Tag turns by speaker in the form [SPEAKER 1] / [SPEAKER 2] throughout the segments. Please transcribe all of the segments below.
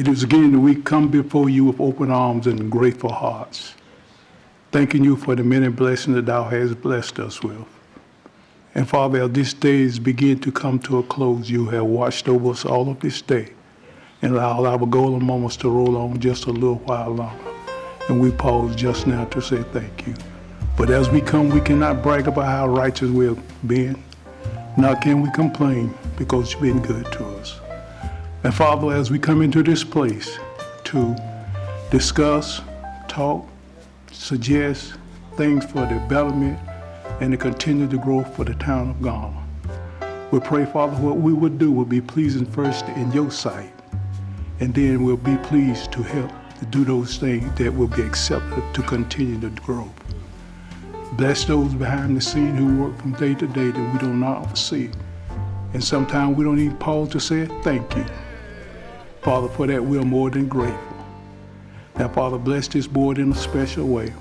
[SPEAKER 1] Leaders, again, we come before you with open arms and grateful hearts, thanking you for the many blessings that thou hast blessed us with. And Father, as this day is begin to come to a close, you have watched over us all of this day and allowed our golden moments to roll on just a little while longer. And we pause just now to say thank you. But as we come, we cannot brag about how righteous we have been, nor can we complain because you've been good to us. And Father, as we come into this place to discuss, talk, suggest things for development and to continue to grow for the town of Garner, we pray, Father, what we would do will be pleasing first in your sight, and then we'll be pleased to help to do those things that will be accepted to continue to grow. Bless those behind the scene who work from day to day that we do not see. And sometimes we don't even pause to say thank you. Father, for that we're more than grateful. Now, Father, bless this board in a special way.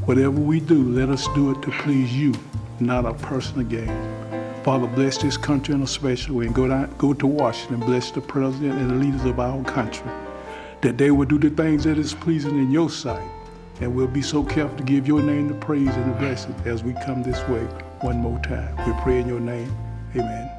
[SPEAKER 1] Whatever we do, let us do it to please you, not our personal gain. Father, bless this country in a special way and go to Washington, bless the president and the leaders of our country, that they will do the things that is pleasing in your sight. And we'll be so careful to give your name the praise and the blessing as we come this way one more time. We pray in your name. Amen.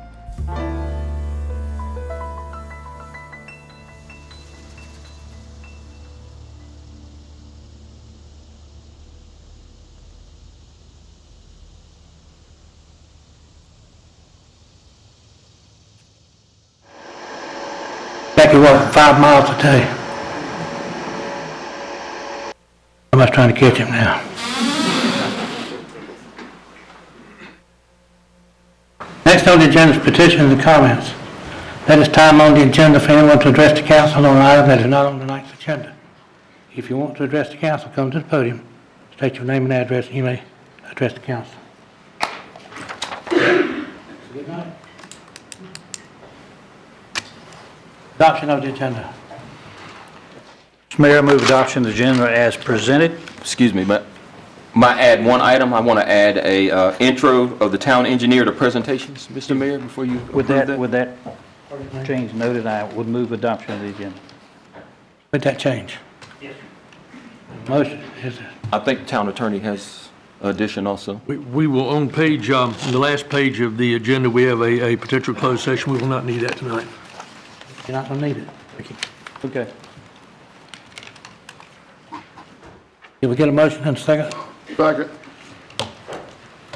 [SPEAKER 2] Becky walking 5 miles a day. Somebody's trying to catch him now. Next on the agenda is petitions and comments. That is time on the agenda for anyone to address the council on an item that is not on tonight's agenda. If you want to address the council, come to the podium, state your name and address, and you may address the council. Good night. Adoption of the agenda.
[SPEAKER 3] Mr. Mayor, I move adoption of the agenda as presented.
[SPEAKER 4] Excuse me, but might add one item. I want to add a intro of the town engineer to presentations, Mr. Mayor, before you
[SPEAKER 3] With that change noted, I would move adoption of the agenda.
[SPEAKER 2] With that change? Yes. Motion is it?
[SPEAKER 4] I think the town attorney has addition also.
[SPEAKER 5] We will, on page, the last page of the agenda, we have a potential closed session. We will not need that tonight.
[SPEAKER 2] You're not going to need it. Thank you.
[SPEAKER 3] Okay.
[SPEAKER 2] Did we get a motion and a second?
[SPEAKER 1] Second.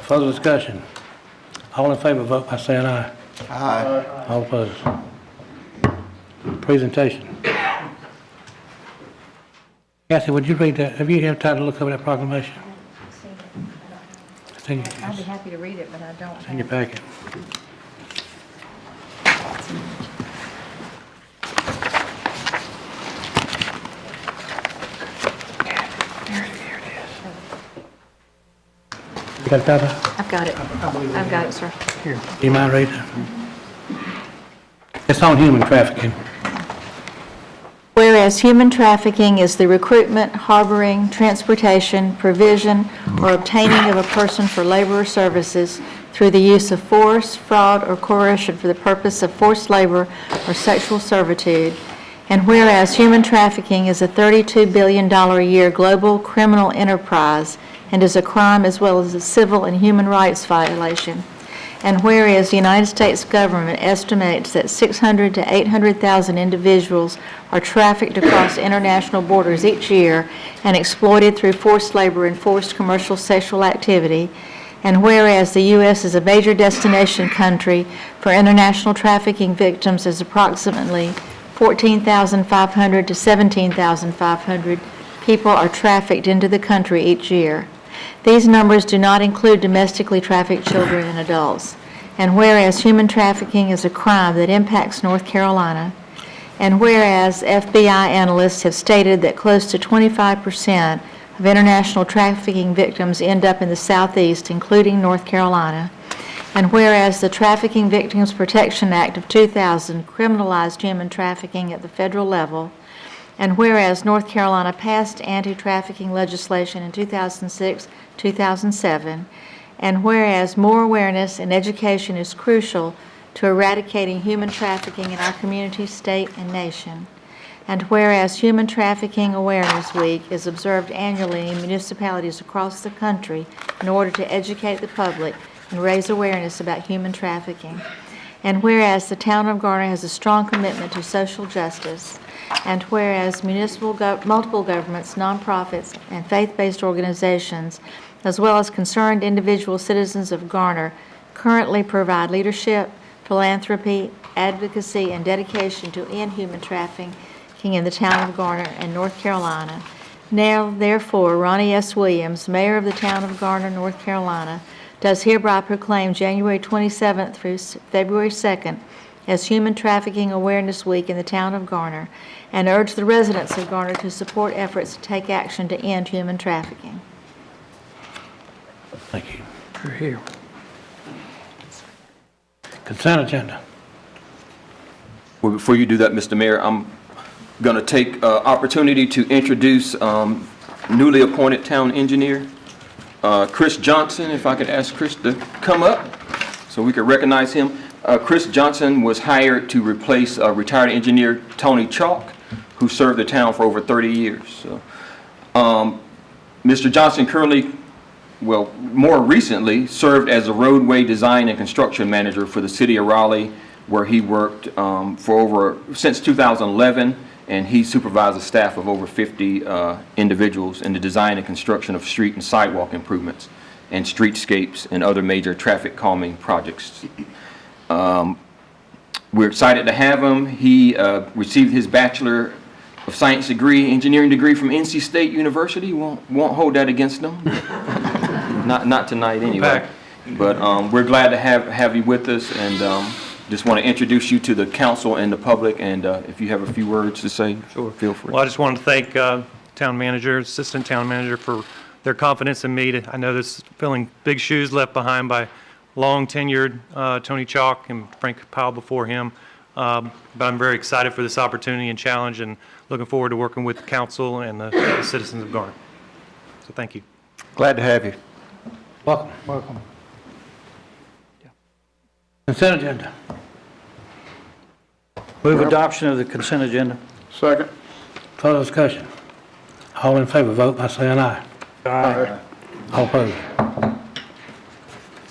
[SPEAKER 2] Further discussion? All in favor, vote by saying aye.
[SPEAKER 1] Aye.
[SPEAKER 2] All opposed? Presentation. Kathy, would you read that? Have you had time to look over that proclamation? It's in your,
[SPEAKER 6] I'd be happy to read it, but I don't
[SPEAKER 2] it's in your packet. You got that?
[SPEAKER 6] I've got it. I've got it, sir.
[SPEAKER 2] Here. Do you mind reading it? It's on human trafficking.
[SPEAKER 6] Whereas human trafficking is the recruitment, harboring, transportation, provision, or obtaining of a person for labor or services through the use of force, fraud, or coercion for the purpose of forced labor or sexual servitude, and whereas human trafficking is a $32 billion a year global criminal enterprise and is a crime as well as a civil and human rights violation, and whereas the United States government estimates that 600 to 800,000 individuals are trafficked across international borders each year and exploited through forced labor and forced commercial sexual activity, and whereas the U.S. is a major destination country for international trafficking victims, as approximately 14,500 to 17,500 people are trafficked into the country each year. These numbers do not include domestically trafficked children and adults. And whereas human trafficking is a crime that impacts North Carolina, and whereas FBI analysts have stated that close to 25% of international trafficking victims end up in the Southeast, including North Carolina, and whereas the Trafficking Victims Protection Act of 2000 criminalized human trafficking at the federal level, and whereas North Carolina passed anti-trafficking legislation in 2006-2007, and whereas more awareness and education is crucial to eradicating human trafficking in our community, state, and nation. And whereas Human Trafficking Awareness Week is observed annually in municipalities across the country in order to educate the public and raise awareness about human trafficking. And whereas the town of Garner has a strong commitment to social justice. And whereas multiple governments, nonprofits, and faith-based organizations, as well as concerned individual citizens of Garner, currently provide leadership, philanthropy, advocacy, and dedication to end human trafficking in the town of Garner and North Carolina. Now, therefore, Ronnie S. Williams, Mayor of the town of Garner, North Carolina, does hereby proclaim January 27th through February 2nd as Human Trafficking Awareness Week in the town of Garner, and urge the residents of Garner to support efforts to take action to end human trafficking.
[SPEAKER 2] Thank you.
[SPEAKER 5] You're here.
[SPEAKER 2] Consent agenda.
[SPEAKER 4] Well, before you do that, Mr. Mayor, I'm going to take opportunity to introduce newly appointed town engineer, Chris Johnson. If I could ask Chris to come up so we could recognize him. Chris Johnson was hired to replace retired engineer Tony Chalk, who served the town for over 30 years. So, Mr. Johnson currently, well, more recently, served as a roadway design and construction manager for the city of Raleigh, where he worked since 2011, and he supervised a staff of over 50 individuals in the design and construction of street and sidewalk improvements and streetscapes and other major traffic calming projects. We're excited to have him. He received his Bachelor of Science degree, engineering degree from NC State University. Won't hold that against him. Not tonight anyway. But we're glad to have you with us, and just want to introduce you to the council and the public, and if you have a few words to say, sure, feel free.
[SPEAKER 7] Well, I just wanted to thank town manager, assistant town manager for their confidence in me. I know this is filling big shoes left behind by long tenured Tony Chalk and Frank Powell before him. But I'm very excited for this opportunity and challenge, and looking forward to working with the council and the citizens of Garner. So thank you.
[SPEAKER 3] Glad to have you.
[SPEAKER 2] Welcome. Welcome. Consent agenda.
[SPEAKER 3] Move adoption of the consent agenda.
[SPEAKER 1] Second.
[SPEAKER 2] Further discussion. All in favor, vote by saying aye.
[SPEAKER 1] Aye.
[SPEAKER 2] All opposed.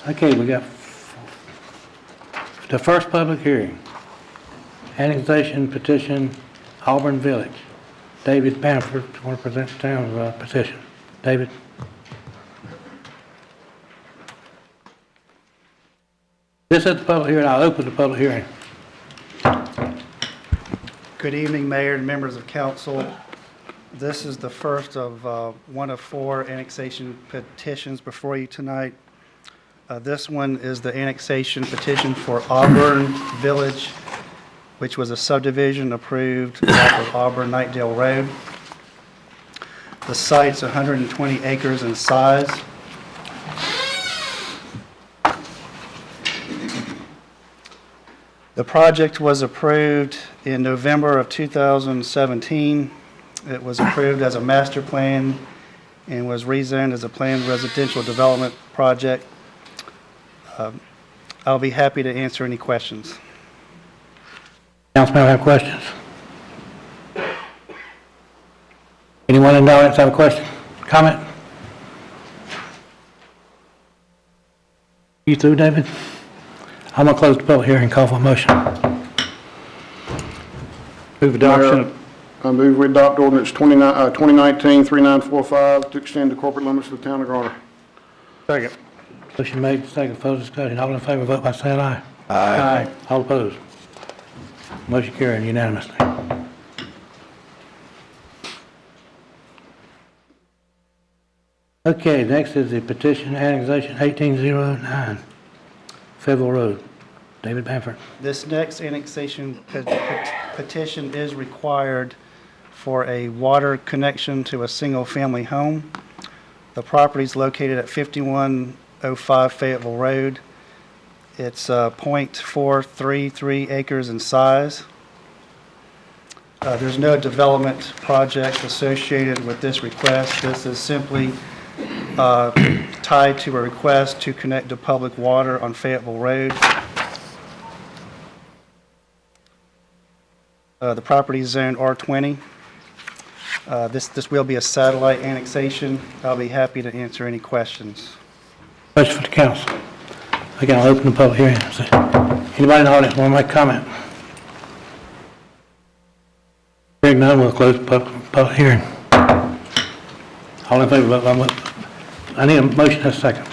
[SPEAKER 2] Okay, we got the first public hearing. Annexation petition, Auburn Village. David Bamford, want to present the town's petition. David? This is the public hearing. I'll open the public hearing.
[SPEAKER 8] Good evening, Mayor and members of council. This is the first of one of 4 annexation petitions before you tonight. This one is the annexation petition for Auburn Village, which was a subdivision approved off of Auburn-Knightdale Road. The site's 120 acres in size. The project was approved in November of 2017. It was approved as a master plan and was rezoned as a planned residential development project. I'll be happy to answer any questions.
[SPEAKER 2] Councilman have questions? Anyone in the audience have a question? Comment? You through, David? I'm going to close the public hearing and call for a motion.
[SPEAKER 3] Move adoption.
[SPEAKER 9] I move we adopt ordinance 2019-3945 to extend the corporate limits of the town of Garner.
[SPEAKER 3] Second.
[SPEAKER 2] Motion made, second, further discussion. All in favor, vote by saying aye.
[SPEAKER 3] Aye.
[SPEAKER 2] All opposed? Motion carried unanimously. Okay, next is the petition annexation 1809, Federal Road. David Bamford.
[SPEAKER 8] This next annexation petition is required for a water connection to a single-family home. The property is located at 5105 Fayetteville Road. It's .433 acres in size. There's no development project associated with this request. This is simply tied to a request to connect to public water on Fayetteville Road. The property is zoned R20. This will be a satellite annexation. I'll be happy to answer any questions.
[SPEAKER 2] Question for the council. Again, I'll open the public hearing. Anybody in the audience want to make a comment? Hearing none, we'll close the public hearing. All in favor, vote by motion. I need a motion and a second.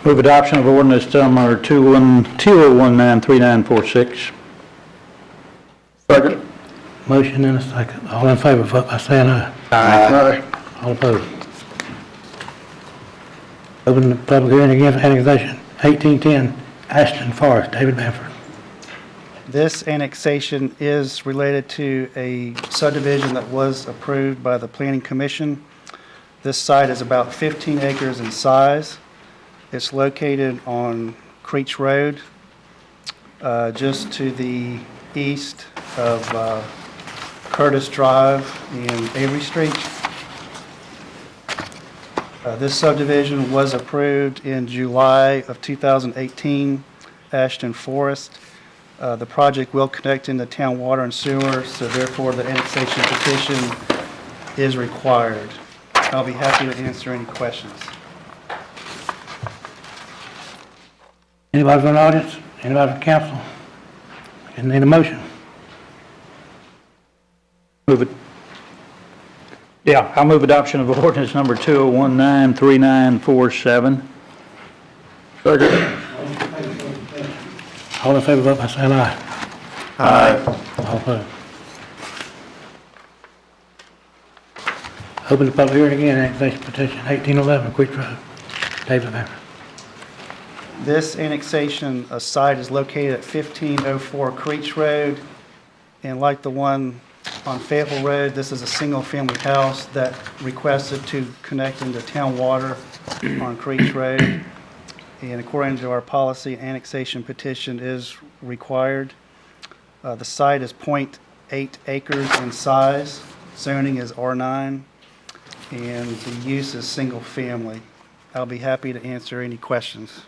[SPEAKER 3] Move adoption of ordinance number 20193946.
[SPEAKER 9] Second.
[SPEAKER 2] Motion and a second. All in favor, vote by saying aye.
[SPEAKER 9] Aye.
[SPEAKER 2] All opposed. Open the public hearing again for annexation 1810 Ashton Forest. David Bamford.
[SPEAKER 8] This annexation is related to a subdivision that was approved by the Planning Commission. This site is about 15 acres in size. It's located on Creech Road, just to the east of Curtis Drive and Avery Street. This subdivision was approved in July of 2018, Ashton Forest. The project will connect into town water and sewer, so therefore the annexation petition is required. I'll be happy to answer any questions.
[SPEAKER 2] Anybody from the audience? Anybody from council? And need a motion?
[SPEAKER 3] Move it. Yeah, I'll move adoption of ordinance number 20193947.
[SPEAKER 9] Second.
[SPEAKER 2] All in favor, vote by saying aye.
[SPEAKER 9] Aye.
[SPEAKER 2] All opposed. Open the public hearing again, annexation petition 1811 Creech Road. David Bamford.
[SPEAKER 8] This annexation site is located at 1504 Creech Road, and like the one on Fayetteville Road, this is a single-family house that requested to connect into town water on Creech Road. And according to our policy, annexation petition is required. The site is 0.8 acres in size. Zoning is R9, and the use is single-family. I'll be happy to answer any questions.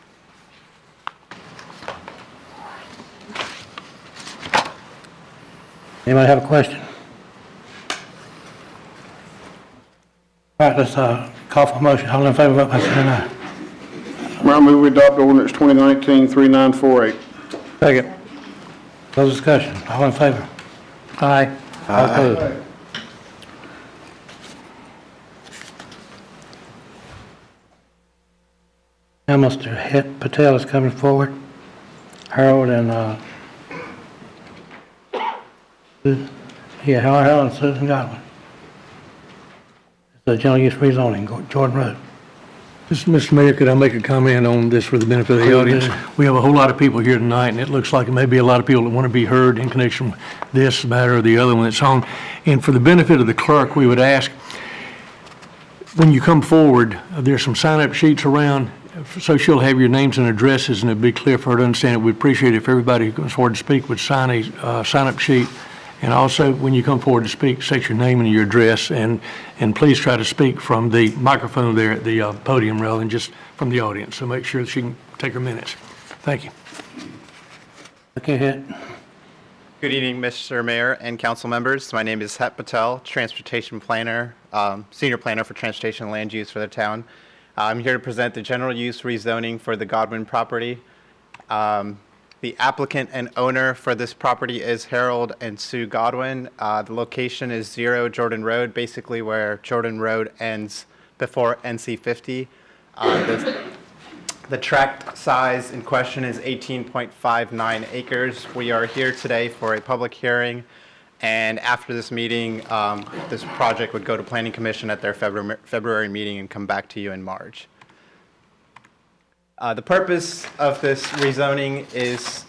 [SPEAKER 2] Anybody have a question? All right, let's call for a motion. All in favor, vote by saying aye.
[SPEAKER 9] Mayor, I move we adopt ordinance 20193948.
[SPEAKER 3] Second.
[SPEAKER 2] Close discussion. All in favor?
[SPEAKER 3] Aye.
[SPEAKER 2] All opposed? Now, Mr. Patel is coming forward. Harold and, Harold and Susan Godwin. It's a general use rezoning, Jordan Road.
[SPEAKER 5] Mr. Mayor, could I make a comment on this for the benefit of the audience? We have a whole lot of people here tonight, and it looks like it may be a lot of people that want to be heard in connection with this matter or the other one that's on. And for the benefit of the clerk, we would ask, when you come forward, there's some sign-up sheets around, so she'll have your names and addresses, and it'd be clear for her to understand it. We'd appreciate it if everybody who comes forward to speak would sign a sign-up sheet. And also, when you come forward to speak, state your name and your address, and please try to speak from the microphone there at the podium rather than just from the audience. So make sure that she can take her minutes. Thank you.
[SPEAKER 2] Okay, ahead.
[SPEAKER 10] Good evening, Mr. Mayor and council members. My name is Het Patel, Transportation Planner, Senior Planner for Transportation and Land Use for the town. I'm here to present the general use rezoning for the Godwin property. The applicant and owner for this property is Harold and Sue Godwin. The location is 0 Jordan Road, basically where Jordan Road ends before NC 50. The tract size in question is 18.59 acres. We are here today for a public hearing, and after this meeting, this project would go to Planning Commission at their February meeting and come back to you in March. The purpose of this rezoning is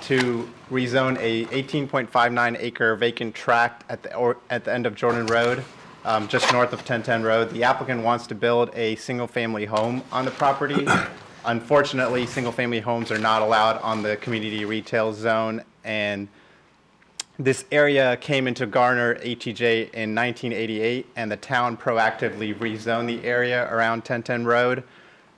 [SPEAKER 10] to rezone a 18.59 acre vacant tract at the end of Jordan Road, just north of 1010 Road. The applicant wants to build a single-family home on the property. Unfortunately, single-family homes are not allowed on the community retail zone, and this area came into Garner ATJ in 1988, and the town proactively rezoned the area around 1010 Road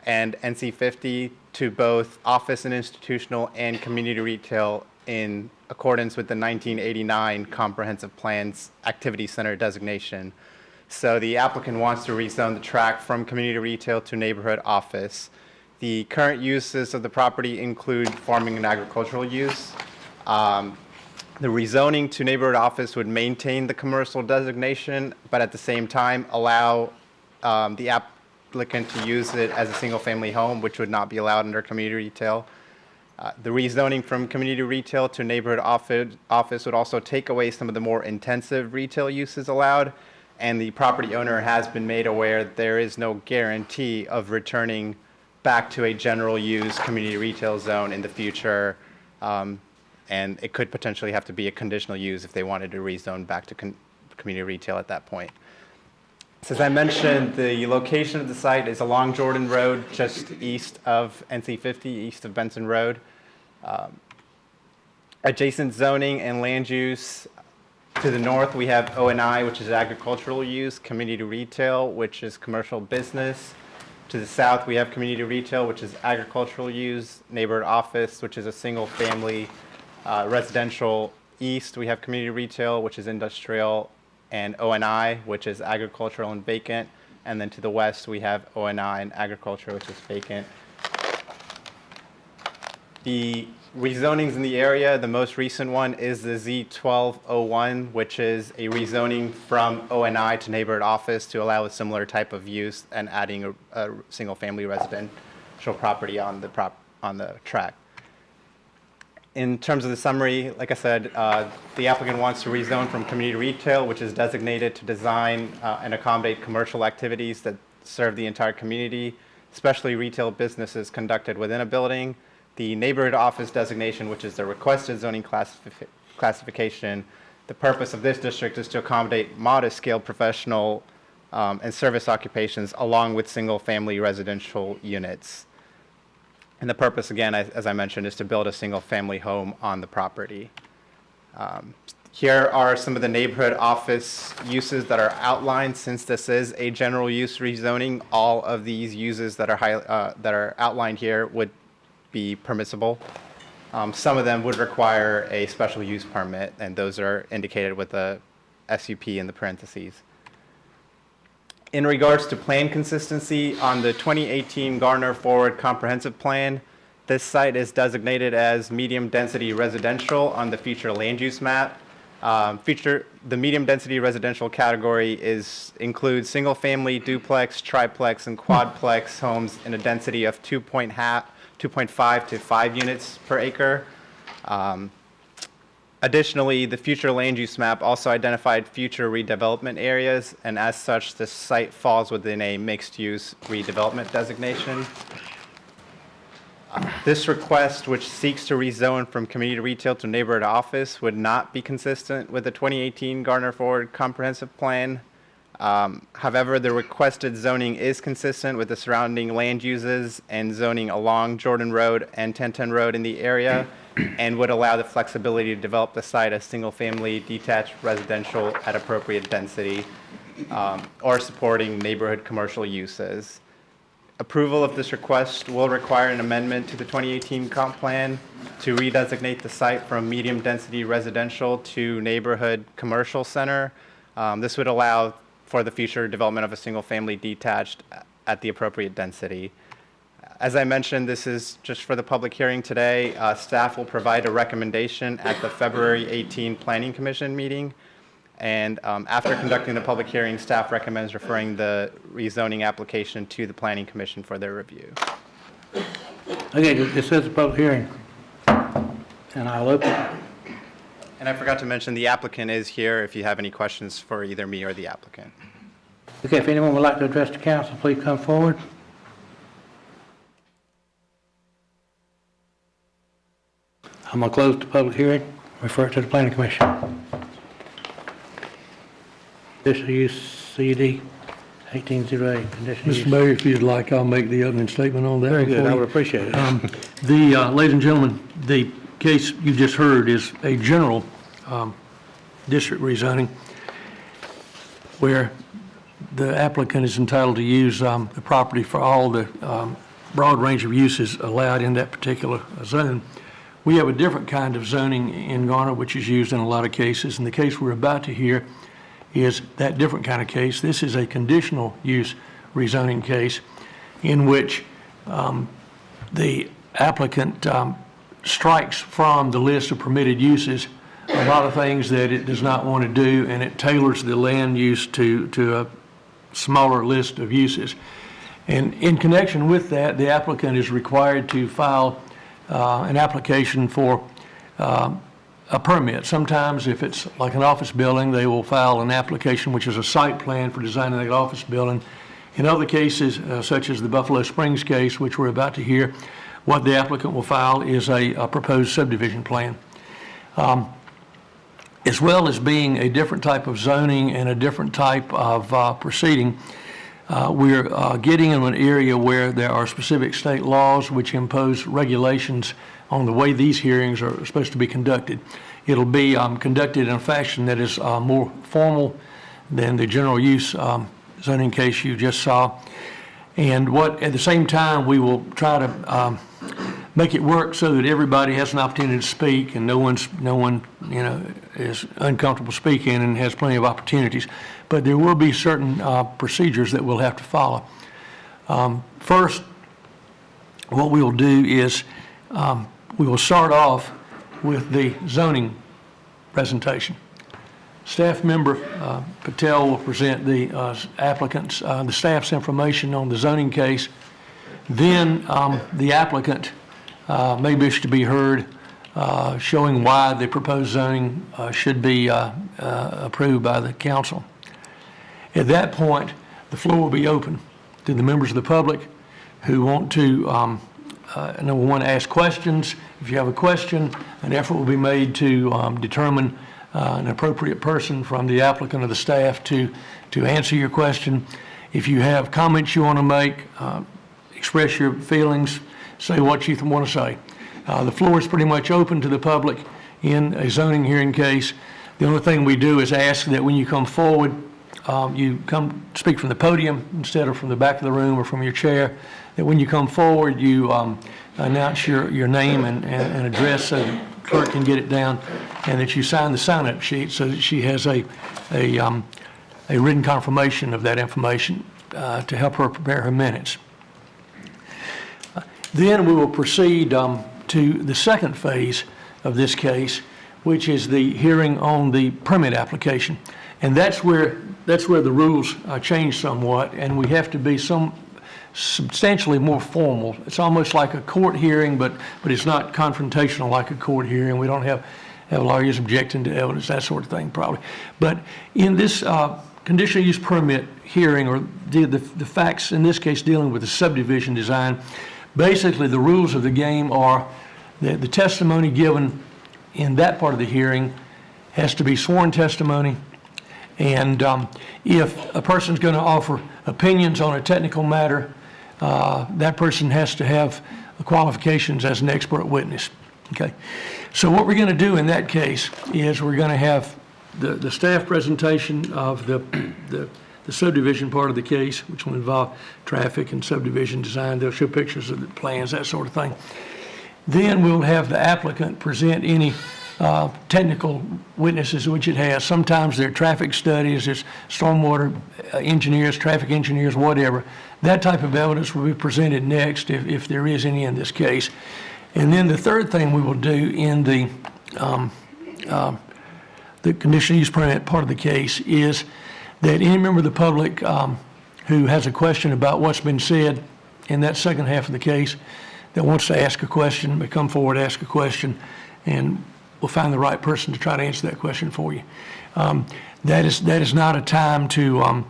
[SPEAKER 10] and NC 50 to both office and institutional and community retail in accordance with the 1989 Comprehensive Plan's Activity Center designation. So the applicant wants to rezone the tract from community retail to neighborhood office. The current uses of the property include farming and agricultural use. The rezoning to neighborhood office would maintain the commercial designation, but at the same time allow the applicant to use it as a single-family home, which would not be allowed under community retail. The rezoning from community retail to neighborhood office would also take away some of the more intensive retail uses allowed, and the property owner has been made aware that there is no guarantee of returning back to a general use community retail zone in the future, and it could potentially have to be a conditional use if they wanted to rezone back to community retail at that point. So as I mentioned, the location of the site is along Jordan Road, just east of NC 50, east of Benson Road. Adjacent zoning and land use, to the north we have O&I, which is agricultural use, community retail, which is commercial business. To the south we have community retail, which is agricultural use, neighborhood office, which is a single family residential. East we have community retail, which is industrial, and O&I, which is agricultural and vacant. And then to the west, we have O&I and agriculture, which is vacant. The rezonings in the area, the most recent one is the Z1201, which is a rezoning from O&I to neighborhood office to allow a similar type of use and adding a single-family residential property on the tract. In terms of the summary, like I said, the applicant wants to rezone from community retail, which is designated to design and accommodate commercial activities that serve the entire community, especially retail businesses conducted within a building. The neighborhood office designation, which is the requested zoning classification. The purpose of this district is to accommodate modest-scale professional and service occupations along with single-family residential units. And the purpose, again, as I mentioned, is to build a single-family home on the property. Here are some of the neighborhood office uses that are outlined. Since this is a general use rezoning, all of these uses that are outlined here would be permissible. Some of them would require a special use permit, and those are indicated with a SUP in the parentheses. In regards to plan consistency, on the 2018 Garner Forward Comprehensive Plan, this site is designated as medium-density residential on the future land use map. The medium-density residential category includes single-family, duplex, triplex, and quadplex homes in a density of 2.5 to 5 units per acre. Additionally, the future land use map also identified future redevelopment areas, and as such, this site falls within a mixed-use redevelopment designation. This request, which seeks to rezone from community retail to neighborhood office, would not be consistent with the 2018 Garner Forward Comprehensive Plan. However, the requested zoning is consistent with the surrounding land uses and zoning along Jordan Road and 1010 Road in the area, and would allow the flexibility to develop the site as single-family detached residential at appropriate density, or supporting neighborhood commercial uses. Approval of this request will require an amendment to the 2018 comp plan to redesignate the site from medium-density residential to neighborhood commercial center. This would allow for the future development of a single-family detached at the appropriate density. As I mentioned, this is just for the public hearing today. Staff will provide a recommendation at the February 18 Planning Commission meeting. And after conducting the public hearing, staff recommends referring the rezoning application to the Planning Commission for their review.
[SPEAKER 2] Okay, this is a public hearing, and I'll open it.
[SPEAKER 10] And I forgot to mention the applicant is here if you have any questions for either me or the applicant.
[SPEAKER 2] Okay, if anyone would like to address the council, please come forward. I'm going to close the public hearing, refer it to the Planning Commission. Conditional use CUD 1808, conditional use.
[SPEAKER 5] Mr. Mayor, if you'd like, I'll make the opening statement on that.
[SPEAKER 2] Very good,
[SPEAKER 5] for
[SPEAKER 2] I
[SPEAKER 5] you.
[SPEAKER 2] would appreciate it.
[SPEAKER 5] Ladies and gentlemen, the case you just heard is a general district rezoning where the applicant is entitled to use the property for all the broad range of uses allowed in that particular zone. We have a different kind of zoning in Garner, which is used in a lot of cases, and the case we're about to hear is that different kind of case. This is a conditional use rezoning case in which the applicant strikes from the list of permitted uses a lot of things that it does not want to do, and it tailors the land use to a smaller list of uses. And in connection with that, the applicant is required to file an application for a permit. Sometimes if it's like an office building, they will file an application which is a site plan for designing that office building. In other cases, such as the Buffalo Springs case, which we're about to hear, what the applicant will file is a proposed subdivision plan. As well as being a different type of zoning and a different type of proceeding, we're getting in an area where there are specific state laws which impose regulations on the way these hearings are supposed to be conducted. It'll be conducted in a fashion that is more formal than the general use zoning case you just saw. And at the same time, we will try to make it work so that everybody has an opportunity to speak and no one is uncomfortable speaking and has plenty of opportunities. But there will be certain procedures that we'll have to follow. First, what we will do is we will start off with the zoning presentation. Staff member Patel will present the applicant's, the staff's information on the zoning case. Then the applicant may wish to be heard, showing why the proposed zoning should be approved by the council. At that point, the floor will be open to the members of the public who want to, number one, ask questions. If you have a question, an effort will be made to determine an appropriate person from the applicant or the staff to answer your question. If you have comments you want to make, express your feelings, say what you want to say. The floor is pretty much open to the public in a zoning hearing case. The only thing we do is ask that when you come forward, you come speak from the podium instead of from the back of the room or from your chair, that when you come forward, you announce your name and address so the clerk can get it down, and that you sign the sign-up sheet so that she has a written confirmation of that information to help her prepare her minutes. Then we will proceed to the second phase of this case, which is the hearing on the permit application. And that's where the rules change somewhat, and we have to be substantially more formal. It's almost like a court hearing, but it's not confrontational like a court hearing. We don't have lawyers objecting to evidence, that sort of thing, probably. But in this conditional use permit hearing, or the facts in this case dealing with the subdivision design, basically the rules of the game are that the testimony given in that part of the hearing has to be sworn testimony. And if a person's going to offer opinions on a technical matter, that person has to have the qualifications as an expert witness. Okay. So what we're going to do in that case is we're going to have the staff presentation of the subdivision part of the case, which will involve traffic and subdivision design. They'll show pictures of the plans, that sort of thing. Then we'll have the applicant present any technical witnesses which it has. Sometimes they're traffic studies, there's stormwater engineers, traffic engineers, whatever. That type of evidence will be presented next if there is any in this case. And then the third thing we will do in the conditional use permit part of the case is that any member of the public who has a question about what's been said in that second half of the case that wants to ask a question may come forward, ask a question, and we'll find the right person to try to answer that question for you. That is not a time to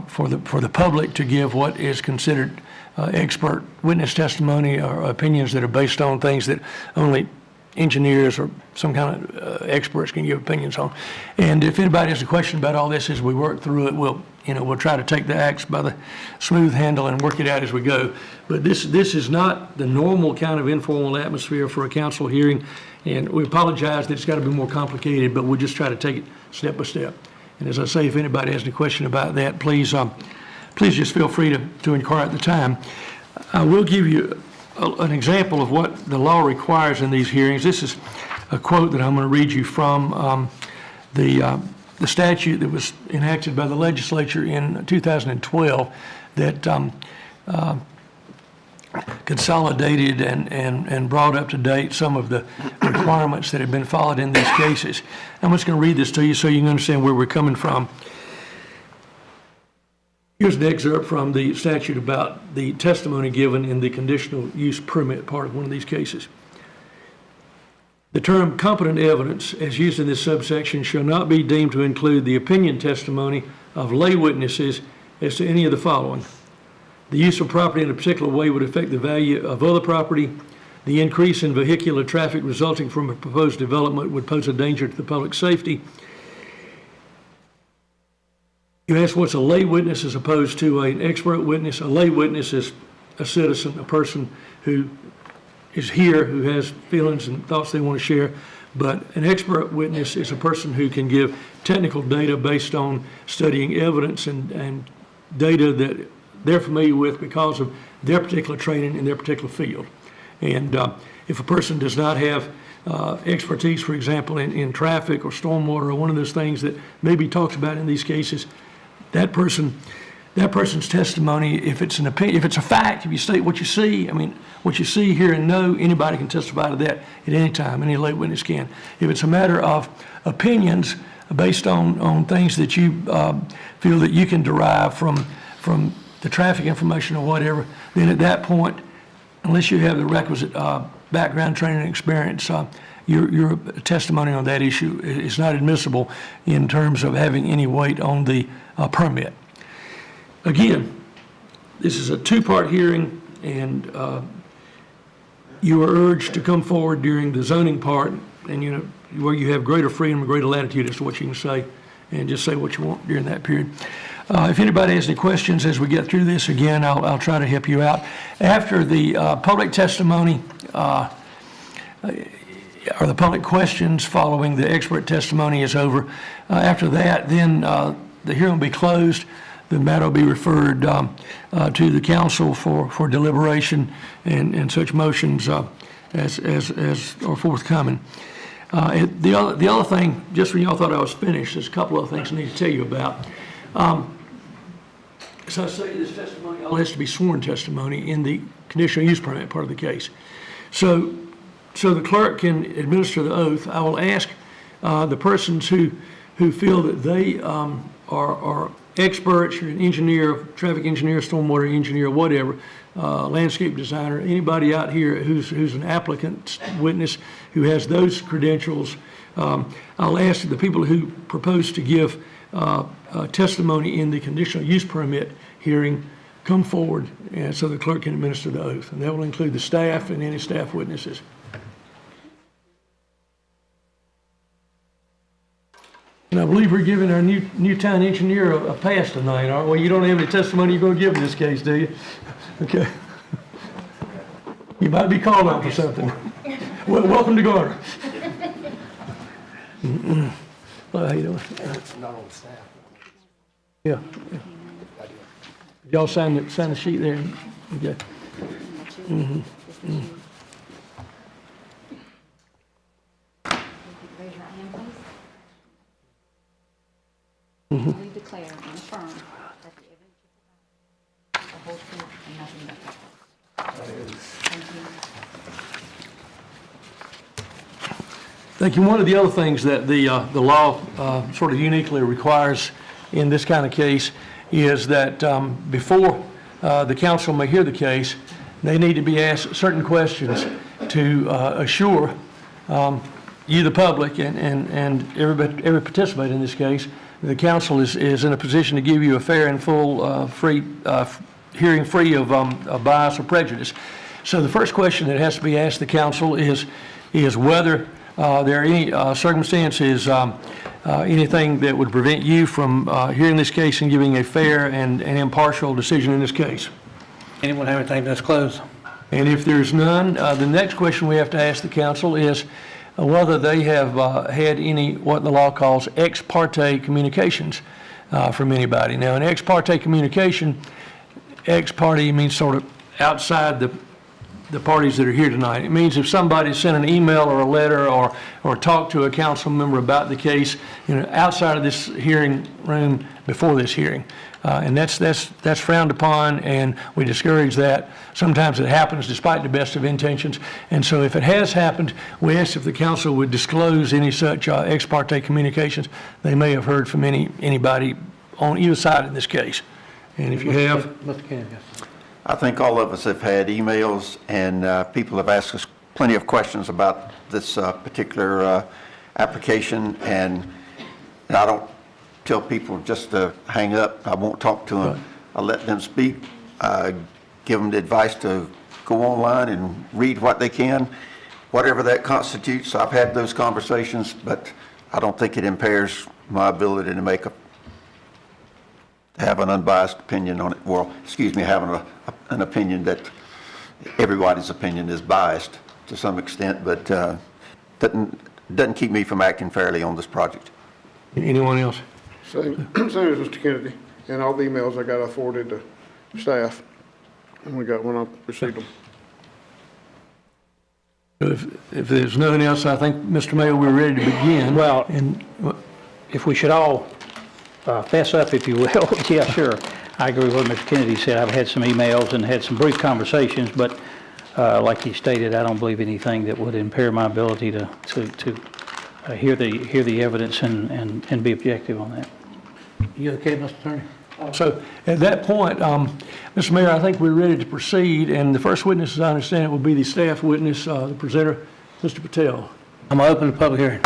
[SPEAKER 5] for the public to give what is considered expert witness testimony or opinions that are based on things that only engineers or some kind of experts can give opinions on. And if anybody has a question about all this as we work through it, we'll try to take the axe by the smooth handle and work it out as we go. But this is not the normal kind of informal atmosphere for a council hearing, and we apologize that it's got to be more complicated, but we'll just try to take it step by step. And as I say, if anybody has any question about that, please just feel free to inquire at the time. I will give you an example of what the law requires in these hearings. This is a quote that I'm going to read you from the statute that was enacted by the legislature in 2012 that consolidated and brought up to date some of the requirements that have been followed in these cases. I'm just going to read this to you so you can understand where we're coming from. Here's an excerpt from the statute about the testimony given in the conditional use permit part of one of these cases. The term competent evidence, as used in this subsection, shall not be deemed to include the opinion testimony of lay witnesses as to any of the following. The use of property in a particular way would affect the value of other property. The increase in vehicular traffic resulting from a proposed development would pose a danger to the public safety. You ask what's a lay witness as opposed to an expert witness. A lay witness is a citizen, a person who is here, who has feelings and thoughts they want to share. But an expert witness is a person who can give technical data based on studying evidence and data that they're familiar with because of their particular training in their particular field. And if a person does not have expertise, for example, in traffic or stormwater or one of those things that may be talked about in these cases, that person's testimony, if it's an opinion, if it's a fact, if you state what you see, I mean, what you see, hear, and know, anybody can testify to that at any time. Any lay witness can. If it's a matter of opinions based on things that you feel that you can derive from the traffic information or whatever, then at that point, unless you have the requisite background training and experience, your testimony on that issue is not admissible in terms of having any weight on the permit. Again, this is a two-part hearing, and you are urged to come forward during the zoning part, and where you have greater freedom and greater latitude as to what you can say, and just say what you want during that period. If anybody has any questions as we get through this, again, I'll try to help you out. After the public testimony or the public questions following the expert testimony is over, after that, then the hearing will be closed. The matter will be referred to the council for deliberation and such motions as are forthcoming. The other thing, just when y'all thought I was finished, there's a couple other things I need to tell you about. As I say, this testimony all has to be sworn testimony in the conditional use permit part of the case. So the clerk can administer the oath. I will ask the persons who feel that they are experts, you're an engineer, traffic engineer, stormwater engineer, whatever, landscape designer, anybody out here who's an applicant witness who has those credentials, I'll ask the people who propose to give testimony in the conditional use permit hearing come forward, and so the clerk can administer the oath, and that will include the staff and any staff witnesses. And I believe we're giving our new town engineer a pass tonight, aren't we? You don't have any testimony you're going to give in this case, do you? Okay. You might be called out for something. Well, welcome to Garner. Well, how you doing?
[SPEAKER 11] Not on staff.
[SPEAKER 5] Yeah. Y'all sign the sheet there. Okay. Mm-hmm. Mm-hmm.
[SPEAKER 11] Raise your hand, please.
[SPEAKER 5] Mm-hmm.
[SPEAKER 11] We declare and affirm that the evidence you provide is the whole truth and nothing but the truth. Thank you.
[SPEAKER 5] Thank you. One of the other things that the law sort of uniquely requires in this kind of case is that before the council may hear the case, they need to be asked certain questions to assure you, the public, and every participant in this case, the council is in a position to give you a fair and full, hearing free of bias or prejudice. So the first question that has to be asked the council is whether there are any circumstances, anything that would prevent you from hearing this case and giving a fair and impartial decision in this case.
[SPEAKER 2] Anyone have anything that's closed?
[SPEAKER 5] And if there's none, the next question we have to ask the council is whether they have had any, what the law calls ex parte communications from anybody. Now, an ex parte communication, ex parte means sort of outside the parties that are here tonight. It means if somebody sent an email or a letter or talked to a council member about the case, outside of this hearing room before this hearing. And that's frowned upon, and we discourage that. Sometimes it happens despite the best of intentions. And so if it has happened, we ask if the council would disclose any such ex parte communications they may have heard from anybody on either side in this case. And if you have.
[SPEAKER 2] Mr. Kennedy.
[SPEAKER 12] I think all of us have had emails, and people have asked us plenty of questions about this particular application, and I don't tell people just to hang up. I won't talk to them.
[SPEAKER 5] Right.
[SPEAKER 12] I let them speak, give them the advice to go online and read what they can, whatever that constitutes. I've had those conversations, but I don't think it impairs my ability to have an unbiased opinion on it. Well, excuse me, having an opinion that everybody's opinion is biased to some extent, but doesn't keep me from acting fairly on this project.
[SPEAKER 5] Anyone else?
[SPEAKER 9] Same as Mr. Kennedy, and all the emails I got, I forwarded to staff, and we got when I received them.
[SPEAKER 5] If there's nothing else, I think, Mr. Mayor, we're ready to begin.
[SPEAKER 3] Well,
[SPEAKER 5] And
[SPEAKER 3] if we should all fess up, if you will. Yeah, sure. I agree with what Mr. Kennedy said. I've had some emails and had some brief conversations, but like he stated, I don't believe anything that would impair my ability to hear the evidence and be objective on that.
[SPEAKER 2] You okay, Mr. Attorney?
[SPEAKER 5] so at that point, Mr. Mayor, I think we're ready to proceed. And the first witness, as I understand it, will be the staff witness, the presenter, Mr. Patel.
[SPEAKER 2] I'm going to open the public hearing.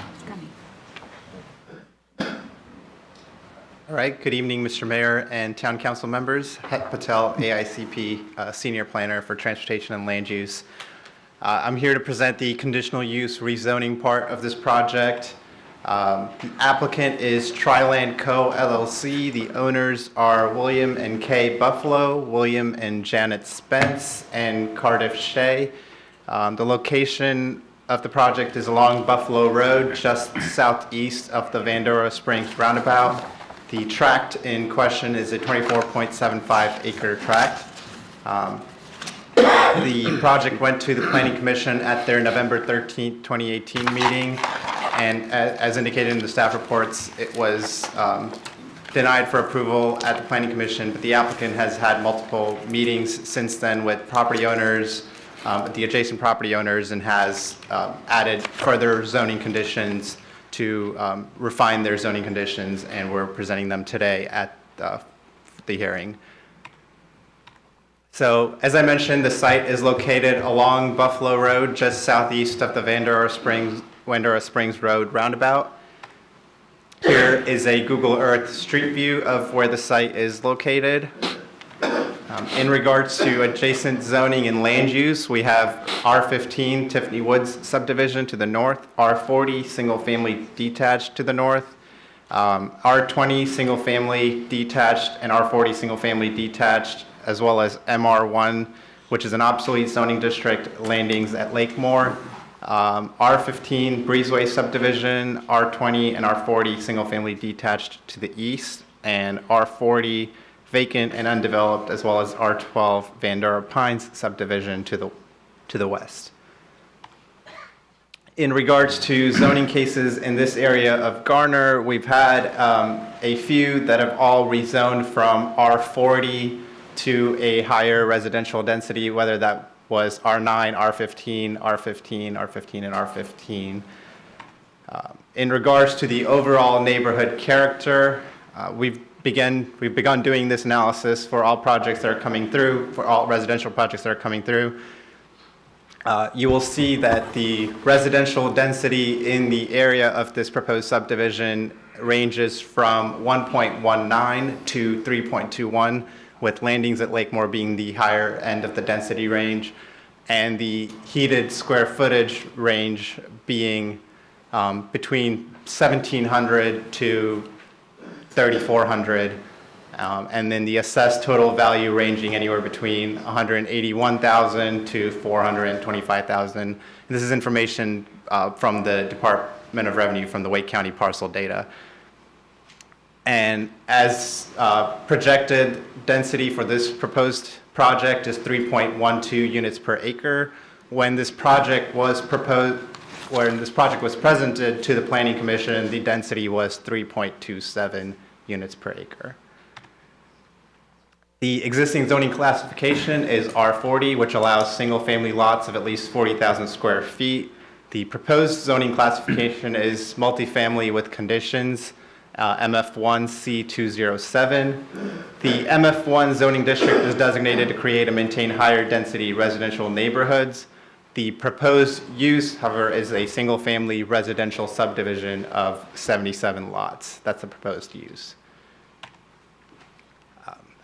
[SPEAKER 11] It's coming.
[SPEAKER 10] All right, good evening, Mr. Mayor and Town Council members. Het Patel, AICP Senior Planner for Transportation and Land Use. I'm here to present the conditional use rezoning part of this project. The applicant is Triland Co. LLC. The owners are William and Kay Buffalo, William and Janet Spence, and Cardiff Shea. The location of the project is along Buffalo Road, just southeast of the Vandora Springs roundabout. The tract in question is a 24.75 acre tract. The project went to the Planning Commission at their November 13th, 2018 meeting, and as indicated in the staff reports, it was denied for approval at the Planning Commission, but the applicant has had multiple meetings since then with property owners, the adjacent property owners, and has added further zoning conditions to refine their zoning conditions, and we're presenting them today at the hearing. So, as I mentioned, the site is located along Buffalo Road, just southeast of the Vandora Springs Road roundabout. Here is a Google Earth street view of where the site is located. In regards to adjacent zoning and land use, we have R15 Tiffany Woods subdivision to the north, R40 single family detached to the north, R20 single family detached, and R40 single family detached, as well as MR1, which is an obsolete zoning district, landings at Lakemore, R15 Breezeway subdivision, R20 and R40 single family detached to the east, and R40 vacant and undeveloped, as well as R12 Vandora Pines subdivision to the west. In regards to zoning cases in this area of Garner, we've had a few that have all rezoned from R40 to a higher residential density, whether that was R9, R15, R15, R15, and R15. In regards to the overall neighborhood character, we've begun doing this analysis for all projects that are coming through, for all residential projects that are coming through. You will see that the residential density in the area of this proposed subdivision ranges from 1.19 to 3.21, with landings at Lakemore being the higher end of the density range, and the heated square footage range being between 1,700 to 3,400 And then the assessed total value ranging anywhere between $181,000 to $425,000. This is information from the Department of Revenue from the Wake County parcel data. And as projected, density for this proposed project is 3.12 units per acre. When this project was presented to the Planning Commission, the density was 3.27 units per acre. The existing zoning classification is R40, which allows single-family lots of at least 40,000 square feet. The proposed zoning classification is multifamily with conditions, MF1 C207. The MF1 zoning district is designated to create and maintain higher density residential neighborhoods. The proposed use, however, is a single-family residential subdivision of 77 lots. That's the proposed use.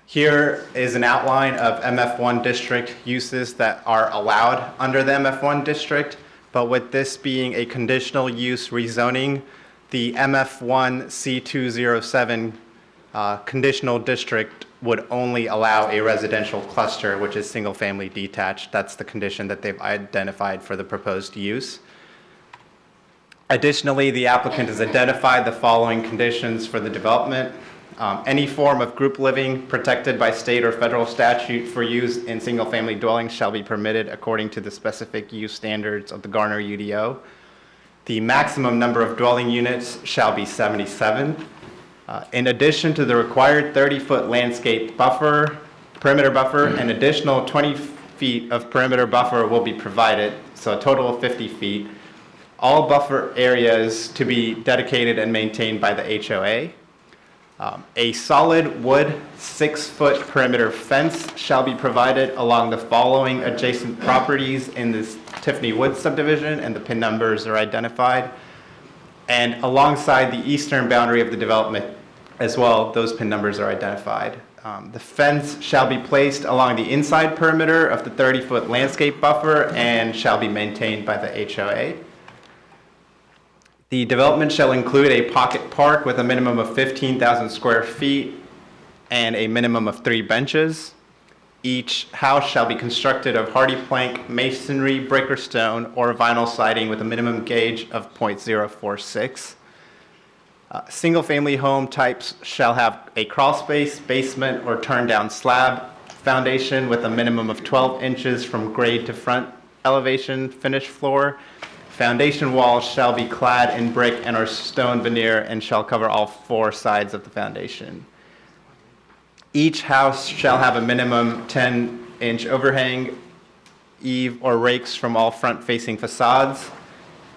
[SPEAKER 10] Here is an outline of MF1 district uses that are allowed under the MF1 district, but with this being a conditional use rezoning, the MF1 C207 conditional district would only allow a residential cluster, which is single-family detached. That's the condition that they've identified for the proposed use. Additionally, the applicant has identified the following conditions for the development. Any form of group living protected by state or federal statute for use in single-family dwellings shall be permitted according to the specific use standards of the Garner UDO. The maximum number of dwelling units shall be 77. In addition to the required 30-foot landscape buffer, perimeter buffer, an additional 20 feet of perimeter buffer will be provided, so a total of 50 feet. All buffer areas to be dedicated and maintained by the HOA. A solid wood 6-foot perimeter fence shall be provided along the following adjacent properties in this Tiffany Woods subdivision, and the PIN numbers are identified. And alongside the eastern boundary of the development as well, those PIN numbers are identified. The fence shall be placed along the inside perimeter of the 30-foot landscape buffer and shall be maintained by the HOA. The development shall include a pocket park with a minimum of 15,000 square feet and a minimum of 3 benches. Each house shall be constructed of hardy plank, masonry, brick or stone, or vinyl siding with a minimum gauge of .046. Single-family home types shall have a crawl space, basement, or turn-down slab foundation with a minimum of 12 inches from grade to front elevation finished floor. Foundation walls shall be clad in brick and or stone veneer and shall cover all 4 sides of the foundation. Each house shall have a minimum 10-inch overhang, eave, or rakes from all front-facing facades.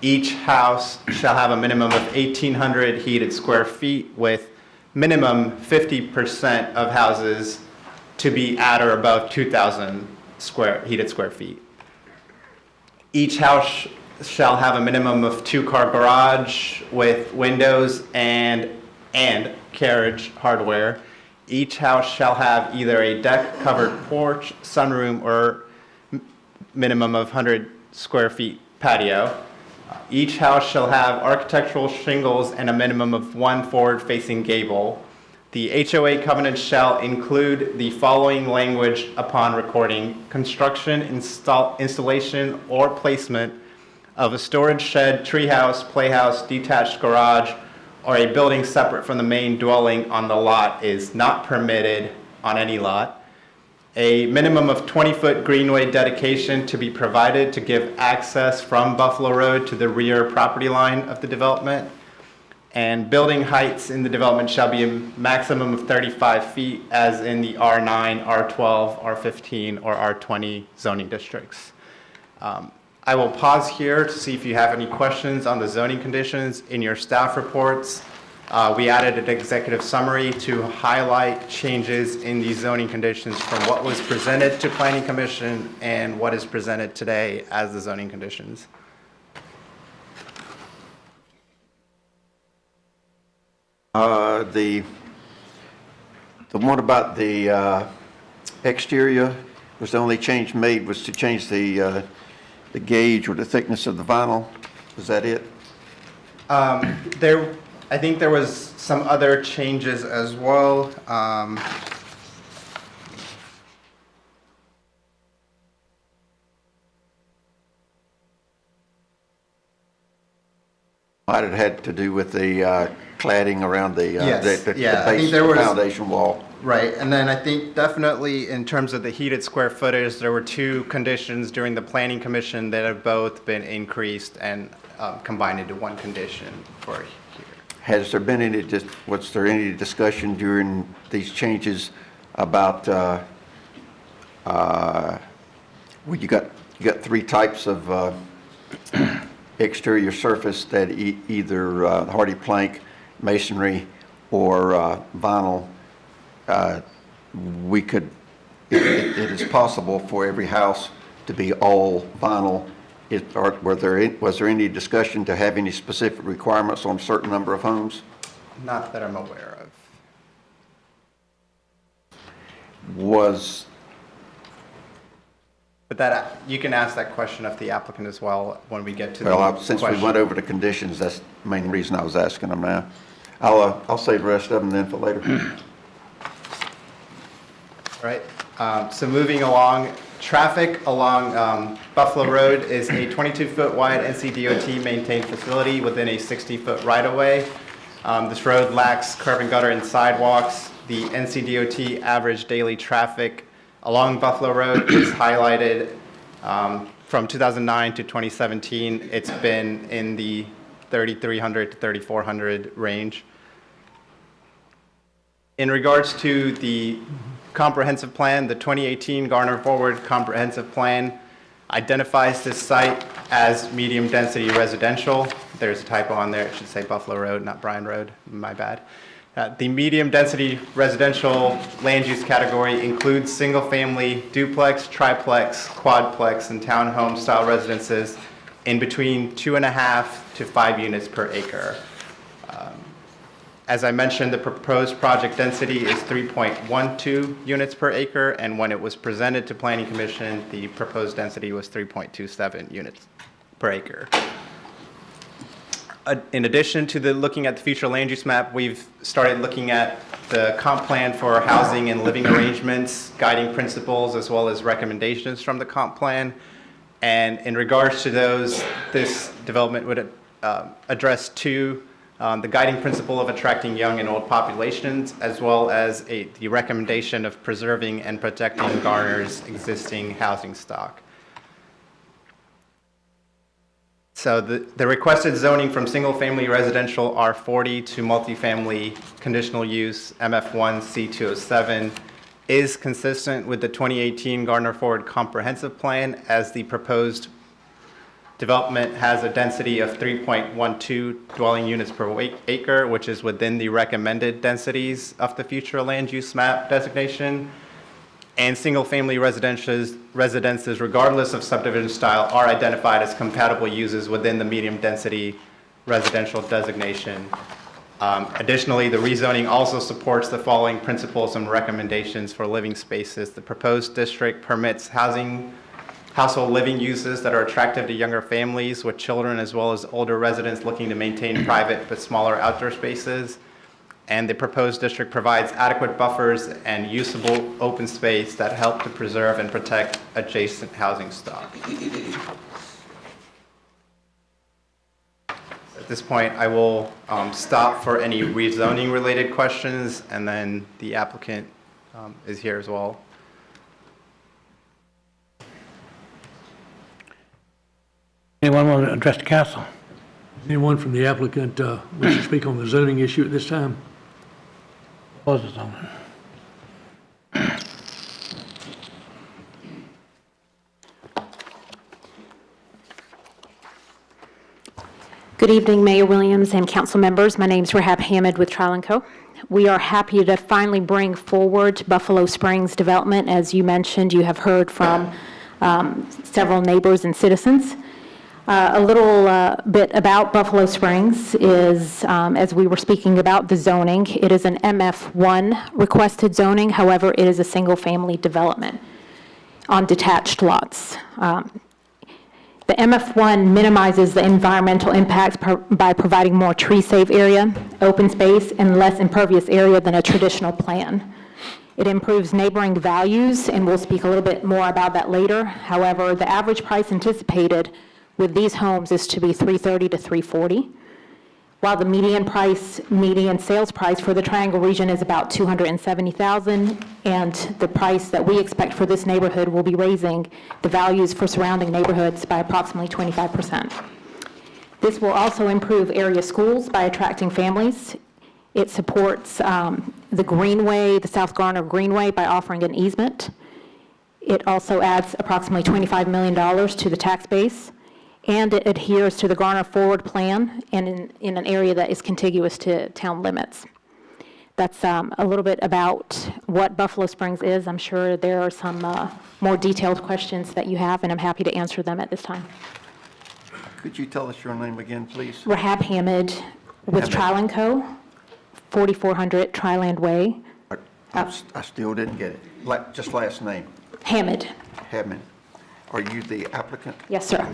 [SPEAKER 10] Each house shall have a minimum of 1,800 heated square feet, with minimum 50% of houses to be at or above 2,000 heated square feet. Each house shall have a minimum of 2-car garage with windows and carriage hardware. Each house shall have either a deck-covered porch, sunroom, or minimum of 100 square feet patio. Each house shall have architectural shingles and a minimum of 1 forward-facing gable. The HOA covenant shall include the following language upon recording: construction, installation, or placement of a storage shed, treehouse, playhouse, detached garage, or a building separate from the main dwelling on the lot is not permitted on any lot. A minimum of 20-foot greenway dedication to be provided to give access from Buffalo Road to the rear property line of the development. And building heights in the development shall be a maximum of 35 feet as in the R9, R12, R15, or R20 zoning districts. I will pause here to see if you have any questions on the zoning conditions. In your staff reports, we added an executive summary to highlight changes in the zoning conditions from what was presented to Planning Commission and what is presented today as the zoning conditions.
[SPEAKER 12] The one about the exterior was the only change made was to change the gauge or the thickness of the vinyl. Was that it?
[SPEAKER 10] I think there was some other changes as well.
[SPEAKER 12] Might have had to do with the cladding around the
[SPEAKER 10] Yes,
[SPEAKER 12] the
[SPEAKER 10] yeah, I think
[SPEAKER 12] base
[SPEAKER 10] there was-
[SPEAKER 12] foundation wall.
[SPEAKER 10] Right, and then I think definitely in terms of the heated square footage, there were two conditions during the planning commission that have both been increased and combined into one condition for here.
[SPEAKER 12] Has there been any, was there any discussion during these changes about, well, you got three types of exterior surface that either hardy plank, masonry, or vinyl. We could, it is possible for every house to be all vinyl. Was there any discussion to have any specific requirements on a certain number of homes?
[SPEAKER 10] Not that I'm aware of. But that, you can ask that question of the applicant as well when we get to the
[SPEAKER 12] Well, since we
[SPEAKER 10] question.
[SPEAKER 12] went over the conditions, that's the main reason I was asking them now. I'll save the rest of them then for later.
[SPEAKER 10] Right, so moving along, traffic along Buffalo Road is a 22-foot wide NCDOT maintained facility within a 60-foot right-of-way. This road lacks curb and gutter and sidewalks. The NCDOT average daily traffic along Buffalo Road is highlighted from 2009 to 2017. It's been in the 3,300 to 3,400 range. In regards to the comprehensive plan, the 2018 Garner Forward Comprehensive Plan identifies this site as medium-density residential. There's a typo on there. It should say Buffalo Road, not Bryan Road. My bad. The medium-density residential land use category includes single-family duplex, triplex, quadplex, and townhome-style residences in between 2.5 to 5 units per acre. As I mentioned, the proposed project density is 3.12 units per acre, and when it was presented to Planning Commission, the proposed density was 3.27 units per acre. In addition to looking at the future land use map, we've started looking at the comp plan for housing and living arrangements, guiding principles, as well as recommendations from the comp plan. And in regards to those, this development would address two. The guiding principle of attracting young and old populations, as well as the recommendation of preserving and protecting Garner's existing housing stock. So the requested zoning from single-family residential R40 to multifamily conditional use MF1 C207 is consistent with the 2018 Garner Forward Comprehensive Plan, as the proposed development has a density of 3.12 dwelling units per acre, which is within the recommended densities of the future land use map designation. And single-family residences, regardless of subdivision style, are identified as compatible uses within the medium-density residential designation. Additionally, the rezoning also supports the following principles and recommendations for living spaces. The proposed district permits household living uses that are attractive to younger families with children, as well as older residents looking to maintain private but smaller outdoor spaces. And the proposed district provides adequate buffers and usable open space that help to preserve and protect adjacent housing stock. At this point, I will stop for any rezoning related questions, and then the applicant is here as well.
[SPEAKER 2] Anyone want to address the council?
[SPEAKER 5] Anyone from the applicant wish to speak on the zoning issue at this time?
[SPEAKER 2] Close the zoning.
[SPEAKER 11] Good evening, Mayor Williams and council members. My name is Rahab Hamid with Trial & Co. We are happy to finally bring forward Buffalo Springs development. As you mentioned, you have heard from several neighbors and citizens. A little bit about Buffalo Springs is, as we were speaking about the zoning, it is an MF1 requested zoning. However, it is a single-family development on detached lots. The MF1 minimizes the environmental impacts by providing more tree-safe area, open space, and less impervious area than a traditional plan. It improves neighboring values, and we'll speak a little bit more about that later. However, the average price anticipated with these homes is to be $330,000 to $340,000, while the median sales price for the Triangle region is about $270,000, and the price that we expect for this neighborhood will be raising the values for surrounding neighborhoods by approximately 25%. This will also improve area schools by attracting families. It supports the Greenway, the South Garner Greenway, by offering an easement. It also adds approximately $25 million to the tax base, and it adheres to the Garner Forward Plan and in an area that is contiguous to town limits. That's a little bit about what Buffalo Springs is. I'm sure there are some more detailed questions that you have, and I'm happy to answer them at this time.
[SPEAKER 12] Could you tell us your name again, please?
[SPEAKER 11] Rahab Hamid with
[SPEAKER 12] Hamid.
[SPEAKER 11] Trial & Co., 4400 Triland Way.
[SPEAKER 12] I still didn't get it. Just last name.
[SPEAKER 11] Hamid.
[SPEAKER 12] Hamid. Are you the applicant?
[SPEAKER 11] Yes, sir.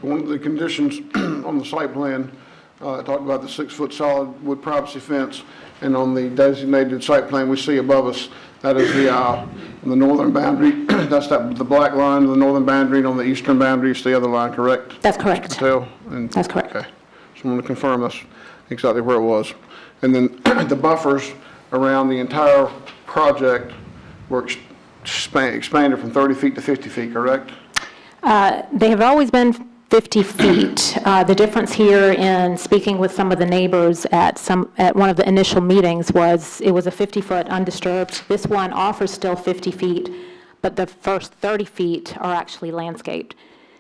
[SPEAKER 9] One of the conditions on the site plan talked about the 6-foot solid wood privacy fence, and on the designated site plan we see above us, that is the northern boundary. That's the black line of the northern boundary, and on the eastern boundary is the other line, correct?
[SPEAKER 11] That's correct.
[SPEAKER 9] Patel?
[SPEAKER 11] That's correct.
[SPEAKER 9] Okay. So I'm going to confirm that's exactly where it was. And then the buffers around the entire project were expanded from 30 feet to 50 feet, correct?
[SPEAKER 11] They have always been 50 feet. The difference here in speaking with some of the neighbors at one of the initial meetings was it was a 50-foot undisturbed. This one offers still 50 feet, but the first 30 feet are actually landscaped.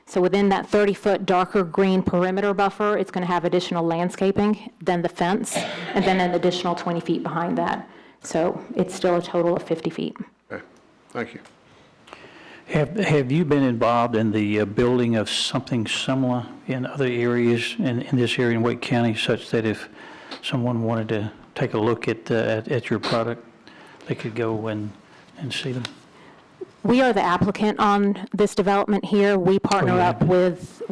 [SPEAKER 11] So within that 30-foot darker green perimeter buffer, it's going to have additional landscaping than the fence, and then an additional 20 feet behind that. So it's still a total of 50 feet.
[SPEAKER 9] Okay. Thank you.
[SPEAKER 3] Have you been involved in the building of something similar in other areas in this area in Wake County, such that if someone wanted to take a look at your product, they could go and see them?
[SPEAKER 11] We are the applicant on this development here. We partner up with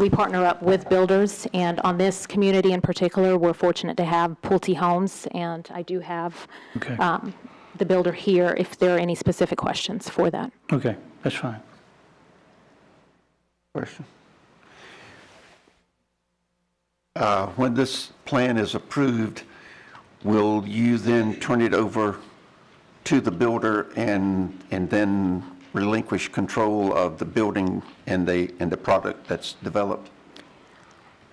[SPEAKER 11] builders, and on this community in particular, we're fortunate to have Pulte Homes, and I do have
[SPEAKER 3] Okay.
[SPEAKER 11] The builder here if there are any specific questions for that.
[SPEAKER 3] Okay, that's fine.
[SPEAKER 12] Question. When this plan is approved, will you then turn it over to the builder and then relinquish control of the building and the product that's developed?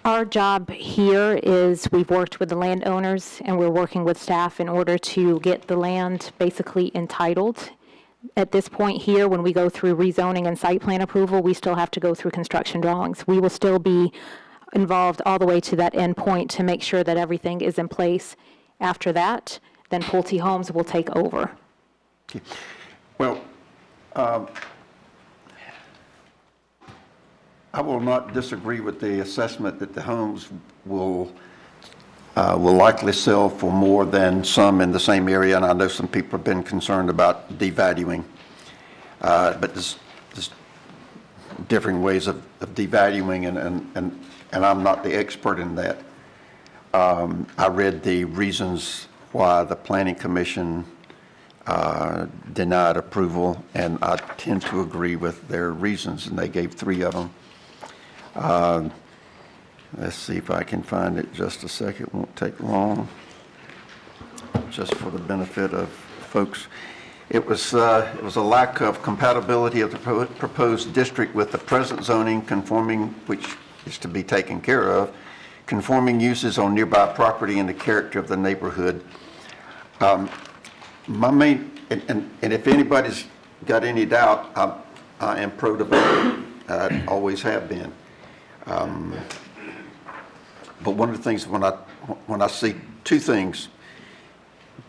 [SPEAKER 11] Our job here is we've worked with the landowners and we're working with staff in order to get the land basically entitled. At this point here, when we go through rezoning and site plan approval, we still have to go through construction drawings. We will still be involved all the way to that end point to make sure that everything is in place. After that, then Pulte Homes will take over.
[SPEAKER 12] Okay. Well, I will not disagree with the assessment that the homes will likely sell for more than some in the same area, and I know some people have been concerned about devaluing. But there's differing ways of devaluing, and I'm not the expert in that. I read the reasons why the Planning Commission denied approval, and I tend to agree with their reasons, and they gave 3 of them. Let's see if I can find it just a second. It won't take long. Just for the benefit of folks. It was a lack of compatibility of the proposed district with the present zoning conforming, which is to be taken care of, conforming uses on nearby property and the character of the neighborhood. My main, and if anybody's got any doubt, I am pro-development. I always have been. But one of the things when I see 2 things,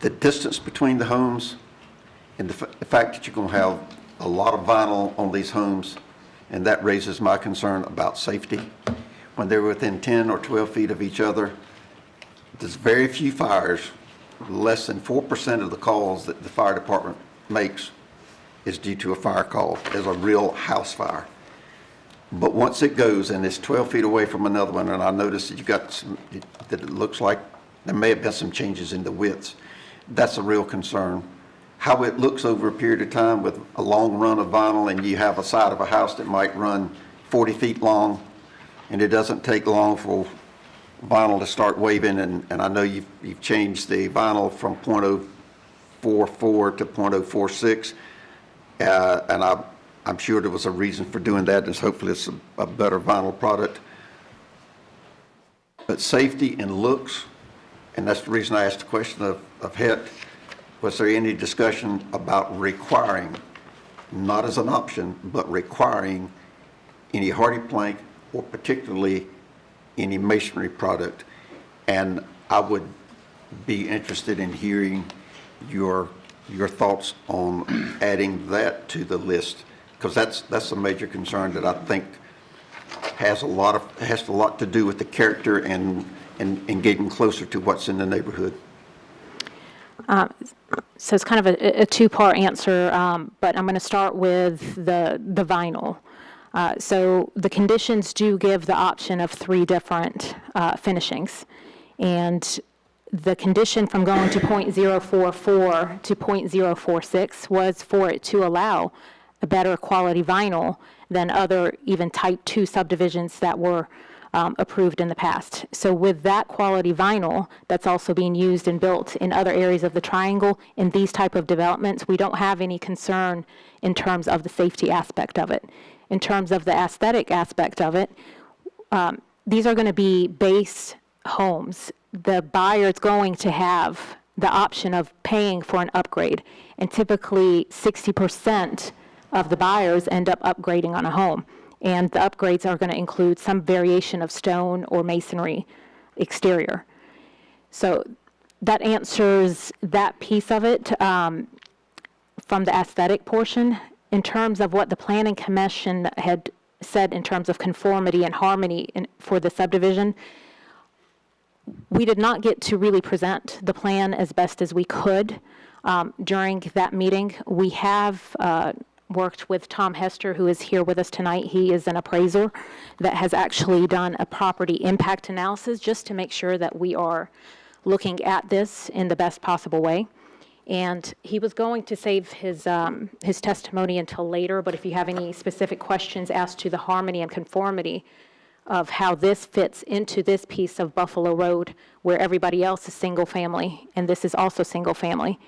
[SPEAKER 12] the distance between the homes and the fact that you're going to have a lot of vinyl on these homes, and that raises my concern about safety. when they're within 10 or 12 feet of each other. There's very few fires, less than 4% of the calls that the fire department makes is due to a fire call, as a real house fire. But once it goes and it's 12 feet away from another one, and I noticed that you got some, that it looks like there may have been some changes in the widths, that's a real concern. How it looks over a period of time with a long run of vinyl, and you have a side of a house that might run 40 feet long, and it doesn't take long for vinyl to start waving, and I know you've changed the vinyl from .044 to .046, and I'm sure there was a reason for doing that, and hopefully it's a better vinyl product. But safety and looks, and that's the reason I asked the question of Het, was there any discussion about requiring, not as an option, but requiring any hardy plank or particularly any masonry product? And I would be interested in hearing your thoughts on adding that to the list, because that's a major concern that I think has a lot to do with the character and getting closer to what's in the neighborhood.
[SPEAKER 11] So it's kind of a two-part answer, but I'm going to start with the vinyl. So the conditions do give the option of 3 different finishings, and the condition from going to .044 to .046 was for it to allow a better quality vinyl than other even type 2 subdivisions that were approved in the past. So with that quality vinyl that's also being used and built in other areas of the triangle, in these type of developments, we don't have any concern in terms of the safety aspect of it. In terms of the aesthetic aspect of it, these are going to be base homes. The buyer is going to have the option of paying for an upgrade, and typically 60% of the buyers end up upgrading on a home. And the upgrades are going to include some variation of stone or masonry exterior. So that answers that piece of it from the aesthetic portion. In terms of what the Planning Commission had said in terms of conformity and harmony for the subdivision, we did not get to really present the plan as best as we could during that meeting. We have worked with Tom Hester, who is here with us tonight. He is an appraiser that has actually done a property impact analysis just to make sure that we are looking at this in the best possible way. And he was going to save his testimony until later, but if you have any specific questions as to the harmony and conformity of how this fits into this piece of Buffalo Road, where everybody else is single family, and this is also single family.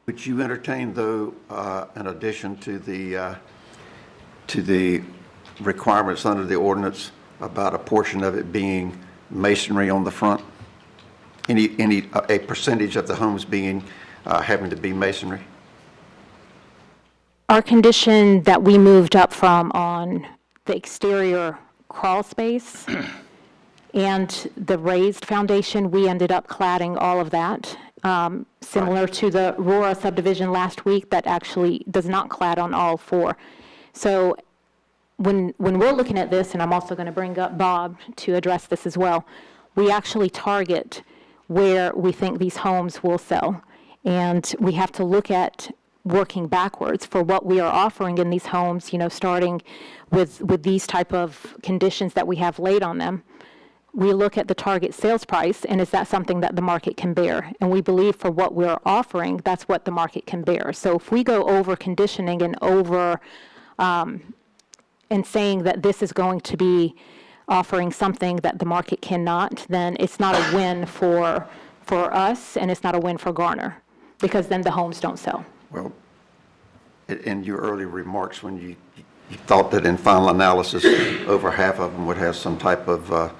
[SPEAKER 12] Would you entertain, though, in addition to the requirements under the ordinance, about a portion of it being masonry on the front? A percentage of the homes being having to be masonry?
[SPEAKER 11] Our condition that we moved up from on the exterior crawl space and the raised foundation, we ended up cladding all of that. Similar to the Aurora subdivision last week that actually does not clad on all 4. So when we're looking at this, and I'm also going to bring up Bob to address this as well, we actually target where we think these homes will sell. And we have to look at working backwards for what we are offering in these homes, you know, starting with these type of conditions that we have laid on them. We look at the target sales price, and is that something that the market can bear? And we believe for what we're offering, that's what the market can bear. So if we go over conditioning and over and saying that this is going to be offering something that the market cannot, then it's not a win for us, and it's not a win for Garner, because then the homes don't sell.
[SPEAKER 12] Well, in your earlier remarks, when you thought that in final analysis, over half of them would have some type of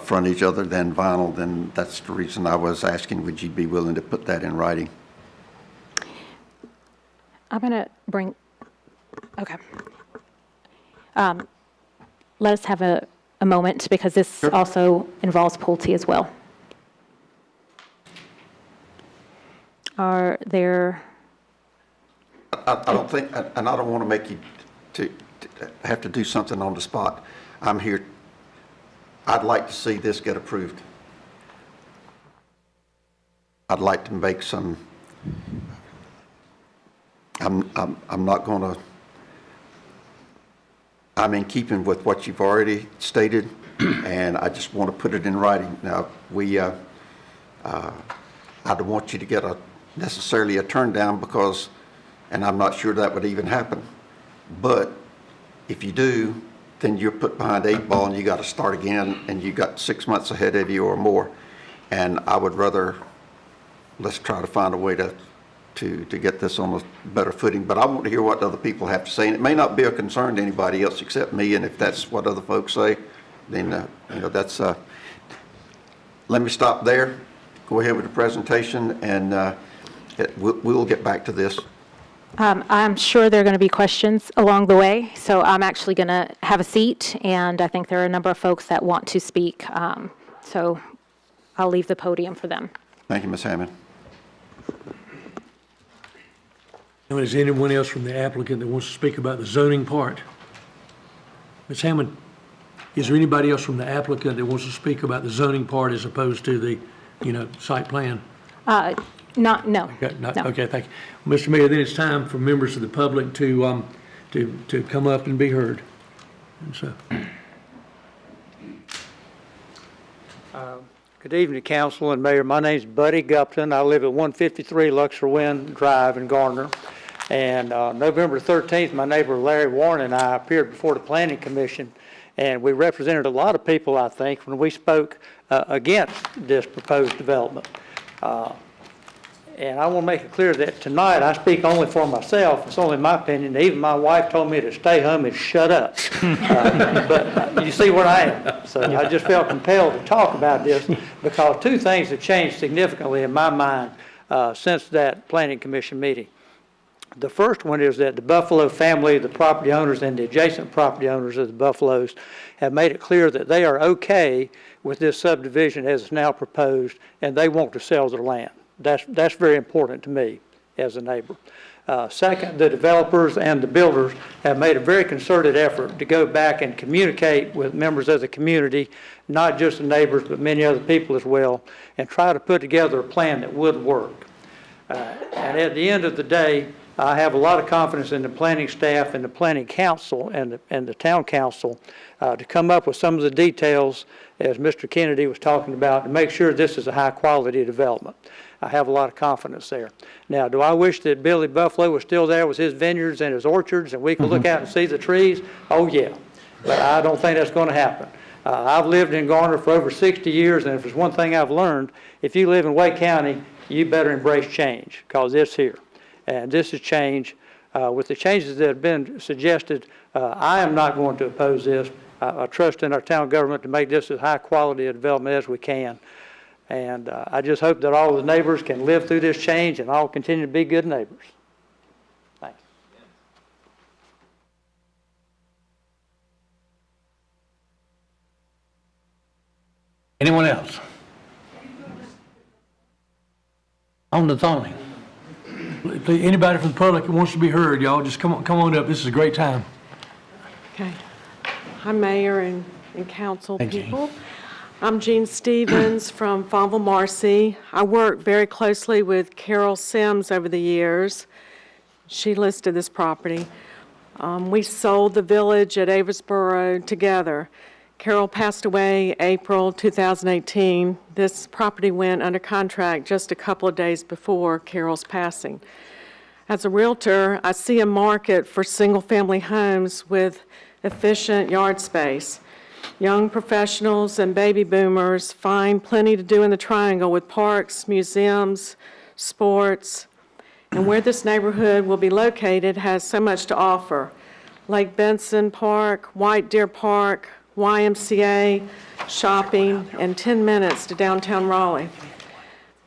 [SPEAKER 12] frontage other than vinyl, then that's the reason I was asking, would you be willing to put that in writing?
[SPEAKER 11] I'm going to bring, okay. Let us have a moment, because this
[SPEAKER 12] Sure.
[SPEAKER 11] also involves Pulte as well. Are there?
[SPEAKER 12] I don't think, and I don't want to make you to have to do something on the spot. I'm here I'd like to see this get approved. I'd like to make some, I'm not going to, I'm in keeping with what you've already stated, and I just want to put it in writing. Now, I don't want you to get necessarily a turn down because, and I'm not sure that would even happen, but if you do, then you're put behind the 8 ball and you got to start again, and you got 6 months ahead of you or more. And I would rather, let's try to find a way to get this on a better footing. But I want to hear what other people have to say, and it may not be a concern to anybody else except me, and if that's what other folks say, then, that's, let me stop there, go ahead with the presentation, and we'll get back to this.
[SPEAKER 11] I'm sure there are going to be questions along the way, so I'm actually going to have a seat, and I think there are a number of folks that want to speak, so I'll leave the podium for them.
[SPEAKER 12] Thank you, Ms. Hammond.
[SPEAKER 5] Now, is there anyone else from the applicant that wants to speak about the zoning part? Ms. Hammond, is there anybody else from the applicant that wants to speak about the zoning part as opposed to the, site plan?
[SPEAKER 11] No.
[SPEAKER 5] Okay,
[SPEAKER 11] No.
[SPEAKER 5] okay, thank you. Mr. Mayor, then it's time for members of the public to come up and be heard. And so,
[SPEAKER 3] Good evening, Council and Mayor. My name's Buddy Gupton. I live at 153 Luxor Wind Drive in Garner. And November 13th, my neighbor Larry Warren and I appeared before the Planning Commission, and we represented a lot of people, I think, when we spoke against this proposed development. And I want to make it clear that tonight I speak only for myself. It's only my opinion. Even my wife told me to stay home and shut up. But you see where I am. So I just felt compelled to talk about this because two things have changed significantly in my mind since that Planning Commission meeting. The first one is that the Buffalo family, the property owners, and the adjacent property owners of the Buffaloes have made it clear that they are okay with this subdivision as it's now proposed, and they want to sell their land. That's very important to me as a neighbor. Second, the developers and the builders have made a very concerted effort to go back and communicate with members of the community, not just the neighbors, but many other people as well, and try to put together a plan that would work. And at the end of the day, I have a lot of confidence in the planning staff and the planning council and the town council to come up with some of the details, as Mr. Kennedy was talking about, to make sure this is a high-quality development. I have a lot of confidence there. Now, do I wish that Billy Buffalo was still there with his vineyards and his orchards and we could look out and see the trees? Oh, yeah. But I don't think that's going to happen. I've lived in Garner for over 60 years, and if there's one thing I've learned, if you live in Wake County, you better embrace change because it's here. And this is change. With the changes that have been suggested, I am not going to oppose this. I trust in our town government to make this as high quality a development as we can. And I just hope that all the neighbors can live through this change and all continue to be good neighbors. Thanks.
[SPEAKER 2] Anyone else? On the zoning.
[SPEAKER 5] anybody from the public that wants to be heard, y'all, just come on up. This is a great time.
[SPEAKER 13] Okay. Hi, Mayor and council
[SPEAKER 2] Hi,
[SPEAKER 13] people. I'm Jean Stevens from Fawnville Marcy. I worked very closely with Carol Sims over the years. She listed this property. We sold the village at Aversboro together. Carol passed away April 2018. This property went under contract just a couple of days before Carol's passing. As a realtor, I see a market for single-family homes with efficient yard space. Young professionals and baby boomers find plenty to do in the Triangle with parks, museums, sports. And where this neighborhood will be located has so much to offer. Lake Benson Park, White Deer Park, YMCA, shopping, and 10 minutes to downtown Raleigh.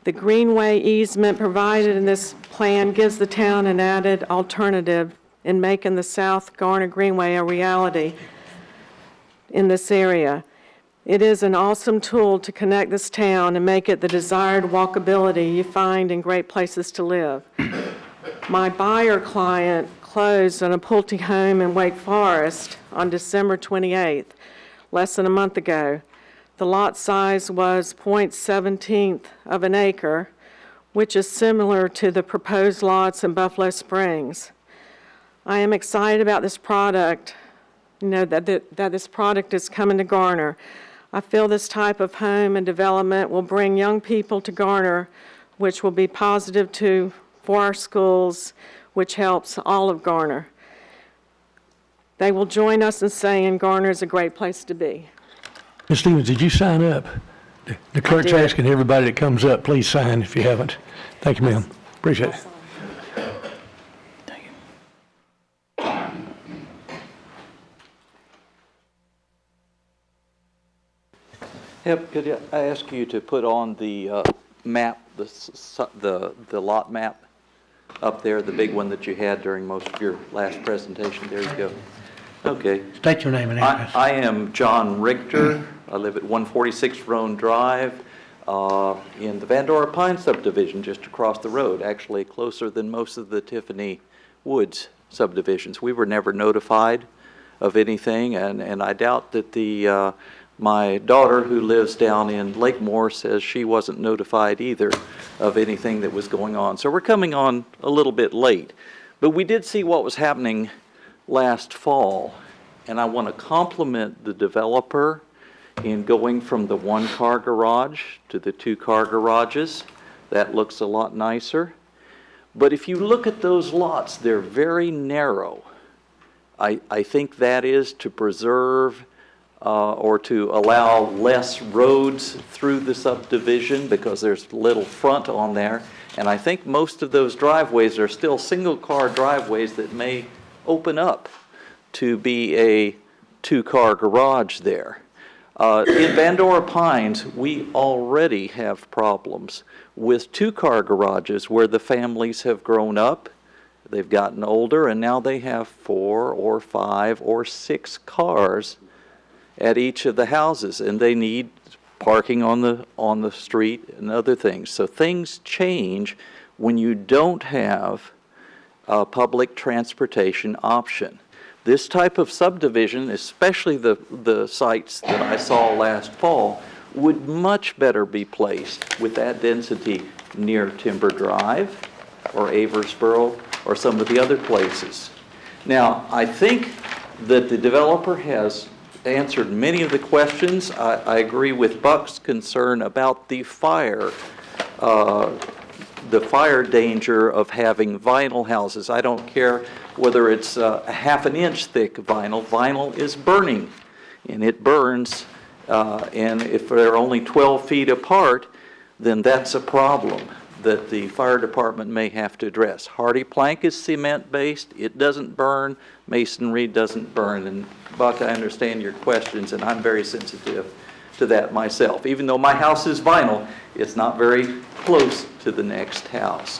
[SPEAKER 13] The greenway easement provided in this plan gives the town an added alternative in making the South Garner Greenway a reality in this area. It is an awesome tool to connect this town and make it the desired walkability you find in great places to live. My buyer client closed on a Pulte home in Wake Forest on December 28th, less than a month ago. The lot size was .17 of an acre, which is similar to the proposed lots in Buffalo Springs. I am excited about this product, that this product is coming to Garner. I feel this type of home and development will bring young people to Garner, which will be positive for our schools, which helps all of Garner. They will join us in saying Garner is a great place to be.
[SPEAKER 5] Ms. Stevens, did you sign up? The clerk's
[SPEAKER 13] did.
[SPEAKER 5] asking everybody that comes up, please sign if you haven't. Thank you, ma'am. Appreciate it.
[SPEAKER 14] Yep, could I ask you to put on the map, the lot map up there, the big one that you had during most of your last presentation? There you go. Okay.
[SPEAKER 2] State your name and address.
[SPEAKER 14] I am John Richter. I live at 146 Roan Drive in the Vandora Pine subdivision just across the road, actually closer than most of the Tiffany Woods subdivisions. We were never notified of anything, and I doubt that my daughter, who lives down in Lakemore, says she wasn't notified either of anything that was going on. So we're coming on a little bit late. But we did see what was happening last fall, and I want to compliment the developer in going from the one-car garage to the two-car garages. That looks a lot nicer. But if you look at those lots, they're very narrow. I think that is to preserve or to allow less roads through the subdivision because there's little front on there. And I think most of those driveways are still single-car driveways that may open up to be a two-car garage there. In Vandora Pines, we already have problems with two-car garages where the families have grown up, they've gotten older, and now they have 4 or 5 or 6 cars at each of the houses, and they need parking on the street and other things. So things change when you don't have a public transportation option. This type of subdivision, especially the sites that I saw last fall, would much better be placed with that density near Timber Drive or Aversboro or some of the other places. Now, I think that the developer has answered many of the questions. I agree with Buck's concern about the fire danger of having vinyl houses. I don't care whether it's a half an inch thick vinyl. Vinyl is burning, and it burns, and if they're only 12 feet apart, then that's a problem that the fire department may have to address. Hardy plank is cement-based. It doesn't burn. Masonry doesn't burn. And Buck, I understand your questions, and I'm very sensitive to that myself. Even though my house is vinyl, it's not very close to the next house.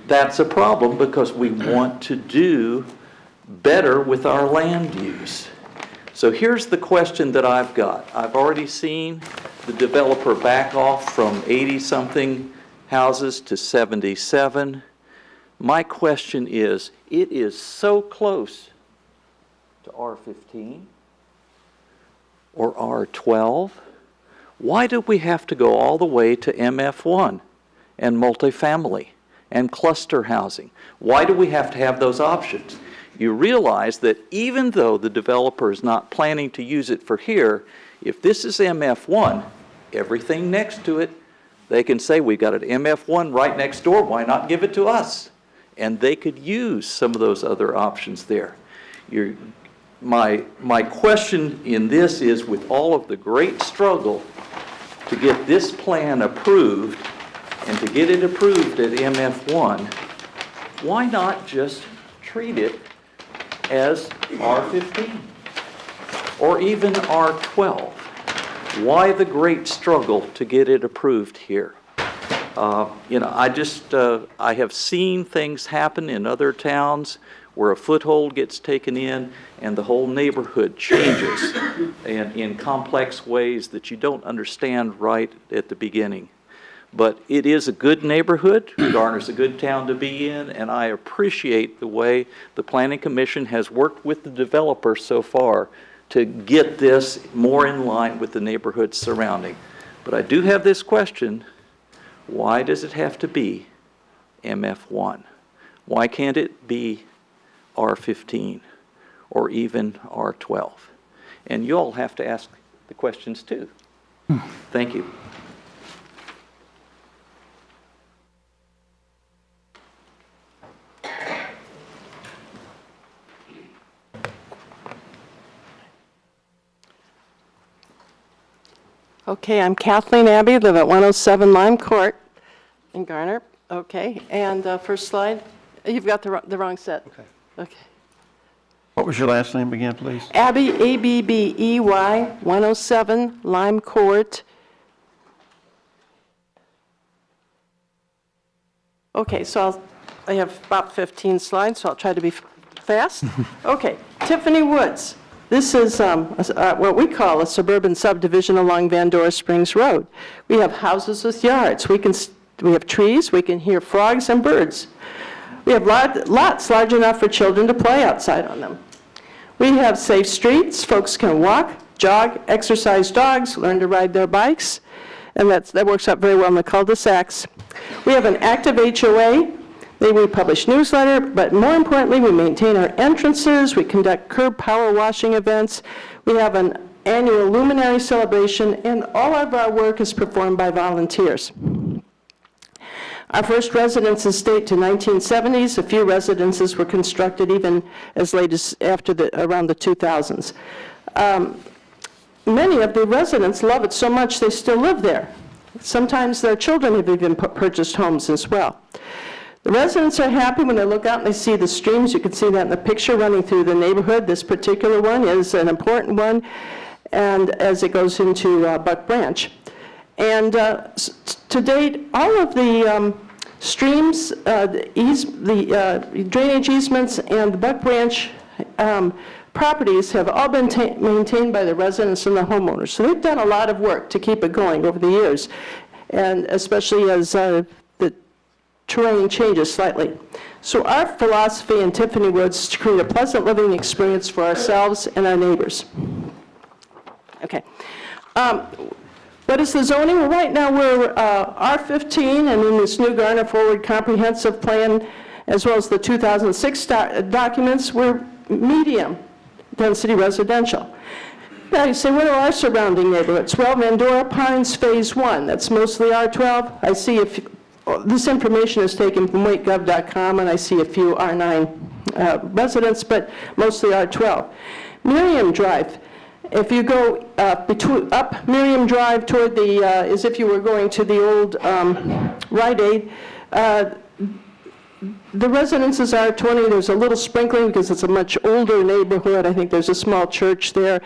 [SPEAKER 14] That's a problem because we want to do better with our land use. So here's the question that I've got. I've already seen the developer back off from 80-something houses to 77. My question is, it is so close to R15 or R12. Why do we have to go all the way to MF1 and multifamily and cluster housing? Why do we have to have those options? You realize that even though the developer is not planning to use it for here, if this is MF1, everything next to it, they can say, we've got an MF1 right next door, why not give it to us? And they could use some of those other options there. My question in this is, with all of the great struggle to get this plan approved, and to get it approved at MF1, why not just treat it as R15 or even R12? Why the great struggle to get it approved here? I have seen things happen in other towns where a foothold gets taken in and the whole neighborhood changes in complex ways that you don't understand right at the beginning. But it is a good neighborhood. Garner's a good town to be in, and I appreciate the way the Planning Commission has worked with the developer so far to get this more in line with the neighborhoods surrounding. But I do have this question: why does it have to be MF1? Why can't it be R15 or even R12? And you all have to ask the questions too. Thank you.
[SPEAKER 15] Okay, I'm Kathleen Abbey, live at 107 Lime Court in Garner. Okay, and first slide. You've got the wrong set. Okay.
[SPEAKER 12] What was your last name again, please?
[SPEAKER 15] Abbey, A-B-B-E-Y, 107 Lime Court. Okay, so I have about 15 slides, so I'll try to be fast. Okay, Tiffany Woods. This is what we call a suburban subdivision along Van Dora Springs Road. We have houses with yards. We have trees. We can hear frogs and birds. We have lots large enough for children to play outside on them. We have safe streets. Folks can walk, jog, exercise dogs, learn to ride their bikes, and that works out very well in the cul-de-sacs. We have an active HOA. We publish newsletter, but more importantly, we maintain our entrances. We conduct curb power washing events. We have an annual luminary celebration, and all of our work is performed by volunteers. Our first residences date to 1970s. A few residences were constructed even as late as around the 2000s. Many of the residents love it so much they still live there. Sometimes their children have even purchased homes as well. The residents are happy when they look out and they see the streams. You can see that in the picture running through the neighborhood. This particular one is an important one, and as it goes into Buck Branch. And to date, all of the streams, the drainage easements, and the Buck Branch properties have all been maintained by the residents and the homeowners. So they've done a lot of work to keep it going over the years, and especially as the terrain changes slightly. So our philosophy in Tiffany Woods is to create a pleasant living experience for ourselves and our neighbors. Okay. What is the zoning? Well, right now we're R15, and in this new Garner Forward Comprehensive Plan, as well as the 2006 documents, we're medium density residential. Now you say, what are our surrounding neighborhoods? Well, Van Dora Pines Phase 1, that's mostly R12. I see this information is taken from wakegov.com, and I see a few R9 residents, but mostly R12. Miriam Drive. If you go up Miriam Drive toward the, as if you were going to the old Rite Aid, the residences are 20. There's a little sprinkling because it's a much older neighborhood. I think there's a small church there.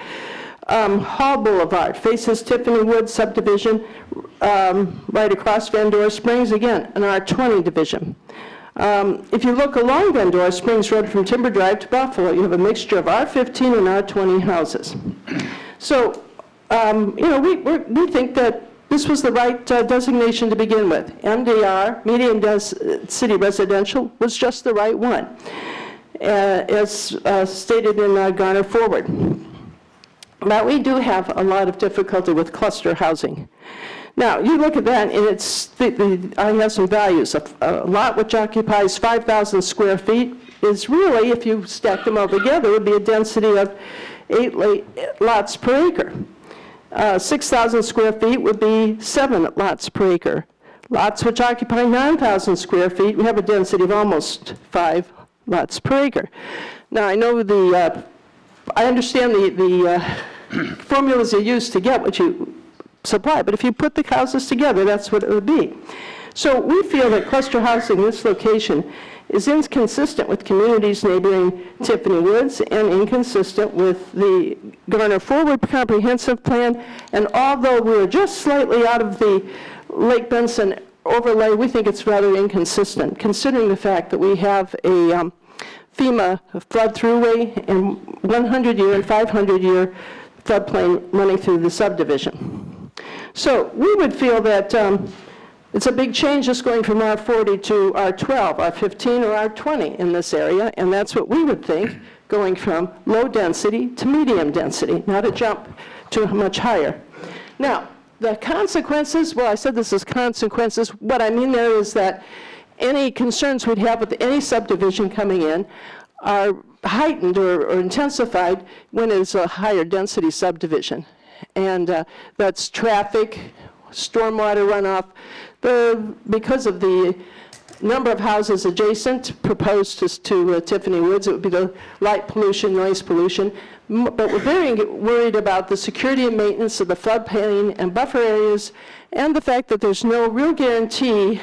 [SPEAKER 15] Hall Boulevard faces Tiffany Woods subdivision right across Van Dora Springs, again, an R20 division. If you look along Van Dora Springs Road from Timber Drive to Buffalo, you have a mixture of R15 and R20 houses. So, we think that this was the right designation to begin with. MDR, medium city residential, was just the right one, as stated in Garner Forward. But we do have a lot of difficulty with cluster housing. Now, you look at that, and I have some values. A lot which occupies 5,000 square feet is really, if you stack them all together, would be a density of 8 lots per acre. 6,000 square feet would be 7 lots per acre. Lots which occupy 9,000 square feet, we have a density of almost 5 lots per acre. Now, I know I understand the formulas are used to get what you supply, but if you put the houses together, that's what it would be. So we feel that cluster housing in this location is inconsistent with communities neighboring Tiffany Woods and inconsistent with the Garner Forward Comprehensive Plan. And although we're just slightly out of the Lake Benson overlay, we think it's rather inconsistent, considering the fact that we have a FEMA flood throughway and 100-year and 500-year floodplain running through the subdivision. So we would feel that It's a big change just going from R40 to R12, R15, or R20 in this area, and that's what we would think, going from low density to medium density, not a jump to much higher. Now, the consequences, well, I said this is consequences. What I mean there is that any concerns we'd have with any subdivision coming in are heightened or intensified when it's a higher density subdivision. And that's traffic, stormwater runoff. Because of the number of houses adjacent proposed to Tiffany Woods, it would be the light pollution, noise pollution. But we're very worried about the security and maintenance of the floodplain and buffer areas, and the fact that there's no real guarantee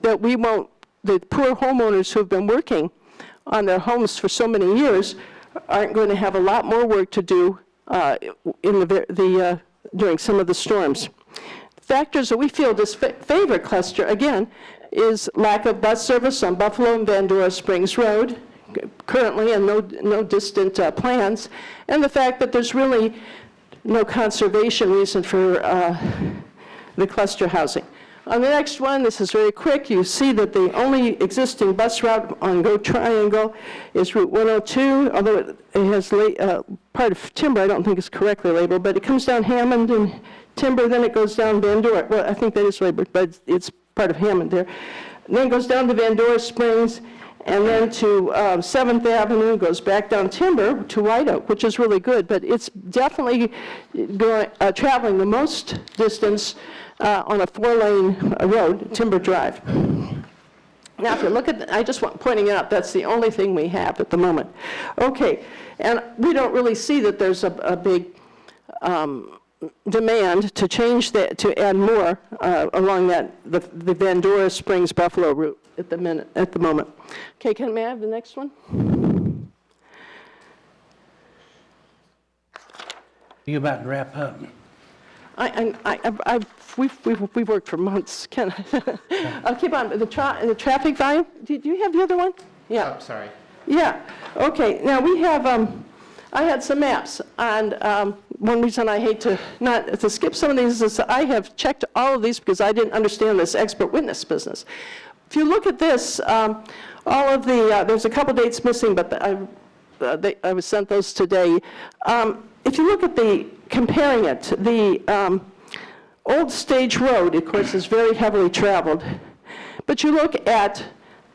[SPEAKER 15] that we won't, the poor homeowners who have been working on their homes for so many years aren't going to have a lot more work to do during some of the storms. Factors that we feel disfavor cluster, again, is lack of bus service on Buffalo and Vandora Springs Road, currently, and no distant plans, and the fact that there's really no conservation reason for the cluster housing. On the next one, this is very quick. You see that the only existing bus route on Go Triangle is Route 102, although it has part of Timber. I don't think it's correctly labeled, but it comes down Hammond and Timber, then it goes down Vandora. Well, I think that is labeled, but it's part of Hammond there. And then it goes down to Vandora Springs, and then to 7th Avenue, goes back down Timber to White Oak, which is really good, but it's definitely traveling the most distance on a 4-lane road, Timber Drive. Now, if you look at, I just want pointing out, that's the only thing we have at the moment. Okay, and we don't really see that there's a big demand to change that, to add more along that, the Vandora Springs Buffalo route at the moment. Okay, may I have the next one?
[SPEAKER 2] You about to wrap up?
[SPEAKER 15] We've worked for months. I'll keep on. The traffic volume, do you have the other one? Yeah.
[SPEAKER 10] Oh, sorry.
[SPEAKER 15] Yeah, okay. Now we have, I had some maps, and one reason I hate to skip some of these is I have checked all of these because I didn't understand this expert witness business. If you look at this, all of the, there's a couple dates missing, but I was sent those today. If you look at comparing it, the Old Stage Road, of course, is very heavily traveled. But you look at,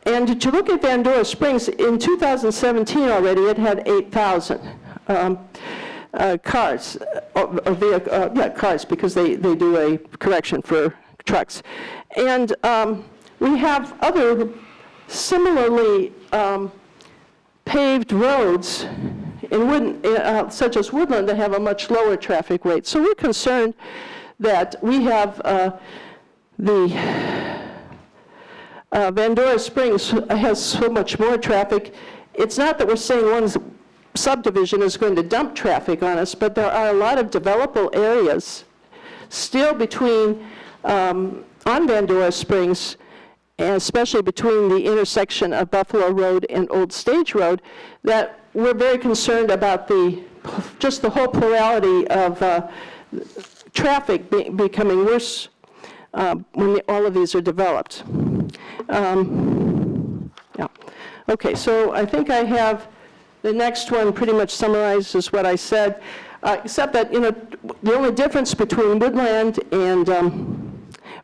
[SPEAKER 15] Vandora Springs, in 2017 already, it had 8,000 cars, cars, because they do a correction for trucks. And we have other similarly paved roads in such as Woodland, that have a much lower traffic rate. So we're concerned that we have Vandora Springs has so much more traffic. It's not that we're saying one subdivision is going to dump traffic on us, but there are a lot of developable areas still between, on Vandora Springs, and especially between the intersection of Buffalo Road and Old Stage Road, that we're very concerned about just the whole plurality of traffic becoming worse when all of these are developed. Yeah. Okay, so I think I have the next one pretty much summarizes what I said, except that, the only difference between Woodland and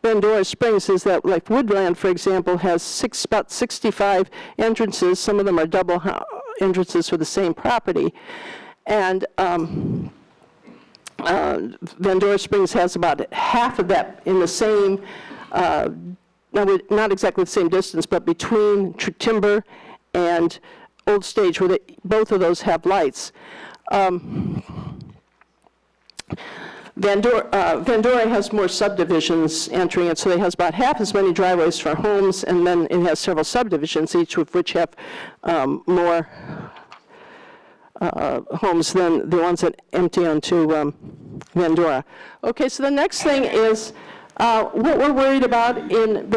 [SPEAKER 15] Vandora Springs is that, like Woodland, for example, has about 65 entrances. Some of them are double entrances for the same property. And Vandora Springs has about half of that in the same, not exactly the same distance, but between Timber and Old Stage, where both of those have lights. Vandora has more subdivisions entering it, so it has about half as many driveways for homes, and then it has several subdivisions, each of which have more homes than the ones that empty onto Vandora. Okay, so the next thing is what we're worried about in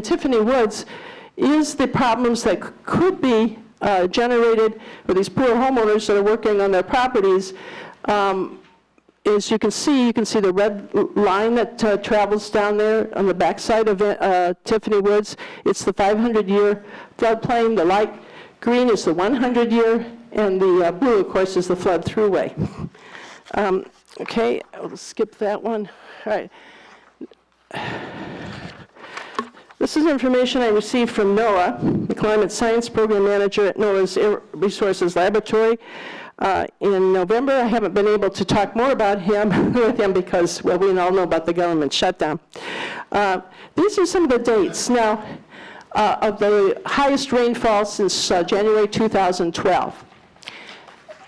[SPEAKER 15] Tiffany Woods is the problems that could be generated for these poor homeowners that are working on their properties as you can see the red line that travels down there on the backside of Tiffany Woods. It's the 500-year floodplain. The light green is the 100-year, and the blue, of course, is the flood throughway. Okay, I'll skip that one. All right. This is information I received from NOAA, the Climate Science Program Manager at NOAA's Air Resources Laboratory. In November, I haven't been able to talk more about him with him because, well, we all know about the government shutdown. These are some of the dates now of the highest rainfall since January 2012.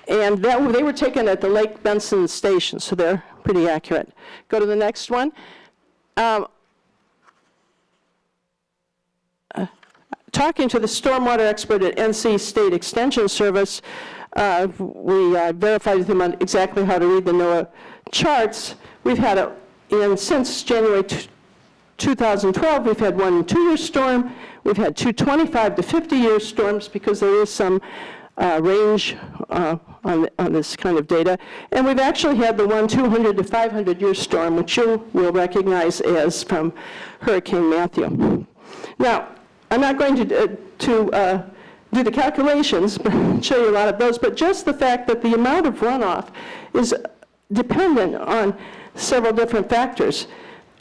[SPEAKER 15] And they were taken at the Lake Benson station, so they're pretty accurate. Go to the next one. Talking to the stormwater expert at NC State Extension Service, we verified with him on exactly how to read the NOAA charts. We've had since January 2012, we've had 1 2-year storm. We've had 2 25 to 50-year storms because there is some range on this kind of data. And we've actually had the 1 200 to 500-year storm, which you will recognize as from Hurricane Matthew. Now, I'm not going to do the calculations, but show you a lot of those, but just the fact that the amount of runoff is dependent on several different factors.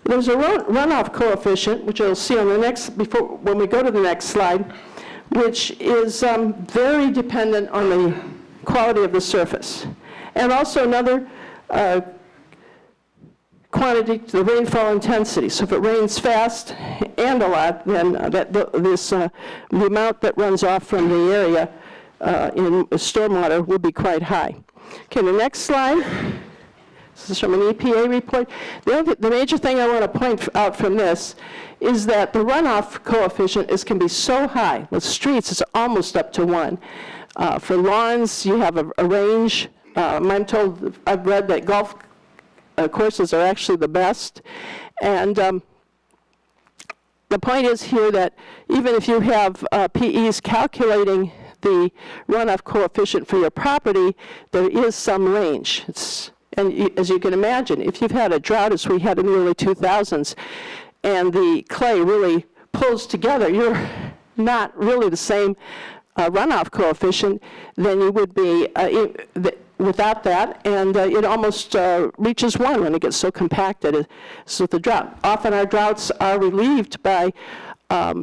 [SPEAKER 15] There's a runoff coefficient, which you'll see on the next, when we go to the next slide, which is very dependent on the quality of the surface. And also another quantity, the rainfall intensity. So if it rains fast and a lot, then the amount that runs off from the area in stormwater will be quite high. Okay, the next slide. This is from an EPA report. The major thing I want to point out from this is that the runoff coefficient can be so high. With streets, it's almost up to 1. For lawns, you have a range. I'm told, I've read that golf courses are actually the best. And the point is here that even if you have PEs calculating the runoff coefficient for your property, there is some range. And as you can imagine, if you've had a drought as we had in the early 2000s, and the clay really pulls together, you're not really the same runoff coefficient than you would be without that, and it almost reaches 1 when it gets so compacted. So the drought. Often our droughts are relieved by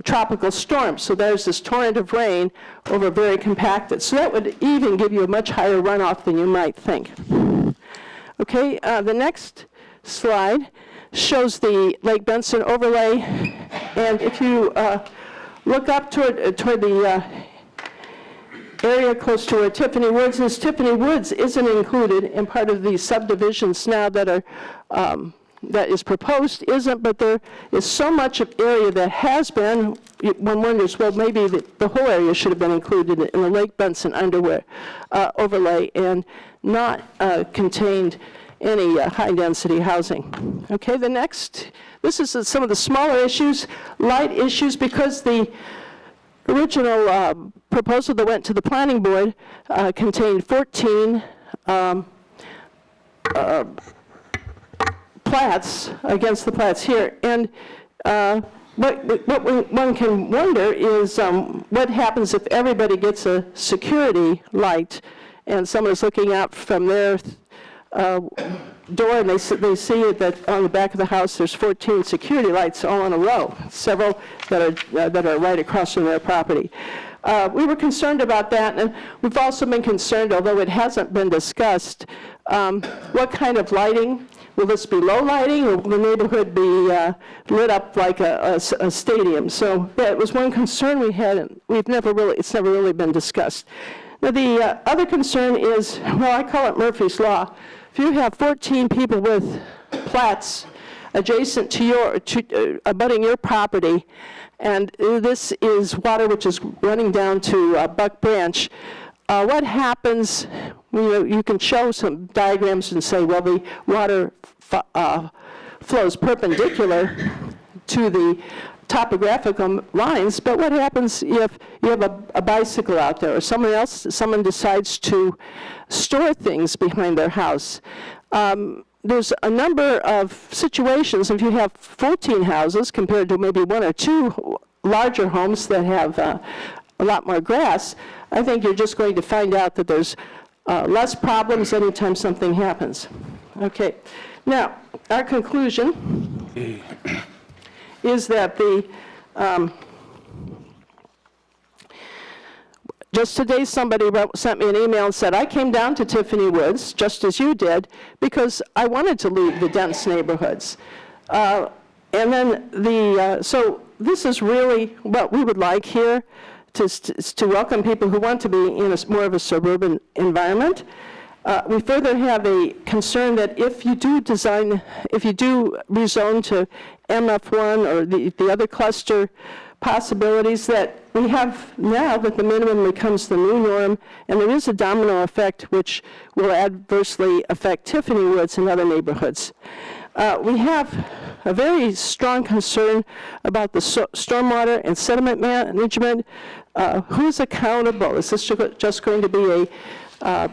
[SPEAKER 15] tropical storms. So there's this torrent of rain over very compacted. So that would even give you a much higher runoff than you might think. Okay, the next slide shows the Lake Benson overlay, and if you look up toward the area close to where Tiffany Woods is, Tiffany Woods isn't included in part of these subdivisions now that are that is proposed, isn't, but there is so much of area that has been. One wonders, well, maybe the whole area should have been included in the Lake Benson overlay and not contained any high-density housing. Okay, the next, this is some of the smaller issues, light issues, because the original proposal that went to the planning board contained 14 plats against the plats here. And what one can wonder is what happens if everybody gets a security light and someone is looking out from their door and they see that on the back of the house there's 14 security lights all in a row, several that are right across from their property. We were concerned about that, and we've also been concerned, although it hasn't been discussed, what kind of lighting. Will this be low lighting, or will the neighborhood be lit up like a stadium? So that was one concern we had, and it's never really been discussed. Now the other concern is, well, I call it Murphy's Law. If you have 14 people with plats adjacent to abutting your property, and this is water which is running down to Buck Branch, what happens? You can show some diagrams and say, well, the water flows perpendicular to the topographical lines, but what happens if you have a bicycle out there, or someone decides to store things behind their house? there's a number of situations, if you have 14 houses compared to maybe one or two larger homes that have a lot more grass, I think you're just going to find out that there's less problems anytime something happens. Okay. Now, our conclusion is that just today, somebody sent me an email and said, I came down to Tiffany Woods, just as you did, because I wanted to leave the dense neighborhoods. And then so this is really what we would like here, to welcome people who want to be in more of a suburban environment. We further have a concern that if you do rezone to MF1 or the other cluster possibilities, that we have now that the minimum becomes the new norm, and there is a domino effect which will adversely affect Tiffany Woods and other neighborhoods. We have a very strong concern about the stormwater and sediment management. Who's accountable? Is this just going to be a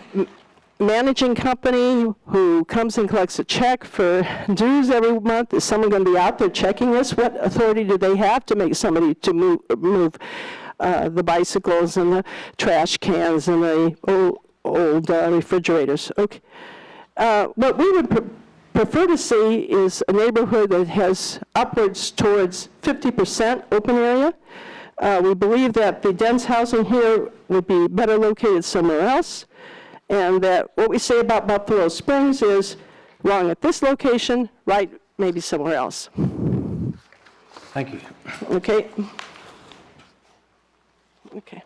[SPEAKER 15] managing company who comes and collects a check for dues every month? Is someone going to be out there checking this? What authority do they have to make somebody to move the bicycles and the trash cans and the old refrigerators? Okay. What we would prefer to see is a neighborhood that has upwards towards 50% open area. We believe that the dense housing here would be better located somewhere else, and that what we say about Buffalo Springs is wrong at this location, right maybe somewhere else.
[SPEAKER 2] Thank you.
[SPEAKER 15] Okay. Okay.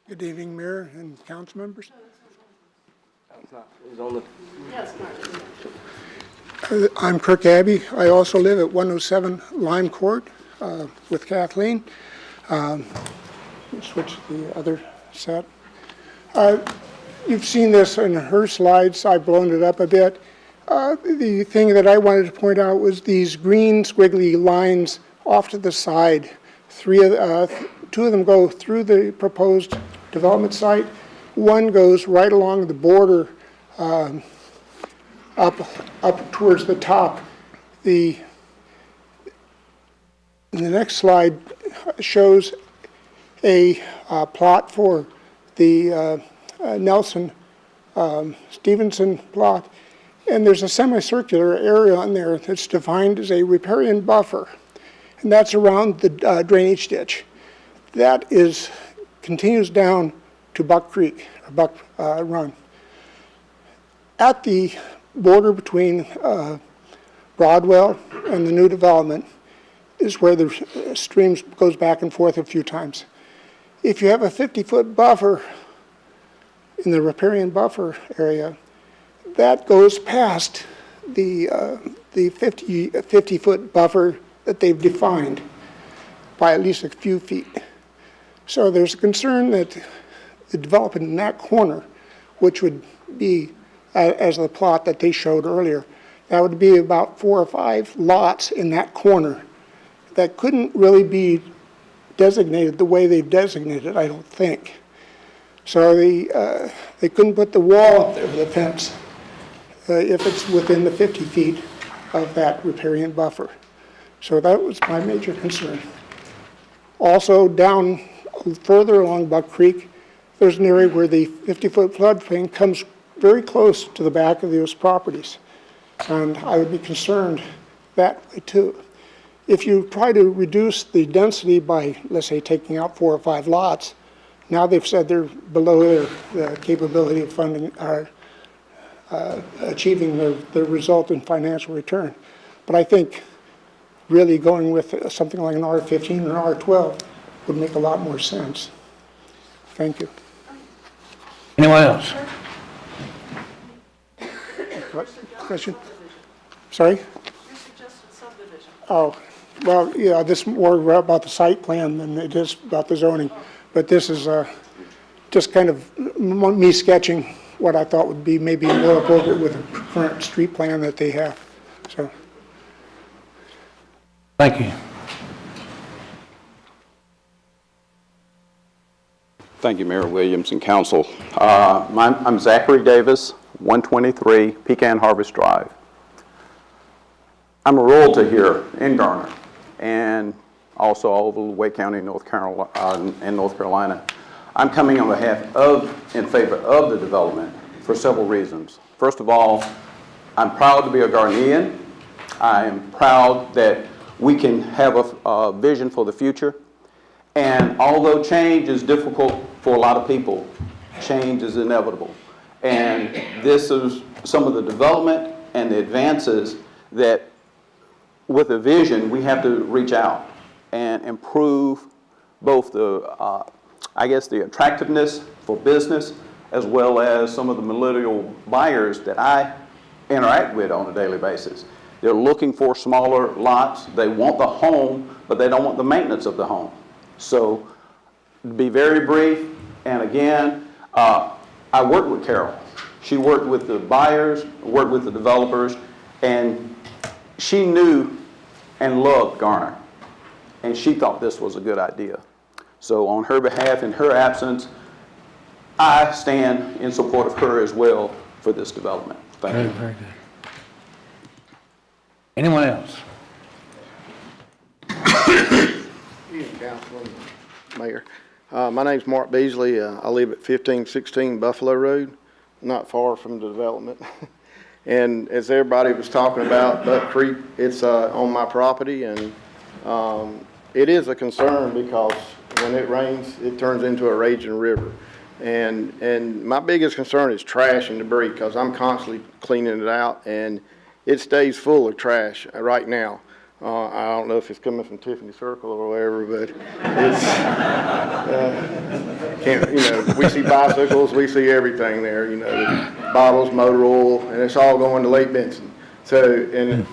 [SPEAKER 16] Good evening, Mayor and council members. I'm Kirk Abbey. I also live at 107 Lime Court with Kathleen. Switch to the other set. You've seen this in her slides. I've blown it up a bit. The thing that I wanted to point out was these green squiggly lines off to the side. Two of them go through the proposed development site. One goes right along the border up towards the top. The next slide shows a plot for the Nelson Stevenson plot, and there's a semicircular area on there that's defined as a riparian buffer, and that's around the drainage ditch. That continues down to Buck Creek, or Buck Run. At the border between Broadwell and the new development is where the streams goes back and forth a few times. If you have a 50-foot buffer in the riparian buffer area, that goes past the 50-foot buffer that they've defined by at least a few feet. So there's a concern that the development in that corner, which would be, as the plot that they showed earlier, that would be about 4 or 5 lots in that corner that couldn't really be designated the way they've designated, I don't think. So they couldn't put the wall up there, the fence, if it's within the 50 feet of that riparian buffer. So that was my major concern. Also, down further along Buck Creek, there's an area where the 50-foot floodplain comes very close to the back of those properties. And I would be concerned that way too. If you try to reduce the density by, let's say, taking out 4 or 5 lots, now they've said they're below their capability of funding or achieving the result in financial return. But I think really going with something like an R15 or R12 would make a lot more sense. Thank you.
[SPEAKER 2] Anyone else?
[SPEAKER 16] Question? Sorry? Oh, well, yeah, this is more about the site plan than it is about the zoning. But this is just kind of me sketching what I thought would be maybe more appropriate with the current street plan that they have. So.
[SPEAKER 2] Thank you.
[SPEAKER 17] Thank you, Mayor Williams and Council. I'm Zachary Davis, 123 Pecan Harvest Drive. I'm a realtor here in Garner and also all over Wake County, North Carolina. I'm coming on behalf of, in favor of the development for several reasons. First of all, I'm proud to be a Garnean. I am proud that we can have a vision for the future. And although change is difficult for a lot of people, change is inevitable. And this is some of the development and the advances that, with a vision, we have to reach out and improve both the, I guess, the attractiveness for business, as well as some of the millennial buyers that I interact with on a daily basis. They're looking for smaller lots. They want the home, but they don't want the maintenance of the home. So, to be very brief, and again, I worked with Carol. She worked with the buyers, worked with the developers, and she knew and loved Garner. And she thought this was a good idea. So on her behalf, in her absence, I stand in support of her as well for this development. Thank you.
[SPEAKER 2] Very good. Anyone else?
[SPEAKER 9] Councilman, Mayor. My name's Mark Beasley. I live at 1516 Buffalo Road, not far from the development. And as everybody was talking about, Duck Creek, it's on my property, and it is a concern because when it rains, it turns into a raging river. And my biggest concern is trash and debris, because I'm constantly cleaning it out, and it stays full of trash right now. I don't know if it's coming from Tiffany Circle or wherever, but it's, we see bicycles, we see everything there, bottles, motor oil, and it's all going to Lake Benson. So, and,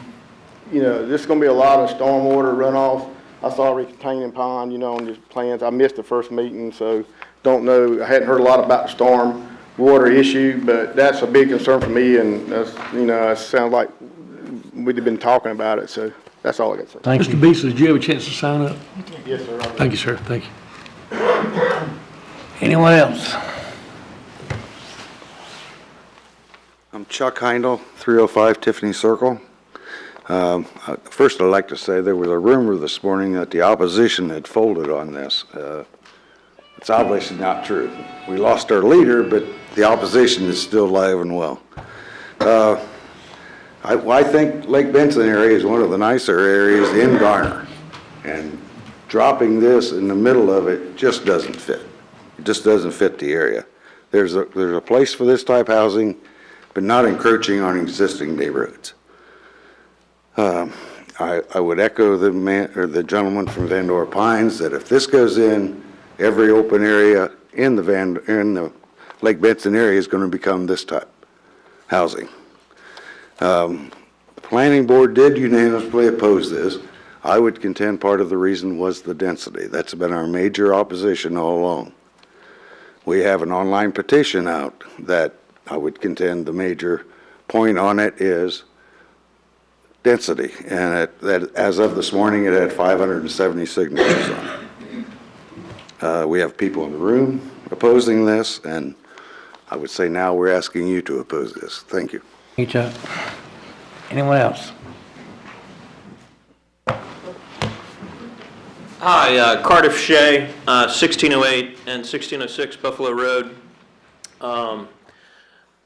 [SPEAKER 9] there's going to be a lot of stormwater runoff. I saw a retaining pond, on the plans. I missed the first meeting, so don't know. I hadn't heard a lot about the storm water issue, but that's a big concern for me, and that's, it sounds like we've been talking about it, so. That's all I got to say.
[SPEAKER 5] Thank you. Mr. Beasley, did you have a chance to sign up?
[SPEAKER 9] Yes, sir.
[SPEAKER 5] Thank you, sir. Thank you.
[SPEAKER 2] Anyone else?
[SPEAKER 18] I'm Chuck Heindel, 305 Tiffany Circle. First, I'd like to say there was a rumor this morning that the opposition had folded on this. It's obviously not true. We lost our leader, but the opposition is still alive and well. I think Lake Benson area is one of the nicer areas in Garner, and dropping this in the middle of it just doesn't fit. It just doesn't fit the area. There's a place for this type of housing, but not encroaching on existing neighborhoods. I would echo the gentleman from Vandora Pines that if this goes in, every open area in the Lake Benson area is going to become this type housing. The planning board did unanimously oppose this. I would contend part of the reason was the density. That's been our major opposition all along. We have an online petition out that I would contend the major point on it is density. And that as of this morning, it had 570 signatures on it. We have people in the room opposing this, and I would say now we're asking you to oppose this. Thank you.
[SPEAKER 2] Thank you, Chuck. Anyone else?
[SPEAKER 19] Hi, Cardiff Shea, 1608 and 1606 Buffalo Road.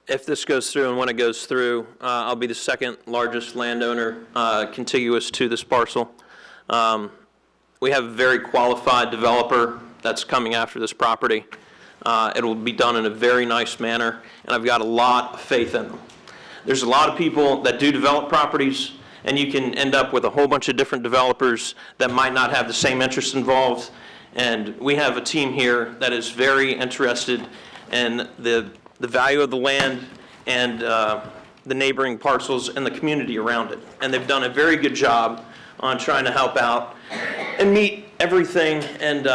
[SPEAKER 19] If this goes through and when it goes through, I'll be the second largest landowner contiguous to this parcel. We have a very qualified developer that's coming after this property. It will be done in a very nice manner, and I've got a lot of faith in them. There's a lot of people that do develop properties, and you can end up with a whole bunch of different developers that might not have the same interests involved. And we have a team here that is very interested in the value of the land and the neighboring parcels and the community around it. And they've done a very good job on trying to help out and meet everything and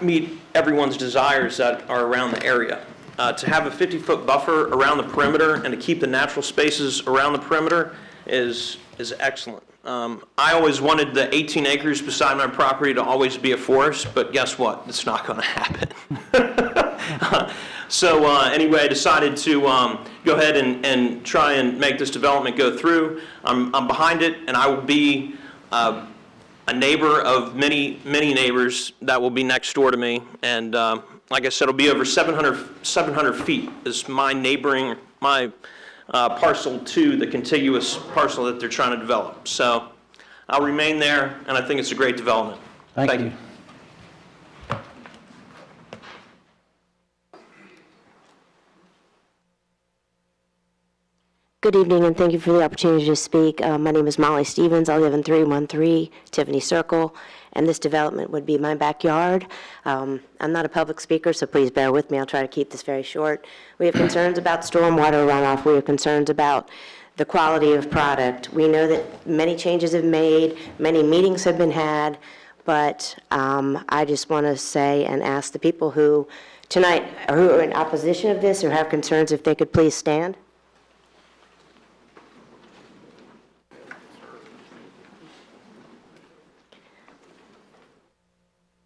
[SPEAKER 19] meet everyone's desires that are around the area. To have a 50-foot buffer around the perimeter and to keep the natural spaces around the perimeter is excellent. I always wanted the 18 acres beside my property to always be a forest, but guess what? It's not going to happen. So anyway, I decided to go ahead and try and make this development go through. I'm behind it, and I will be a neighbor of many neighbors that will be next door to me. And like I said, it'll be over 700 feet is my neighboring, my parcel to the contiguous parcel that they're trying to develop. So I'll remain there, and I think it's a great development.
[SPEAKER 2] Thank you.
[SPEAKER 20] Good evening, and thank you for the opportunity to speak. My name is Molly Stevens. I live in 313 Tiffany Circle, and this development would be my backyard. I'm not a public speaker, so please bear with me. I'll try to keep this very short. We have concerns about stormwater runoff. We have concerns about the quality of product. We know that many changes have made, many meetings have been had, but I just want to say and ask the people who tonight, who are in opposition of this or have concerns, if they could please stand.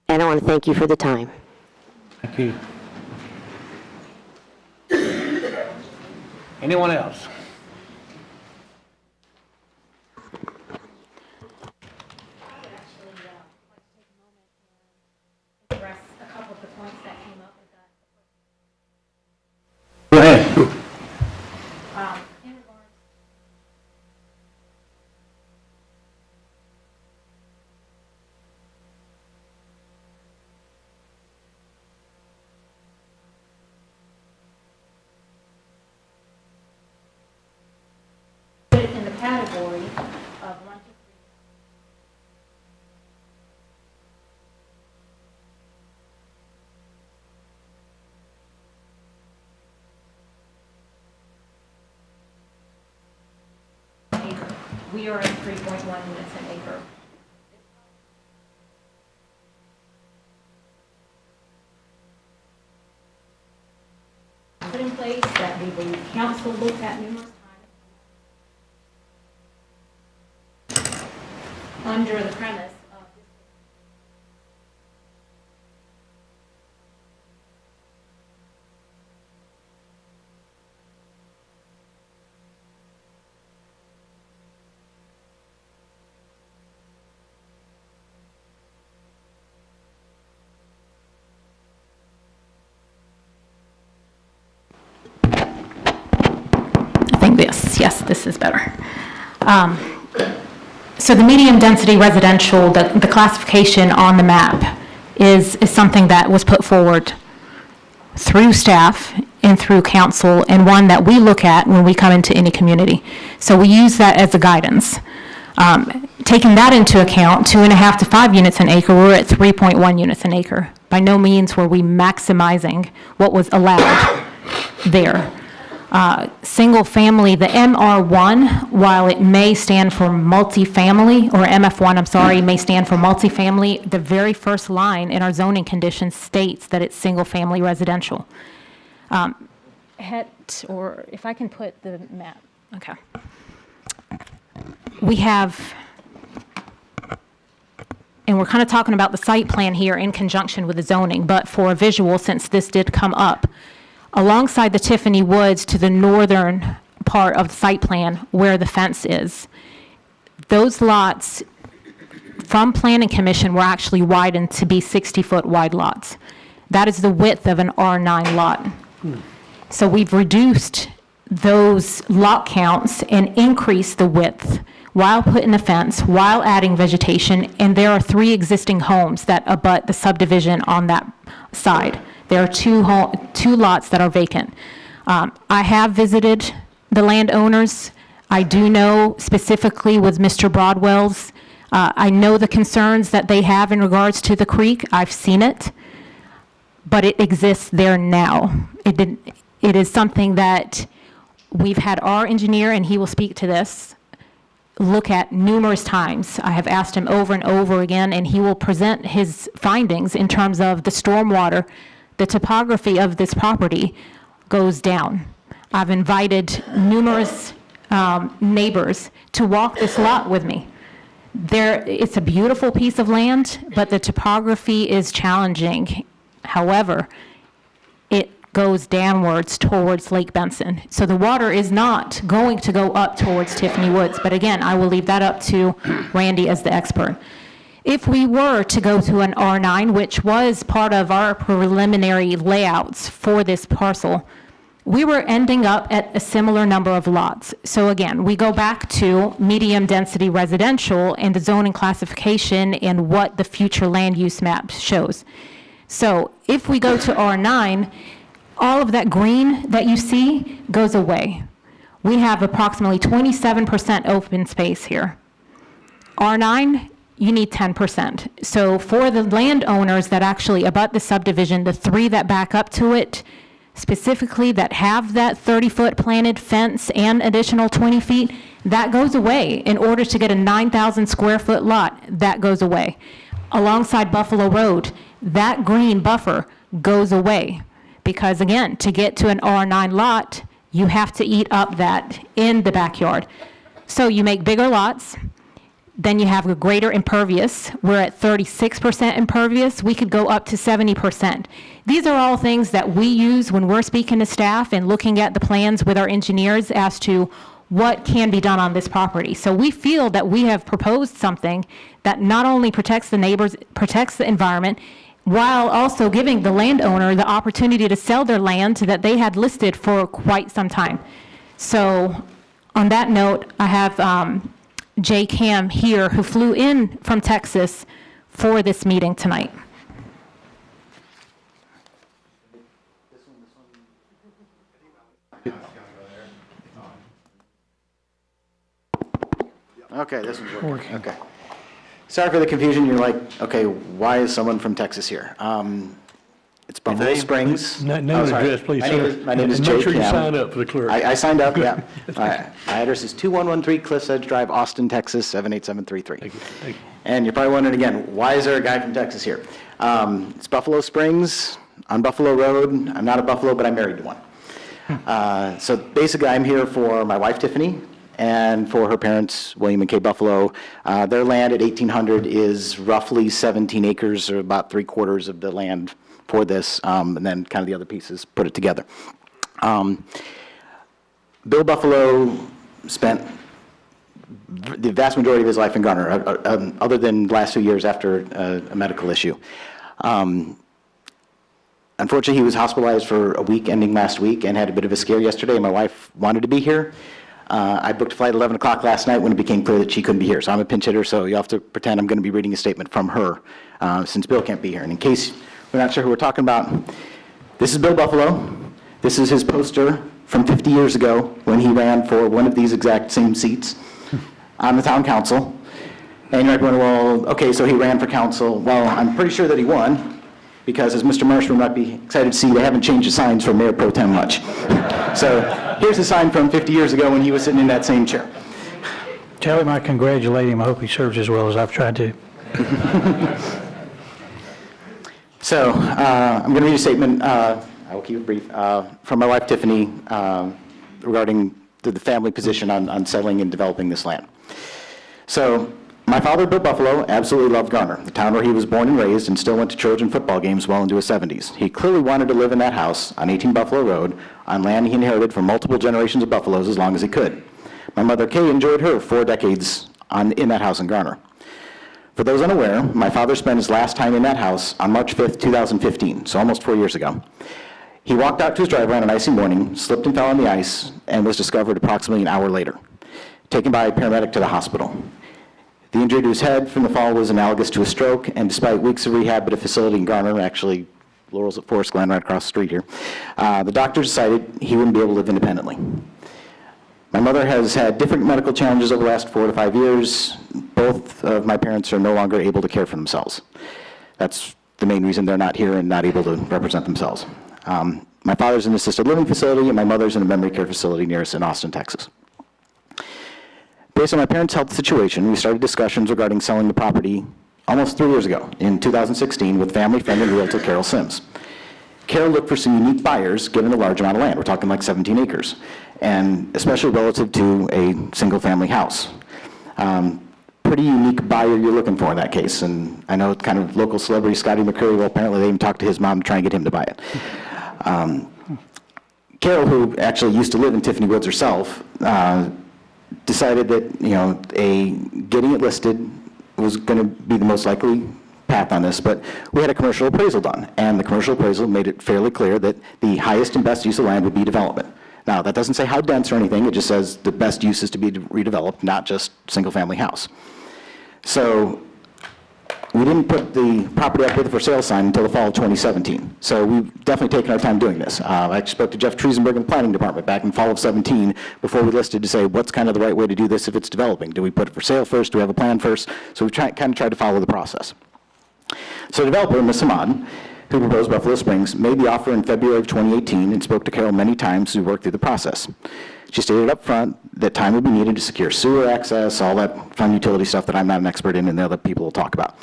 [SPEAKER 20] And I want to thank you for the time.
[SPEAKER 2] Thank you. Anyone else? Go ahead.
[SPEAKER 11] Put it in the category of 1 to 3. Acre. We are at 3.1 units an acre. Put in place that we believe council looked at numerous times under the premise of this. I think this, yes, this is better. So the medium density residential, the classification on the map is something that was put forward through staff and through council, and one that we look at when we come into any community. So we use that as a guidance. Taking that into account, 2.5 to 5 units an acre, we're at 3.1 units an acre. By no means were we maximizing what was allowed there. Single family, the MR1, while it may stand for multifamily, or MF1, I'm sorry, may stand for multifamily, the very first line in our zoning conditions states that it's single family residential. Or if I can put the map, okay. We have, and we're kind of talking about the site plan here in conjunction with the zoning, but for a visual, since this did come up, alongside the Tiffany Woods to the northern part of the site plan where the fence is, those lots from Planning Commission were actually widened to be 60-foot wide lots. That is the width of an R9 lot. So we've reduced those lot counts and increased the width while putting the fence, while adding vegetation, and there are 3 existing homes that abut the subdivision on that side. There are 2 lots that are vacant. I have visited the landowners. I do know specifically with Mr. Broadwell's, I know the concerns that they have in regards to the creek. I've seen it, but it exists there now. It is something that we've had our engineer, and he will speak to this, look at numerous times. I have asked him over and over again, and he will present his findings in terms of the stormwater. The topography of this property goes down. I've invited numerous neighbors to walk this lot with me. It's a beautiful piece of land, but the topography is challenging. However, it goes downwards towards Lake Benson. So the water is not going to go up towards Tiffany Woods, but again, I will leave that up to Randy as the expert. If we were to go to an R9, which was part of our preliminary layouts for this parcel, we were ending up at a similar number of lots. So again, we go back to medium density residential and the zoning classification and what the future land use map shows. So if we go to R9, all of that green that you see goes away. We have approximately 27% open space here. R9, you need 10%. So for the landowners that actually abut the subdivision, the 3 that back up to it, specifically that have that 30-foot planted fence and additional 20 feet, that goes away. In order to get a 9,000 square foot lot, that goes away. Alongside Buffalo Road, that green buffer goes away. Because again, to get to an R9 lot, you have to eat up that in the backyard. So you make bigger lots, then you have a greater impervious. We're at 36% impervious. We could go up to 70%. These are all things that we use when we're speaking to staff and looking at the plans with our engineers as to what can be done on this property. So we feel that we have proposed something that not only protects the neighbors, protects the environment, while also giving the landowner the opportunity to sell their land that they had listed for quite some time. So on that note, I have Jay Cam here, who flew in from Texas for this meeting tonight.
[SPEAKER 21] Okay, this one's working. Okay. Sorry for the confusion. You're like, okay, why is someone from Texas here? It's Buffalo Springs.
[SPEAKER 5] Name and address, please, sir.
[SPEAKER 21] My name is
[SPEAKER 5] And
[SPEAKER 21] Jay
[SPEAKER 5] make sure you
[SPEAKER 21] Cam.
[SPEAKER 5] sign up for the clerk.
[SPEAKER 21] I signed up, yeah. My address is 2113 Cliffs Edge Drive, Austin, Texas, 78733.
[SPEAKER 5] Thank you.
[SPEAKER 21] And you're probably wondering again, why is there a guy from Texas here? It's Buffalo Springs on Buffalo Road. I'm not a Buffalo, but I'm married to one. So basically, I'm here for my wife, Tiffany, and for her parents, William and Kay Buffalo. Their land at 1800 is roughly 17 acres, or about 3/4 of the land for this, and then kind of the other pieces, put it together. Bill Buffalo spent the vast majority of his life in Garner, other than the last few years after a medical issue. Unfortunately, he was hospitalized for a week ending last week and had a bit of a scare yesterday. My wife wanted to be here. I booked a flight at 11 o'clock last night when it became clear that she couldn't be here. So I'm a pinch hitter, so you'll have to pretend I'm going to be reading a statement from her since Bill can't be here. And in case we're not sure who we're talking about, this is Bill Buffalo. This is his poster from 50 years ago when he ran for one of these exact same seats on the town council. And you might be wondering, well, okay, so he ran for council. Well, I'm pretty sure that he won, because as Mr. Marshman might be excited to see, they haven't changed the signs for Mayor Pro Tem much. So here's a sign from 50 years ago when he was sitting in that same chair.
[SPEAKER 3] Tell him I congratulate him. I hope he serves as well as I've tried to.
[SPEAKER 21] So I'm going to read a statement, I will keep it brief, from my wife Tiffany regarding the family position on settling and developing this land. So my father, Bill Buffalo, absolutely loved Garner, the town where he was born and raised, and still went to church and football games well into his 70s. He clearly wanted to live in that house on 18 Buffalo Road on land he inherited from multiple generations of Buffaloes as long as he could. My mother, Kay, enjoyed her 4 decades in that house in Garner. For those unaware, my father spent his last time in that house on March 5th, 2015, so almost 4 years ago. He walked out to his driveway on an icy morning, slipped and fell on the ice, and was discovered approximately an hour later, taken by a paramedic to the hospital. The injury to his head from the fall was analogous to a stroke, and despite weeks of rehab at a facility in Garner, actually Laurel's at Forest Glen right across the street here, the doctors decided he wouldn't be able to live independently. My mother has had different medical challenges over the last 4 to 5 years. Both of my parents are no longer able to care for themselves. That's the main reason they're not here and not able to represent themselves. My father's in an assisted living facility, and my mother's in a memory care facility near us in Austin, Texas. Based on my parents' health situation, we started discussions regarding selling the property almost 3 years ago, in 2016, with family friend and realtor Carol Sims. Carol looked for some unique buyers, given the large amount of land. We're talking like 17 acres, and especially relative to a single-family house. Pretty unique buyer you're looking for in that case, and I know kind of local celebrity Scotty McCurry, well, apparently they even talked to his mom to try and get him to buy it. Carol, who actually used to live in Tiffany Woods herself, decided that, getting it listed was going to be the most likely path on this, but we had a commercial appraisal done, and the commercial appraisal made it fairly clear that the highest and best use of land would be development. Now, that doesn't say how dense or anything, it just says the best use is to be redeveloped, not just single-family house. So we didn't put the property up with the for sale sign until the fall of 2017. So we've definitely taken our time doing this. I spoke to Jeff Triesenberg in the planning department back in fall of 17 before we listed to say what's kind of the right way to do this if it's developing. Do we put it for sale first? Do we have a plan first? So we kind of tried to follow the process. So the developer, Ms. Ahmad, who proposed Buffalo Springs, made the offer in February of 2018 and spoke to Carol many times as we worked through the process. She stated up front that time would be needed to secure sewer access, all that fun utility stuff that I'm not an expert in and the other people will talk about.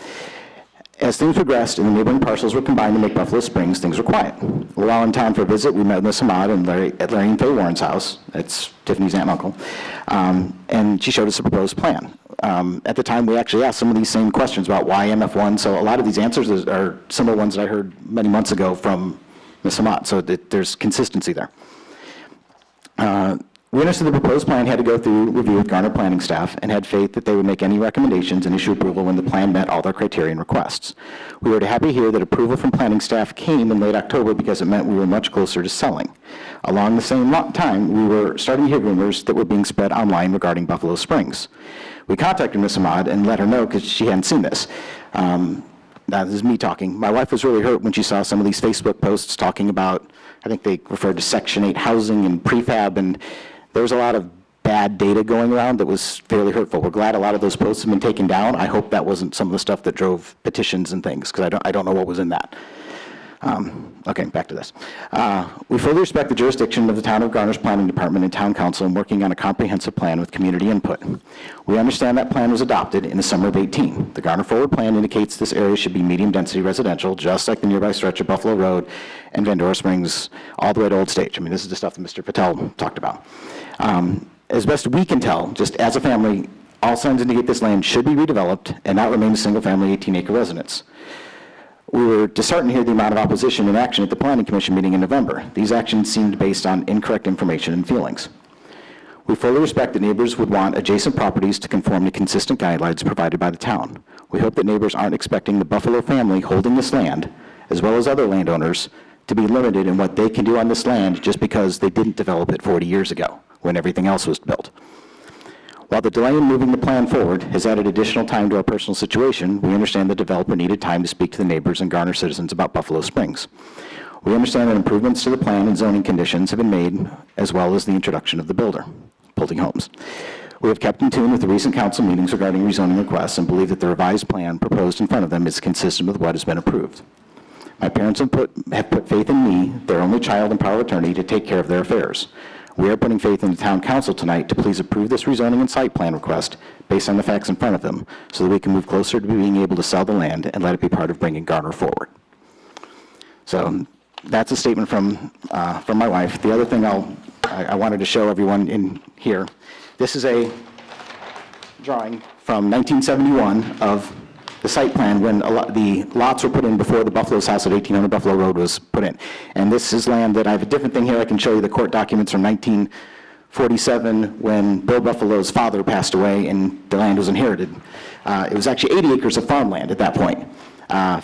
[SPEAKER 21] As things progressed and the neighboring parcels were combined to make Buffalo Springs, things were quiet. While in town for a visit, we met with Ms. Ahmad at Larry and Faye Warren's house. That's Tiffany's aunt and uncle. And she showed us a proposed plan. At the time, we actually asked some of these same questions about why MF1. So a lot of these answers are similar ones that I heard many months ago from Ms. Ahmad. So there's consistency there. We understood the proposed plan had to go through review with Garner planning staff and had faith that they would make any recommendations and issue approval when the plan met all their criteria and requests. We were happy to hear that approval from planning staff came in late October because it meant we were much closer to selling. Along the same time, we were starting to hear rumors that were being spread online regarding Buffalo Springs. We contacted Ms. Ahmad and let her know because she hadn't seen this. Now, this is me talking. My wife was really hurt when she saw some of these Facebook posts talking about, I think they referred to Section 8 housing and prefab, and there was a lot of bad data going around that was fairly hurtful. We're glad a lot of those posts have been taken down. I hope that wasn't some of the stuff that drove petitions and things, because I don't know what was in that. Okay, back to this. We fully respect the jurisdiction of the Town of Garner's Planning Department and Town Council in working on a comprehensive plan with community input. We understand that plan was adopted in the summer of 18. The Garner Forward Plan indicates this area should be medium-density residential, just like the nearby stretch of Buffalo Road and Vandora Springs, all the way to Old Stage. I mean, this is the stuff that Mr. Patel talked about. As best we can tell, just as a family, all signs indicate this land should be redeveloped and not remain a single-family 18-acre residence. We were disheartened to hear the amount of opposition and action at the Planning Commission meeting in November. These actions seemed based on incorrect information and feelings. We fully respect that neighbors would want adjacent properties to conform to consistent guidelines provided by the town. We hope that neighbors aren't expecting the Buffalo family holding this land, as well as other landowners, to be limited in what they can do on this land just because they didn't develop it 40 years ago when everything else was built. While the delay in moving the plan forward has added additional time to our personal situation, we understand the developer needed time to speak to the neighbors and Garner citizens about Buffalo Springs. We understand that improvements to the plan and zoning conditions have been made, as well as the introduction of the builder, Pulte Homes. We have kept in tune with the recent council meetings regarding rezoning requests and believe that the revised plan proposed in front of them is consistent with what has been approved. My parents have put faith in me, their only child and power of attorney, to take care of their affairs. We are putting faith in the town council tonight to please approve this rezoning and site plan request based on the facts in front of them so that we can move closer to being able to sell the land and let it be part of bringing Garner forward. So that's a statement from my wife. The other thing I wanted to show everyone in here, this is a drawing from 1971 of the site plan when the lots were put in before the Buffalo's house at 1800 Buffalo Road was put in. And this is land that I have a different thing here. I can show you the court documents from 1947 when Bill Buffalo's father passed away and the land was inherited. It was actually 80 acres of farmland at that point.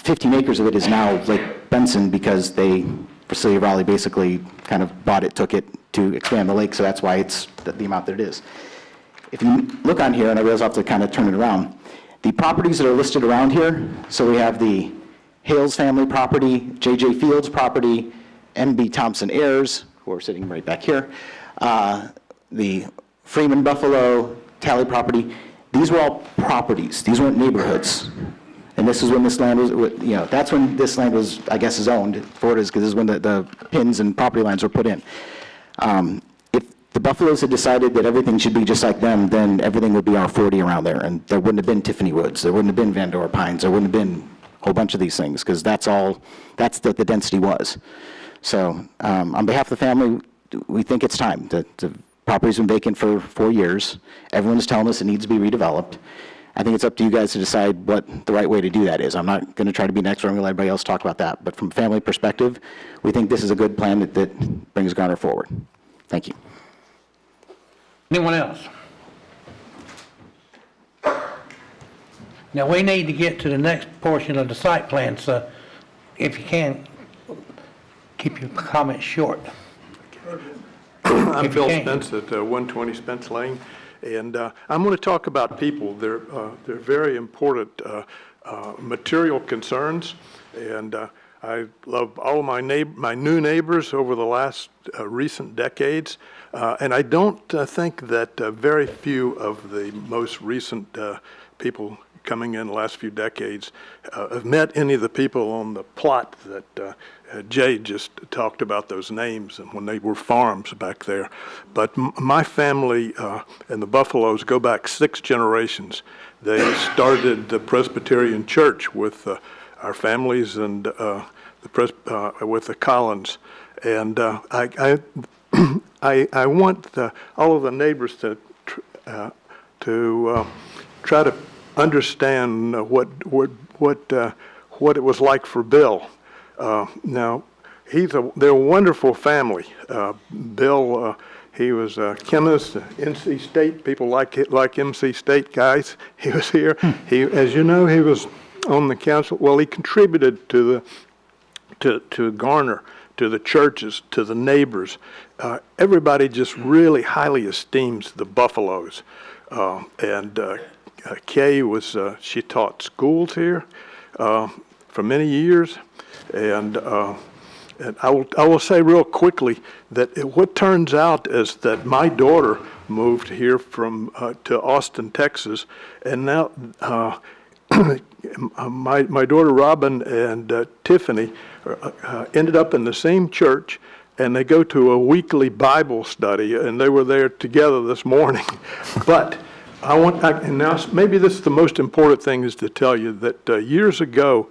[SPEAKER 21] 15 acres of it is now Lake Benson because the City of Raleigh basically kind of bought it, took it to expand the lake, so that's why it's the amount that it is. If you look on here, and I realize I'll have to kind of turn it around, the properties that are listed around here, so we have the Hales family property, J.J. Fields property, M.B. Thompson heirs, who are sitting right back here, the Freeman Buffalo Talley property. These were all properties. These weren't neighborhoods. And this is when this land was, that's when this land was, I guess, is owned for it is because this is when the pins and property lines were put in. If the Buffaloes had decided that everything should be just like them, then everything would be R40 around there, and there wouldn't have been Tiffany Woods, there wouldn't have been Vandora Pines, there wouldn't have been a whole bunch of these things, because that's what the density was. So on behalf of the family, we think it's time. The property's been vacant for 4 years. Everyone's telling us it needs to be redeveloped. I think it's up to you guys to decide what the right way to do that is. I'm not going to try to be next door and let everybody else talk about that. But from a family perspective, we think this is a good plan that brings Garner forward. Thank you.
[SPEAKER 2] Anyone else? Now, we need to get to the next portion of the site plan, so if you can, keep your comments short.
[SPEAKER 6] I'm
[SPEAKER 2] If you
[SPEAKER 6] Bill
[SPEAKER 2] can.
[SPEAKER 6] Spence at 120 Spence Lane, and I'm going to talk about people. They're very important material concerns, and I love all of my new neighbors over the last recent decades, and I don't think that very few of the most recent people coming in the last few decades have met any of the people on the plot that Jay just talked about, those names, and when they were farms back there. But my family and the Buffaloes go back 6 generations. They started the Presbyterian Church with our families and with the Collins. And I want all of the neighbors to try to understand what it was like for Bill. Now, they're a wonderful family. Bill, he was a chemist, NC State. People like NC State guys. He was here. He, as you know, he was on the council. Well, he contributed to Garner, to the churches, to the neighbors. Everybody just really highly esteems the Buffaloes, and Kay was, she taught schools here for many years, and I will say real quickly that what turns out is that my daughter moved here from to Austin, Texas, and now my daughter Robin and Tiffany ended up in the same church, and they go to a weekly Bible study, and they were there together this morning, but. And now maybe this is the most important thing is to tell you that years ago,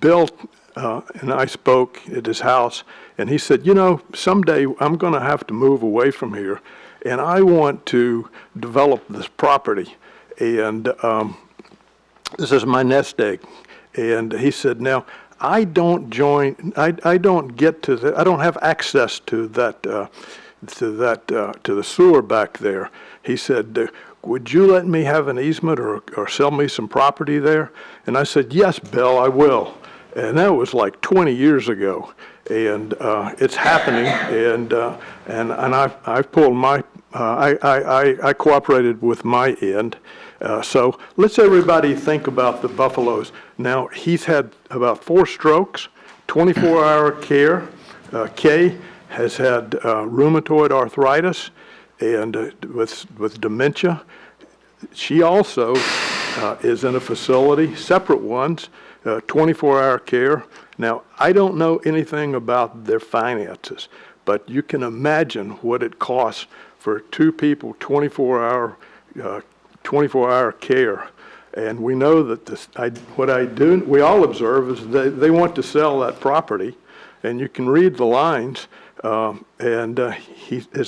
[SPEAKER 6] Bill and I spoke at his house, and he said, you know, someday I'm going to have to move away from here, and I want to develop this property, and this is my nest egg. And he said, now, I don't have access to the sewer back there. He said, would you let me have an easement or sell me some property there? And I said, yes, Bill, I will. And that was like 20 years ago. And it's happening. And I've pulled my, I cooperated with my end. So let's everybody think about the Buffaloes. Now, he's had about 4 strokes, 24-hour care. Kay has had rheumatoid arthritis and with dementia. She also is in a facility, separate ones, 24-hour care. Now, I don't know anything about their finances, but you can imagine what it costs for 2 people, 24-hour care. And we know that we all observe is they want to sell that property, and you can read the lines. As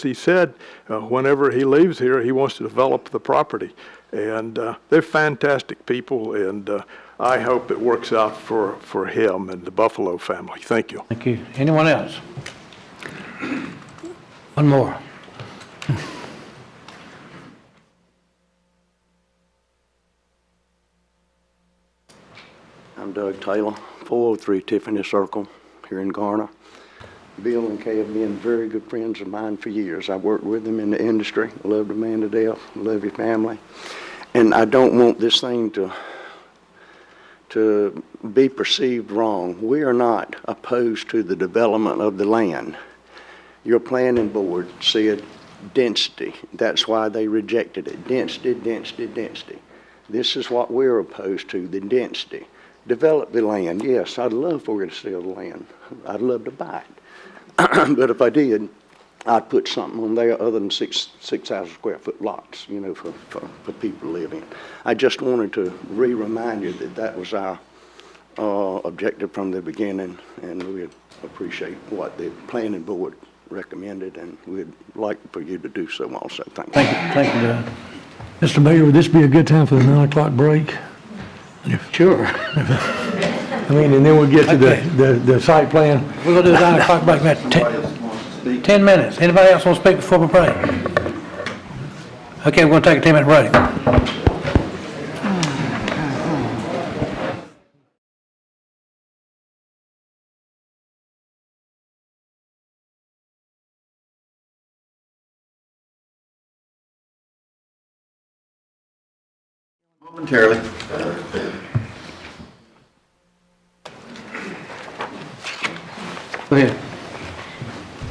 [SPEAKER 6] he said, whenever he leaves here, he wants to develop the property. And they're fantastic people, and I hope it works out for him and the Buffalo family. Thank you.
[SPEAKER 2] Thank you. Anyone else? One more.
[SPEAKER 22] I'm Doug Taylor, 403 Tiffany Circle here in Garner. Bill and Kay have been very good friends of mine for years. I've worked with them in the industry. I love the man to death. I love your family. And I don't want this thing to be perceived wrong. We are not opposed to the development of the land. Your planning board said density. That's why they rejected it. Density, density, density. This is what we're opposed to, the density. Develop the land. Yes, I'd love for you to sell the land. I'd love to buy it. But if I did, I'd put something on there other than 6,000 square foot lots, you know, for people to live in. I just wanted to remind you that that was our objective from the beginning, and we appreciate what the planning board recommended, and we'd like for you to do so also. Thank you.
[SPEAKER 2] Thank you, Doug.
[SPEAKER 5] Mr. Mayor, would this be a good time for the 9 o'clock break?
[SPEAKER 2] Sure.
[SPEAKER 5] I mean, and then we'll get to the site plan.
[SPEAKER 2] We're going to do a 9 o'clock break in 10 minutes. Anybody else want to speak before we break? Okay, we're going to take a 10-minute break.
[SPEAKER 12] Momentarily.
[SPEAKER 2] Go ahead.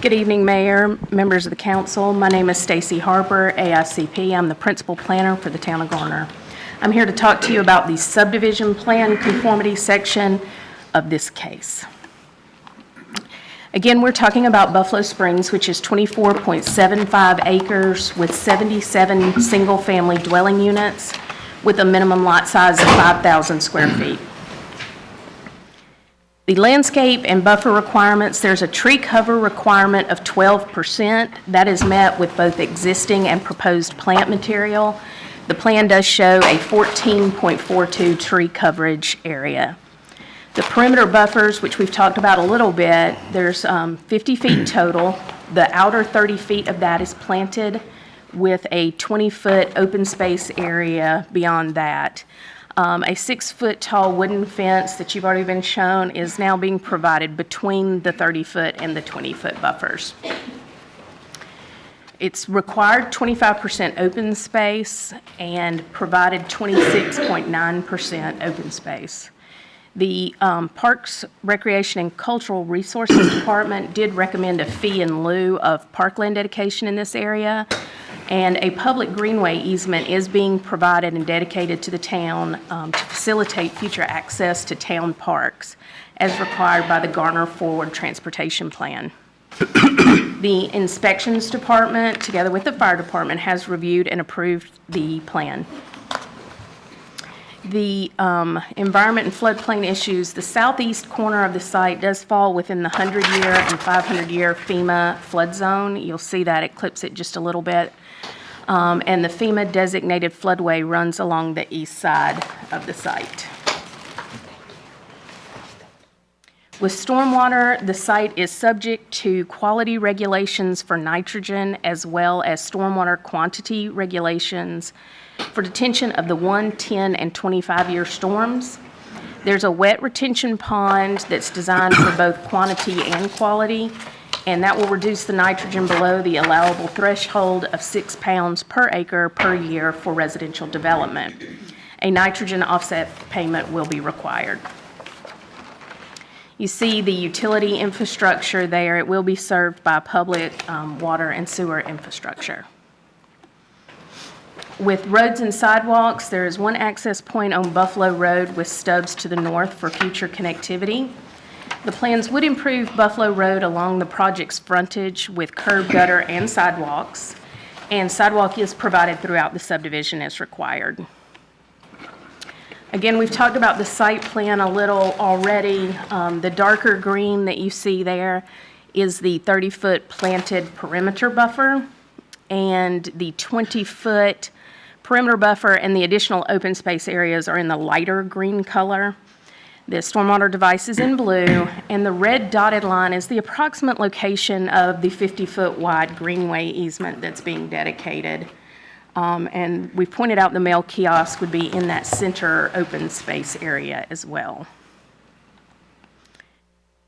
[SPEAKER 4] Good evening, Mayor, members of the council. My name is Stacy Harper, AICP. I'm the principal planner for the town of Garner. I'm here to talk to you about the subdivision plan conformity section of this case. Again, we're talking about Buffalo Springs, which is 24.75 acres with 77 single-family dwelling units with a minimum lot size of 5,000 square feet. The landscape and buffer requirements, there's a tree cover requirement of 12%. That is met with both existing and proposed plant material. The plan does show a 14.42 tree coverage area. The perimeter buffers, which we've talked about a little bit, there's 50 feet total. The outer 30 feet of that is planted with a 20-foot open space area beyond that. A 6-foot tall wooden fence that you've already been shown is now being provided between the 30-foot and the 20-foot buffers. It's required 25% open space and provided 26.9% open space. The Parks, Recreation, and Cultural Resources Department did recommend a fee in lieu of parkland dedication in this area, and a public greenway easement is being provided and dedicated to the town to facilitate future access to town parks as required by the Garner Forward Transportation Plan. The Inspections Department, together with the Fire Department, has reviewed and approved the plan. The environment and floodplain issues, the southeast corner of the site does fall within the 100-year and 500-year FEMA flood zone. You'll see that it clips it just a little bit. And the FEMA designated floodway runs along the east side of the site. With stormwater, the site is subject to quality regulations for nitrogen as well as stormwater quantity regulations for detention of the 1, 10, and 25-year storms. There's a wet retention pond that's designed for both quantity and quality, and that will reduce the nitrogen below the allowable threshold of 6 pounds per acre per year for residential development. A nitrogen offset payment will be required. You see the utility infrastructure there. It will be served by public water and sewer infrastructure. With roads and sidewalks, there is one access point on Buffalo Road with stubs to the north for future connectivity. The plans would improve Buffalo Road along the project's frontage with curb, gutter, and sidewalks, and sidewalk is provided throughout the subdivision as required. Again, we've talked about the site plan a little already. The darker green that you see there is the 30-foot planted perimeter buffer, and the 20-foot perimeter buffer and the additional open space areas are in the lighter green color. The stormwater device is in blue, and the red dotted line is the approximate location of the 50-foot wide greenway easement that's being dedicated. And we pointed out the mail kiosk would be in that center open space area as well.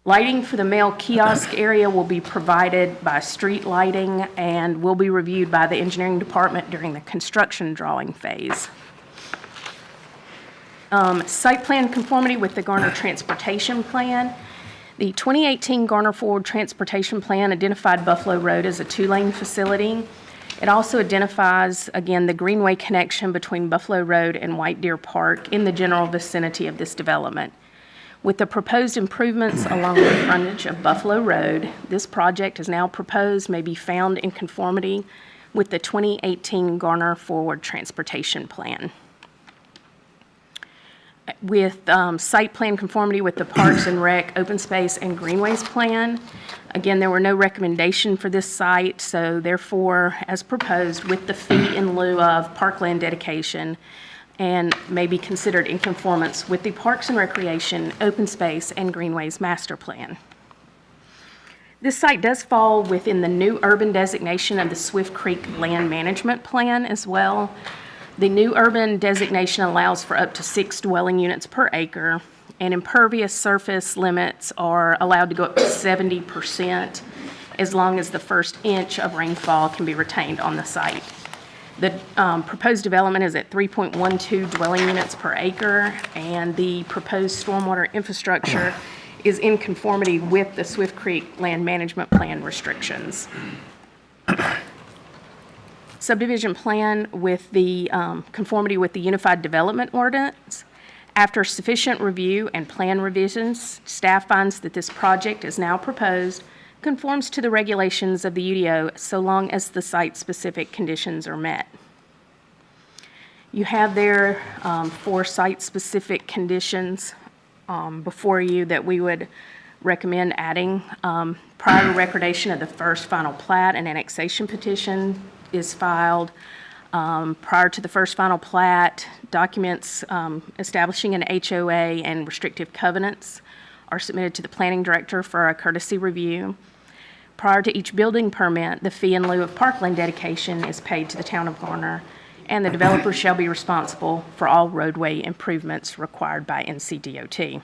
[SPEAKER 4] Lighting for the mail kiosk area will be provided by street lighting and will be reviewed by the engineering department during the construction drawing phase. Site plan conformity with the Garner Transportation Plan. The 2018 Garner Forward Transportation Plan identified Buffalo Road as a 2-lane facility. It also identifies, again, the greenway connection between Buffalo Road and White Deer Park in the general vicinity of this development. With the proposed improvements along the frontage of Buffalo Road, this project is now proposed may be found in conformity with the 2018 Garner Forward Transportation Plan. with site plan conformity with the Parks and Rec, Open Space, and Greenways Plan. Again, there were no recommendation for this site, so therefore, as proposed, with the fee in lieu of parkland dedication, and may be considered in conformance with the Parks and Recreation, Open Space, and Greenways Master Plan. This site does fall within the new urban designation of the Swift Creek Land Management Plan as well. The new urban designation allows for up to 6 dwelling units per acre, and impervious surface limits are allowed to go up to 70% as long as the first inch of rainfall can be retained on the site. The proposed development is at 3.12 dwelling units per acre, and the proposed stormwater infrastructure is in conformity with the Swift Creek Land Management Plan restrictions. Subdivision plan with the conformity with the Unified Development Ordinance. After sufficient review and plan revisions, staff finds that this project is now proposed conforms to the regulations of the UDO so long as the site-specific conditions are met. You have there 4 site-specific conditions before you that we would recommend adding. Prior to recordation of the first final plat, an annexation petition is filed. Prior to the first final plat, documents establishing an HOA and restrictive covenants are submitted to the planning director for a courtesy review. Prior to each building permit, the fee in lieu of parkland dedication is paid to the town of Garner, and the developer shall be responsible for all roadway improvements required by NCDOT.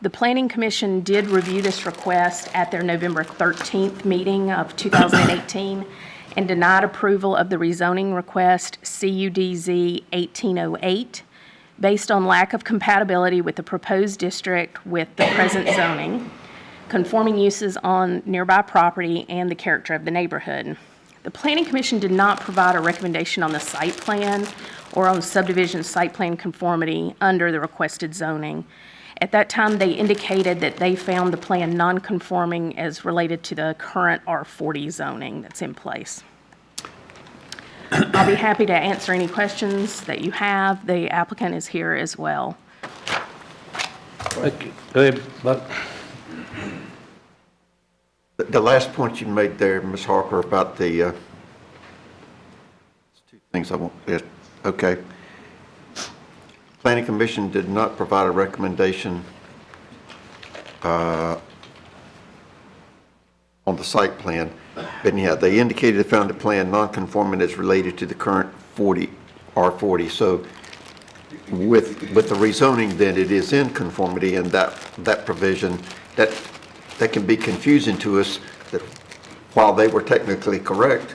[SPEAKER 4] The Planning Commission did review this request at their November 13th meeting of 2018 and denied approval of the rezoning request CUDZ 1808 based on lack of compatibility with the proposed district with the present zoning, conforming uses on nearby property, and the character of the neighborhood. The Planning Commission did not provide a recommendation on the site plan or on subdivision site plan conformity under the requested zoning. At that time, they indicated that they found the plan non-conforming as related to the current R40 zoning that's in place. I'll be happy to answer any questions that you have. The applicant is here as well.
[SPEAKER 2] Okay, go ahead, Buck.
[SPEAKER 12] The last point you made there, Ms. Harper, about the, 2 things I want, okay. Planning Commission did not provide a recommendation on the site plan, but yeah, they indicated they found the plan non-conforming as related to the current R40. So with the rezoning, then it is in conformity, and that provision that can be confusing to us, that while they were technically correct,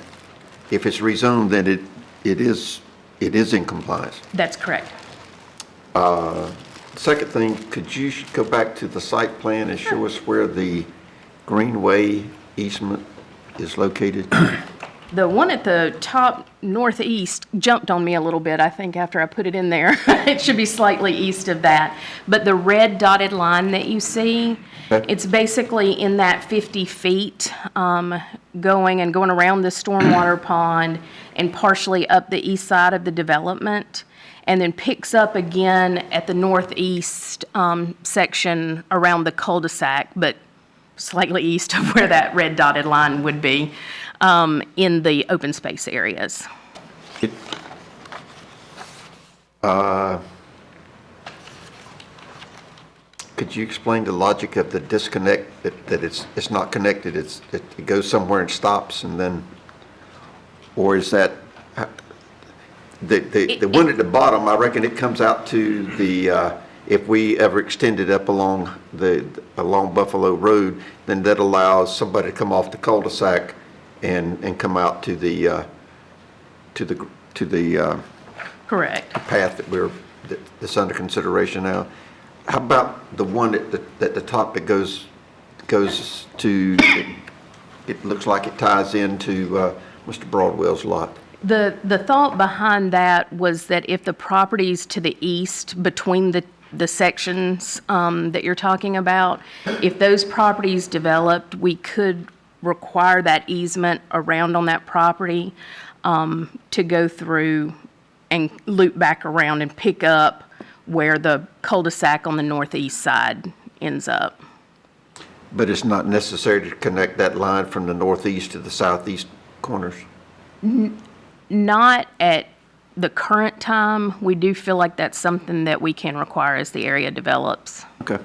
[SPEAKER 12] if it's rezoned, then it is in compliance.
[SPEAKER 4] That's correct.
[SPEAKER 12] Second thing, could you go back to the site plan and show us where the Greenway easement is located?
[SPEAKER 4] The one at the top northeast jumped on me a little bit, I think, after I put it in there. It should be slightly east of that. But the red dotted line that you see, it's basically in that 50 feet going around the stormwater pond and partially up the east side of the development, and then picks up again at the northeast section around the cul-de-sac, but slightly east of where that red dotted line would be in the open space areas.
[SPEAKER 12] Could you explain the logic of the disconnect, that it's not connected, it goes somewhere and stops, and then, or is that, the one at the bottom, I reckon it comes out to the, if we ever extended up along Buffalo Road, then that allows somebody to come off the cul-de-sac and come out to the
[SPEAKER 4] Correct.
[SPEAKER 12] path that's under consideration now. How about the one at the top that goes to, it looks like it ties into Mr. Broadwell's lot?
[SPEAKER 4] The thought behind that was that if the properties to the east between the sections that you're talking about, if those properties developed, we could require that easement around on that property to go through and loop back around and pick up where the cul-de-sac on the northeast side ends up.
[SPEAKER 12] But it's not necessary to connect that line from the northeast to the southeast corners?
[SPEAKER 4] Not at the current time. We do feel like that's something that we can require as the area develops.
[SPEAKER 12] Okay.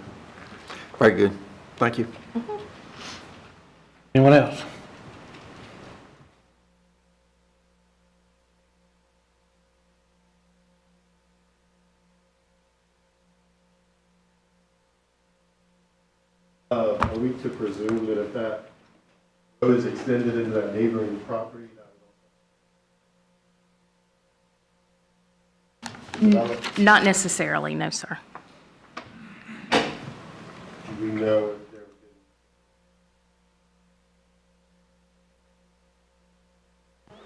[SPEAKER 12] Very good. Thank you.
[SPEAKER 2] Anyone else?
[SPEAKER 1] Are we to presume that if that road is extended into that neighboring property,
[SPEAKER 4] Not necessarily, no, sir.
[SPEAKER 1] do we know if there have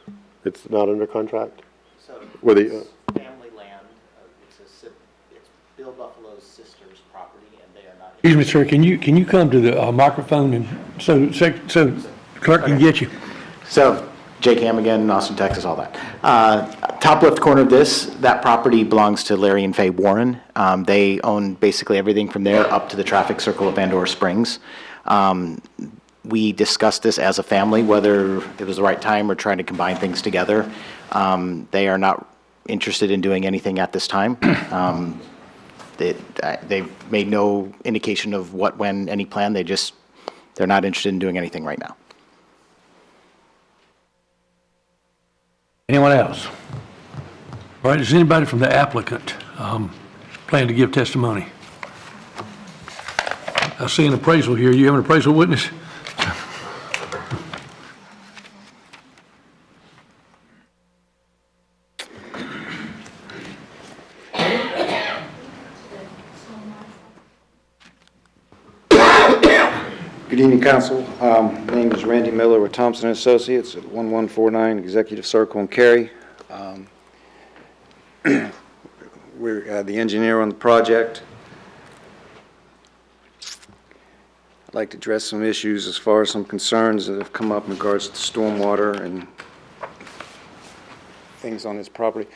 [SPEAKER 1] been? It's not under contract?
[SPEAKER 21] So
[SPEAKER 1] Were they,
[SPEAKER 21] it's family land, it's Bill Buffalo's sister's property, and they are not.
[SPEAKER 5] Excuse me, sir, can you come to the microphone and so clerk can get you?
[SPEAKER 21] So, Jake Ham again, Austin, Texas, all that. Top left corner of this, that property belongs to Larry and Faye Warren. They own basically everything from there up to the traffic circle of Vandora Springs. We discussed this as a family, whether it was the right time or trying to combine things together. They are not interested in doing anything at this time. They've made no indication of what, when, any plan. They're not interested in doing anything right now.
[SPEAKER 2] Anyone else?
[SPEAKER 5] All right, does anybody from the applicant plan to give testimony? I see an appraisal here. You have an appraisal witness?
[SPEAKER 7] Good evening, Council. My name is Randy Miller with Thompson & Associates at 1149 Executive Circle in Cary. We're the engineer on the project. I'd like to address some issues as far as some concerns that have come up in regards to stormwater and things on this property.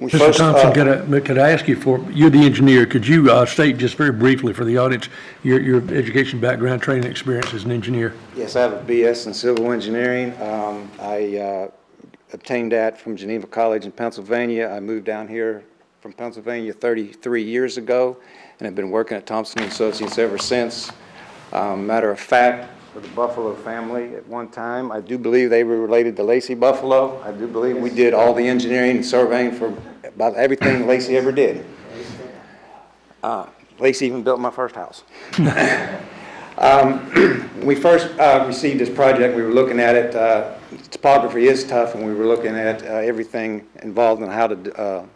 [SPEAKER 5] Mr. Thompson, could I ask you you're the engineer, could you state just very briefly for the audience your education background, training experience as an engineer?
[SPEAKER 7] Yes, I have a BS in civil engineering. I obtained that from Geneva College in Pennsylvania. I moved down here from Pennsylvania 33 years ago and have been working at Thompson & Associates ever since. Matter of fact, for the Buffalo family at one time, I do believe they were related to Lacey Buffalo. I do believe we did all the engineering and surveying for about everything Lacey ever did. Lacey even built my first house. When we first received this project, we were looking at it. Topography is tough, and we were looking at everything involved in how to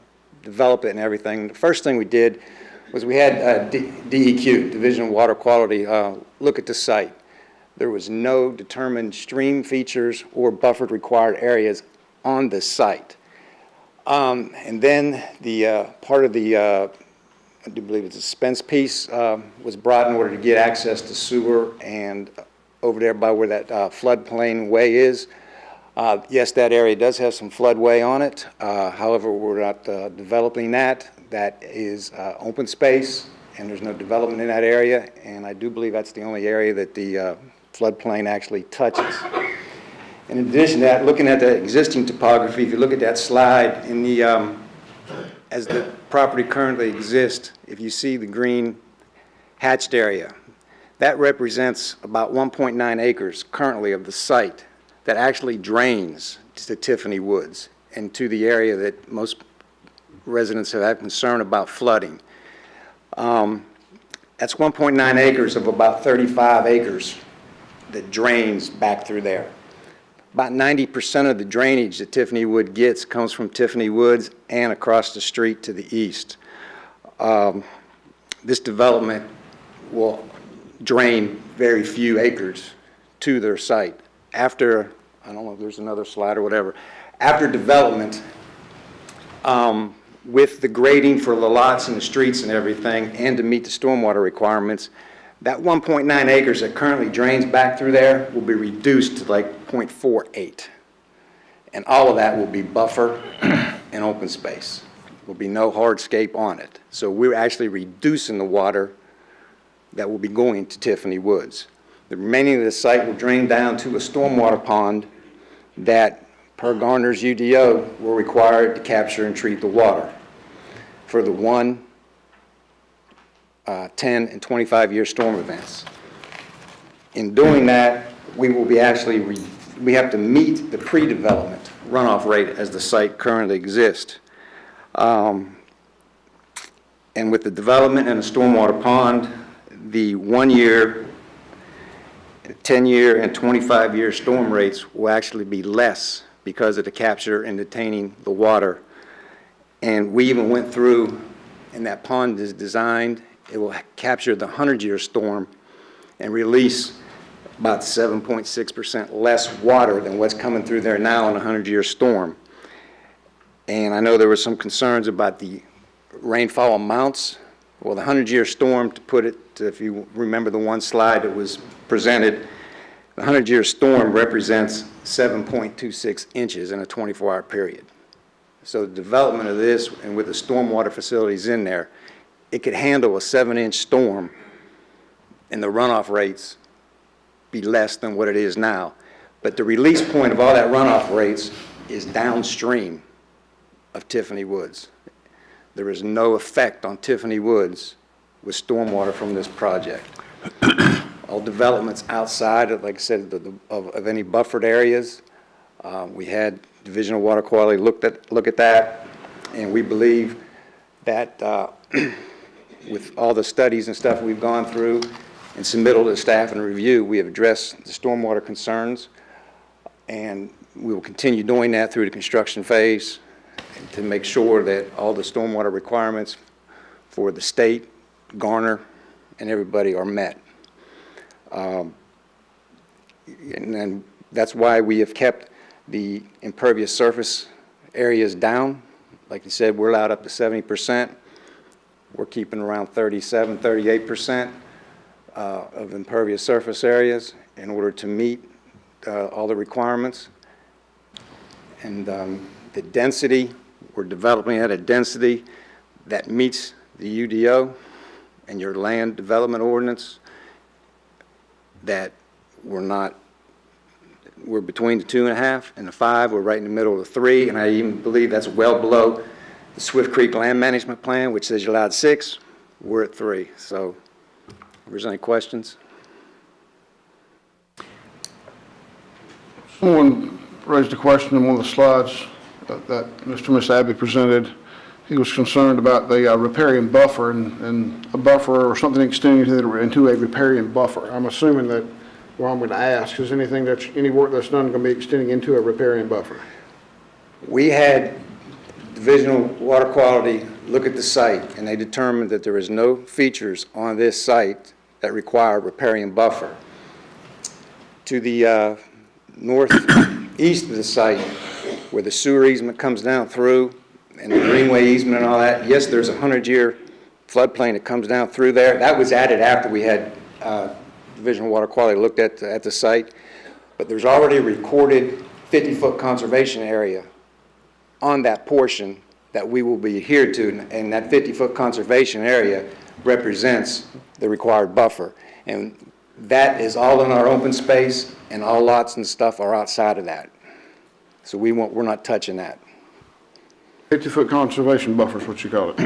[SPEAKER 7] develop it and everything. The first thing we did was we had DEQ, Division of Water Quality, look at the site. There was no determined stream features or buffered required areas on the site. And then the part of the, I do believe it's a suspense piece, was brought in order to get access to sewer and over there by where that floodplain way is. Yes, that area does have some floodway on it. However, we're not developing that. That is open space, and there's no development in that area. And I do believe that's the only area that the floodplain actually touches. In addition to that, looking at the existing topography, if you look at that slide in the, as the property currently exists, if you see the green hatched area, that represents about 1.9 acres currently of the site that actually drains to Tiffany Woods and to the area that most residents have had concern about flooding. That's 1.9 acres of about 35 acres that drains back through there. About 90% of the drainage that Tiffany Wood gets comes from Tiffany Woods and across the street to the east. This development will drain very few acres to their site. After, I don't know if there's another slide or whatever, after development, with the grading for the lots and the streets and everything, and to meet the stormwater requirements, that 1.9 acres that currently drains back through there will be reduced to like 0.48. And all of that will be buffer and open space. There will be no hardscape on it. So we're actually reducing the water that will be going to Tiffany Woods. The remaining of the site will drain down to a stormwater pond that, per Garner's UDO, we're required to capture and treat the water for the 1, 10, and 25-year storm events. In doing that, we will be we have to meet the pre-development runoff rate as the site currently exists. And with the development and the stormwater pond, the 1-year, 10-year, and 25-year storm rates will actually be less because of the capture and detaining the water. And we even went through, and that pond is designed, it will capture the 100-year storm and release about 7.6% less water than what's coming through there now in a 100-year storm. And I know there were some concerns about the rainfall amounts. Well, the 100-year storm, to put it, if you remember the one slide that was presented, the 100-year storm represents 7.26 inches in a 24-hour period. So the development of this, and with the stormwater facilities in there, it could handle a 7-inch storm, and the runoff rates be less than what it is now. But the release point of all that runoff rates is downstream of Tiffany Woods. There is no effect on Tiffany Woods with stormwater from this project. All developments outside of, like I said, of any buffered areas, we had Division of Water Quality look at that, and we believe that with all the studies and stuff we've gone through and submittal to staff and review, we have addressed the stormwater concerns, and we will continue doing that through the construction phase to make sure that all the stormwater requirements for the state, Garner, and everybody are met. And then that's why we have kept the impervious surface areas down. Like you said, we're allowed up to 70%. We're keeping around 37, 38% of impervious surface areas in order to meet all the requirements. And the density, we're developing at a density that meets the UDO and your land development ordinance, that we're between the 2.5 and the 5. We're right in the middle of the 3, and I even believe that's well below the Swift Creek Land Management Plan, which says you're allowed 6. We're at 3. So if there's any questions.
[SPEAKER 9] Someone raised a question in one of the slides that Mr. and Ms. Abbey presented. He was concerned about the riparian buffer and a buffer or something extending into a riparian buffer. I'm assuming that what I'm going to ask is any work that's done going to be extending into a riparian buffer?
[SPEAKER 7] We had Division of Water Quality look at the site, and they determined that there is no features on this site that require a riparian buffer. To the northeast of the site, where the sewer easement comes down through, and the greenway easement and all that, yes, there's a 100-year floodplain that comes down through there. That was added after we had Division of Water Quality looked at the site. But there's already a recorded 50-foot conservation area on that portion that we will be adhered to, and that 50-foot conservation area represents the required buffer. And that is all in our open space, and all lots and stuff are outside of that. So we're not touching that.
[SPEAKER 9] 50-foot conservation buffer is what you call it.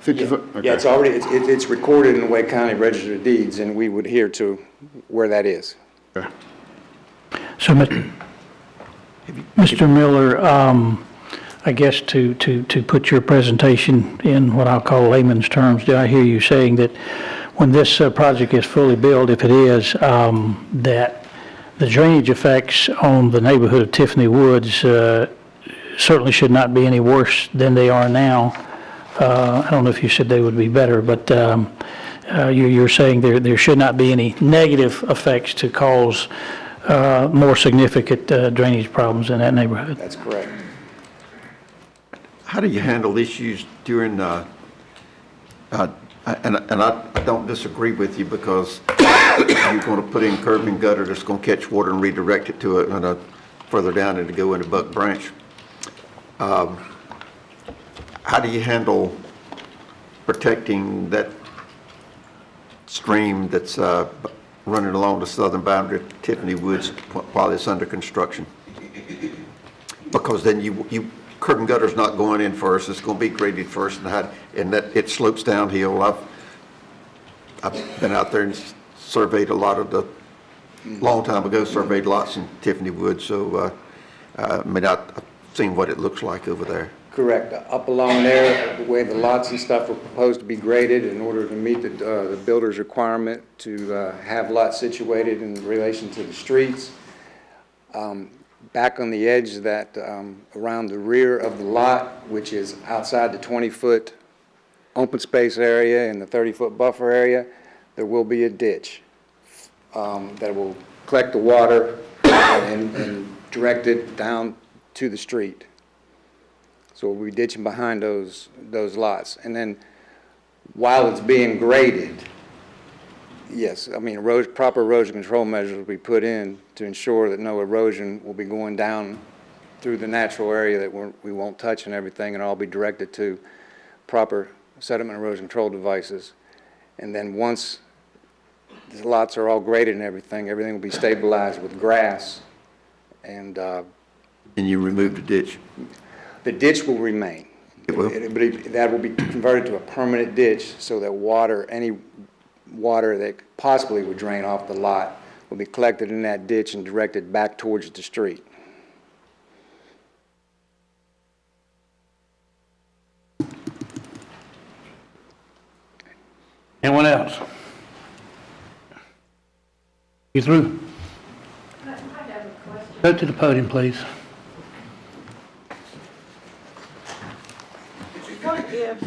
[SPEAKER 9] 50-foot? Okay.
[SPEAKER 7] Yeah, it's recorded in the Wake County Register of Deeds, and we would adhere to where that is.
[SPEAKER 9] Okay.
[SPEAKER 3] So, Mr. Miller, I guess to put your presentation in what I'll call layman's terms, do I hear you saying that when this project is fully built, if it is, that the drainage effects on the neighborhood of Tiffany Woods certainly should not be any worse than they are now? I don't know if you said they would be better, but you're saying there should not be any negative effects to cause more significant drainage problems in that neighborhood.
[SPEAKER 7] That's correct.
[SPEAKER 12] How do you handle issues during, and I don't disagree with you, because you're going to put in curb and gutter that's going to catch water and redirect it to it further down and to go into Buck Branch. how do you handle protecting that stream that's running along the southern boundary of Tiffany Woods while it's under construction? Because then curb and gutter's not going in first, it's going to be graded first, and that it slopes downhill. I've been out there and surveyed a lot of long time ago, surveyed lots in Tiffany Woods, so I've seen what it looks like over there.
[SPEAKER 7] Correct. Up along there, the way the lots and stuff are proposed to be graded in order to meet the builder's requirement to have lots situated in relation to the streets. Back on the edge of that, around the rear of the lot, which is outside the 20-foot open space area and the 30-foot buffer area, there will be a ditch that will collect the water and direct it down to the street. So we'll be ditching behind those lots. And then while it's being graded, yes, I mean, proper erosion control measures will be put in to ensure that no erosion will be going down through the natural area that we won't touch and everything, and all be directed to proper sediment erosion control devices. And then once the lots are all graded and everything will be stabilized with grass. And
[SPEAKER 12] you remove the ditch?
[SPEAKER 7] The ditch will remain. It will? That will be converted to a permanent ditch so that any water that possibly would drain off the lot will be collected in that ditch and directed back towards the street.
[SPEAKER 2] Anyone else? You through?
[SPEAKER 8] I have a question.
[SPEAKER 2] Go to the podium, please.
[SPEAKER 8] What if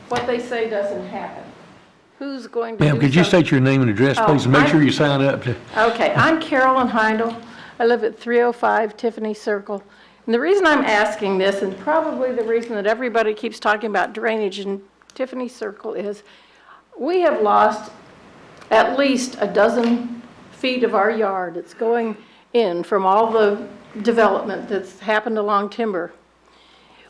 [SPEAKER 8] what they say doesn't happen? Who's going to do
[SPEAKER 5] Ma'am, could you
[SPEAKER 8] something?
[SPEAKER 5] state your name and address,
[SPEAKER 8] Oh,
[SPEAKER 5] please, and make sure you sign up to...
[SPEAKER 8] Okay, I'm Carolyn Heindel. I live at 305 Tiffany Circle. And the reason I'm asking this, and probably the reason that everybody keeps talking about drainage in Tiffany Circle, is we have lost at least a dozen feet of our yard. It's going in from all the development that's happened along Timber.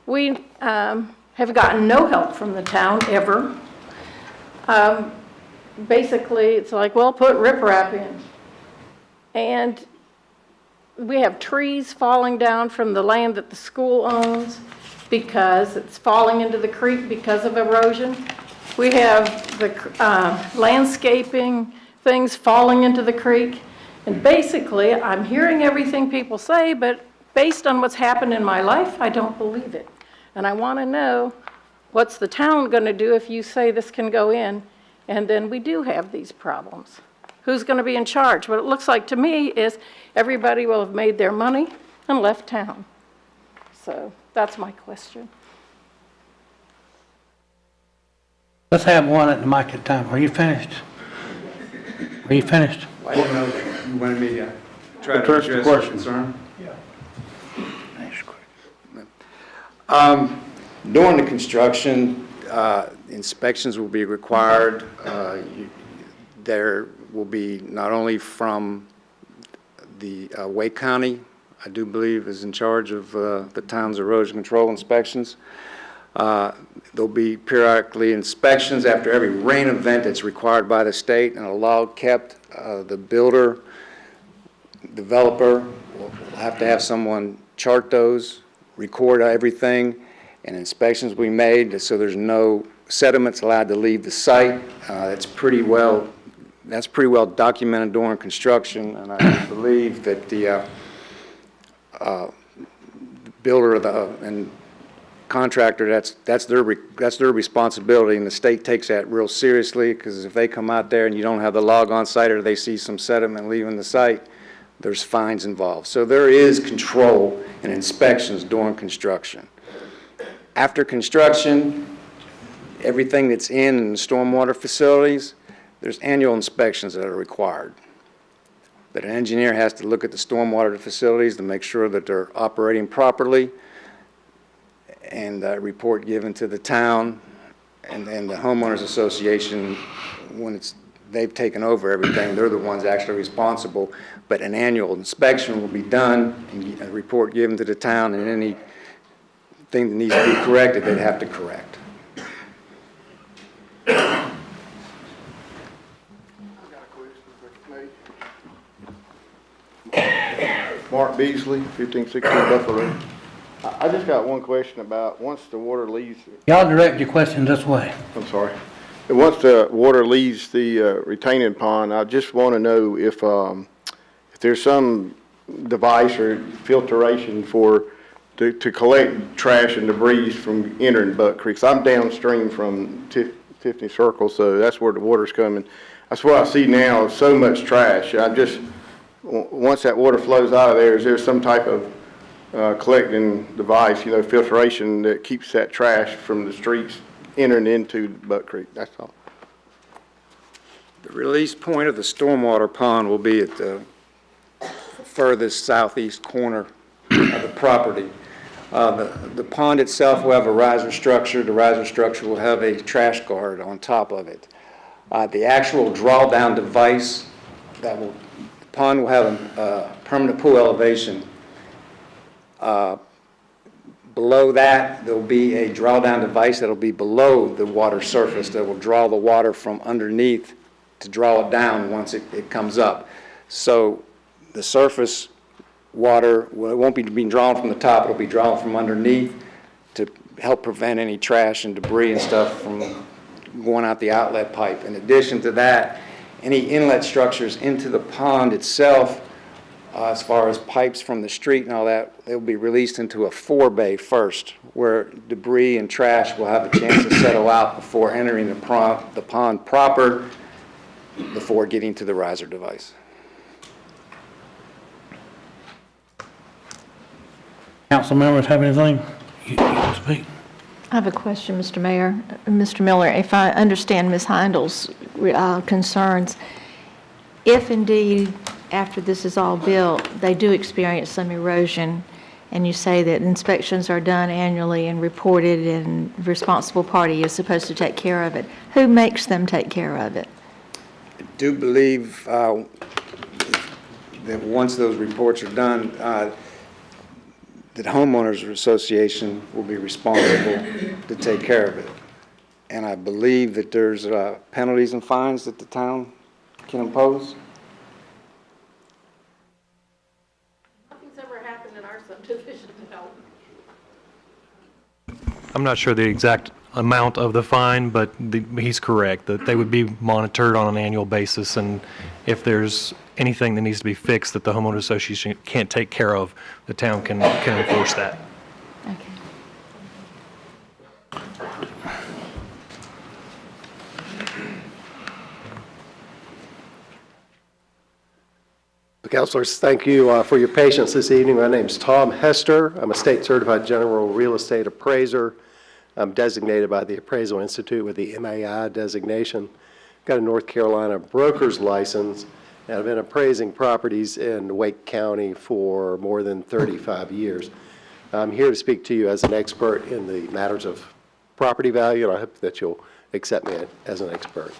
[SPEAKER 8] We have gotten no help from the town ever. Basically, it's like, well, put riprap in. And we have trees falling down from the land that the school owns because it's falling into the creek because of erosion. We have the landscaping things falling into the creek. And basically, I'm hearing everything people say, but based on what's happened in my life, I don't believe it. And I want to know, what's the town going to do if you say this can go in, and then we do have these problems? Who's going to be in charge? What it looks like to me is everybody will have made their money and left town. So that's my question.
[SPEAKER 2] Let's have one at the mic at a time. Are you finished? Are you finished?
[SPEAKER 7] I didn't know that you wanted me to try to
[SPEAKER 9] Address the
[SPEAKER 7] address
[SPEAKER 9] question.
[SPEAKER 7] your concern.
[SPEAKER 2] Yeah.
[SPEAKER 7] During the construction, inspections will be required. There will be not only from the Wake County, I do believe is in charge of the town's erosion control inspections. There'll be periodically inspections after every rain event that's required by the state and a log kept. The builder, developer will have to have someone chart those, record everything, and inspections will be made so there's no sediments allowed to leave the site. That's pretty well documented during construction, and I believe that the builder and contractor, that's their responsibility, and the state takes that real seriously, because if they come out there and you don't have the log on site or they see some sediment leaving the site, there's fines involved. So there is control and inspections during construction. After construction, everything that's in the stormwater facilities, there's annual inspections that are required. That an engineer has to look at the stormwater facilities to make sure that they're operating properly, and a report given to the town and the homeowners association. When they've taken over everything, they're the ones actually responsible, but an annual inspection will be done and a report given to the town, and any anything that needs to be corrected, they'd have to correct.
[SPEAKER 13] Mark Beasley, 1516 Buffalo Road. I just got one question about once the water leaves.
[SPEAKER 2] Y'all direct your question this way.
[SPEAKER 13] I'm sorry. Once the water leaves the retaining pond, I just want to know if there's some device or filtration to collect trash and debris from entering Buck Creek. I'm downstream from Tiffany Circle, so that's where the water's coming. That's what I see now, so much trash. Once that water flows out of there, is there some type of collecting device, filtration that keeps that trash from the streets entering into Buck Creek? That's all.
[SPEAKER 7] The release point of the stormwater pond will be at the furthest southeast corner of the property. The pond itself will have a riser structure. The riser structure will have a trash guard on top of it. The actual drawdown device the pond will have a permanent pool elevation. Below that, there will be a drawdown device that will be below the water surface that will draw the water from underneath to draw it down once it comes up. So the surface water, it won't be being drawn from the top, it'll be drawn from underneath to help prevent any trash and debris and stuff from going out the outlet pipe. In addition to that, any inlet structures into the pond itself, as far as pipes from the street and all that, they'll be released into a forebay first, where debris and trash will have a chance to settle out before entering the pond proper, before getting to the riser device.
[SPEAKER 2] Council members have anything you can speak?
[SPEAKER 14] I have a question, Mr. Mayor. Mr. Miller, if I understand Ms. Heindel's concerns, if indeed, after this is all built, they do experience some erosion, and you say that inspections are done annually and reported, and the responsible party is supposed to take care of it, who makes them take care of it?
[SPEAKER 7] I do believe that once those reports are done, that homeowners association will be responsible to take care of it. And I believe that there's penalties and fines that the town can impose.
[SPEAKER 8] Nothing's ever happened in our subdivision, no.
[SPEAKER 23] I'm not sure the exact amount of the fine, but he's correct that they would be monitored on an annual basis, and if there's anything that needs to be fixed that the homeowner association can't take care of, the town can enforce that.
[SPEAKER 24] Councilors, thank you for your patience this evening. My name is Tom Hester. I'm a state certified general real estate appraiser. I'm designated by the Appraisal Institute with the MAI designation. Got a North Carolina broker's license, and I've been appraising properties in Wake County for more than 35 years. I'm here to speak to you as an expert in the matters of property value, and I hope that you'll accept me as an expert.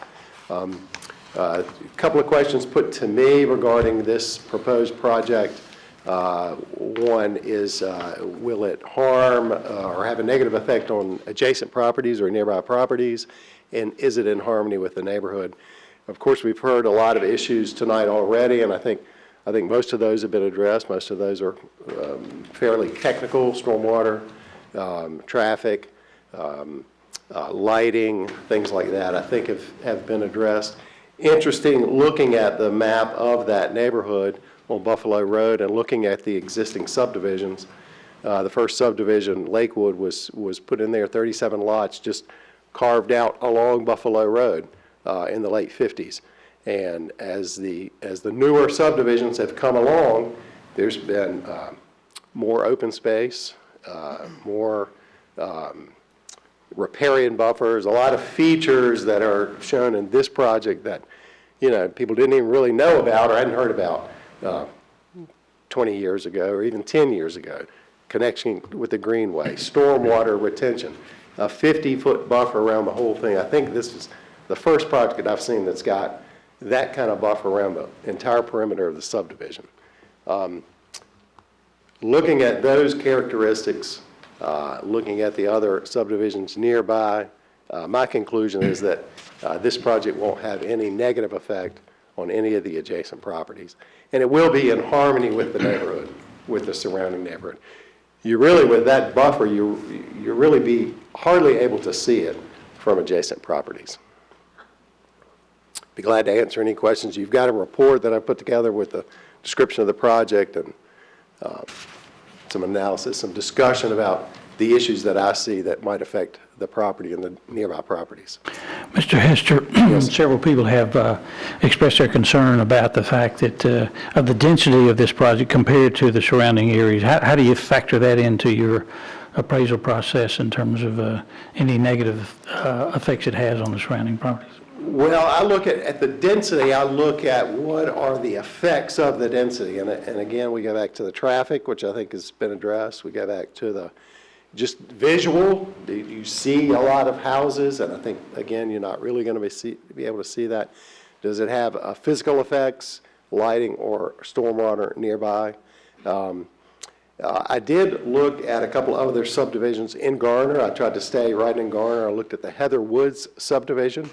[SPEAKER 24] A couple of questions put to me regarding this proposed project. One is, will it harm or have a negative effect on adjacent properties or nearby properties? And is it in harmony with the neighborhood? Of course, we've heard a lot of issues tonight already, and I think most of those have been addressed. Most of those are fairly technical: stormwater, traffic, lighting, things like that, I think have been addressed. Interesting looking at the map of that neighborhood on Buffalo Road and looking at the existing subdivisions. The first subdivision, Lakewood, was put in there, 37 lots just carved out along Buffalo Road in the late 50s. And as the newer subdivisions have come along, there's been more open space, more riparian buffers, a lot of features that are shown in this project that, people didn't even really know about or hadn't heard about 20 years ago or even 10 years ago. Connection with the greenway, stormwater retention, a 50-foot buffer around the whole thing. I think this is the first project I've seen that's got that kind of buffer around the entire perimeter of the subdivision. Looking at those characteristics, looking at the other subdivisions nearby, my conclusion is that this project won't have any negative effect on any of the adjacent properties. And it will be in harmony with the neighborhood, with the surrounding neighborhood. You really, with that buffer, you really be hardly able to see it from adjacent properties. Be glad to answer any questions. You've got a report that I put together with the description of the project and some analysis, some discussion about the issues that I see that might affect the property and the nearby properties.
[SPEAKER 3] Mr. Hester, several people have expressed their concern about the fact that of the density of this project compared to the surrounding areas. How do you factor that into your appraisal process in terms of any negative effects it has on the surrounding properties?
[SPEAKER 24] Well, I look at the density, I look at what are the effects of the density. And again, we go back to the traffic, which I think has been addressed. We go back to the just visual. You see a lot of houses, and I think, again, you're not really going to be able to see that. Does it have physical effects, lighting or stormwater nearby? I did look at a couple of other subdivisions in Garner. I tried to stay right in Garner. I looked at the Heather Woods subdivision,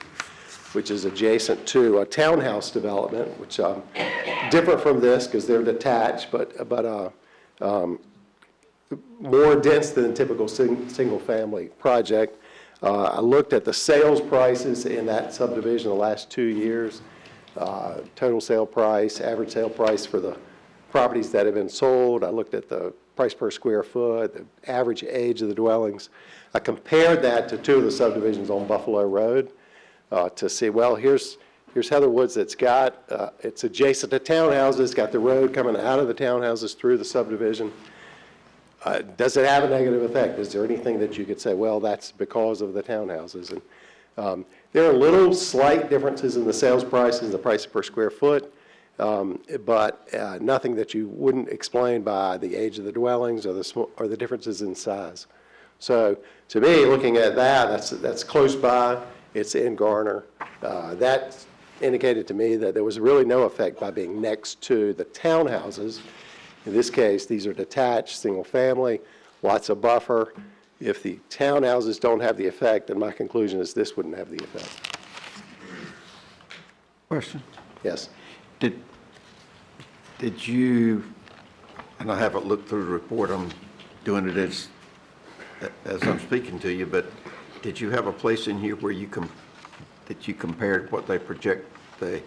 [SPEAKER 24] which is adjacent to a townhouse development, which different from this because they're detached, but more dense than a typical single-family project. I looked at the sales prices in that subdivision the last 2 years, total sale price, average sale price for the properties that have been sold. I looked at the price per square foot, the average age of the dwellings. I compared that to 2 of the subdivisions on Buffalo Road to see, well, here's Heather Woods that's got, it's adjacent to townhouses, got the road coming out of the townhouses through the subdivision. Does it have a negative effect? Is there anything that you could say, well, that's because of the townhouses? And there are little slight differences in the sales prices, the price per square foot, but nothing that you wouldn't explain by the age of the dwellings or the differences in size. So to me, looking at that, that's close by. It's in Garner. That indicated to me that there was really no effect by being next to the townhouses. In this case, these are detached, single family, lots of buffer. If the townhouses don't have the effect, then my conclusion is this wouldn't have the effect.
[SPEAKER 12] Question?
[SPEAKER 24] Yes.
[SPEAKER 12] Did you, and I haven't looked through the report, I'm doing it as I'm speaking to you, but did you have a place in here where that you compared what they project the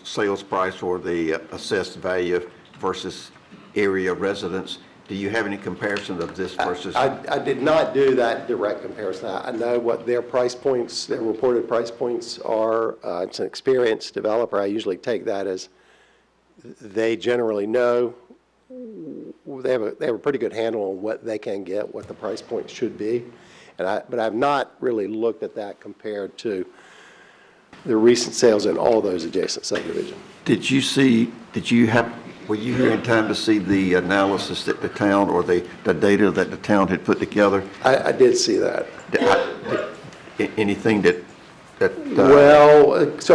[SPEAKER 12] sales price or the assessed value versus area residence? Do you have any comparison of this versus?
[SPEAKER 24] I did not do that direct comparison. I know what their price points, their reported price points are. It's an experienced developer. I usually take that as they generally know. They have a pretty good handle on what they can get, what the price point should be. But I've not really looked at that compared to the recent sales in all those adjacent subdivisions.
[SPEAKER 12] Were you here in time to see the analysis that the town or the data that the town had put together?
[SPEAKER 24] I did see that.
[SPEAKER 12] Anything that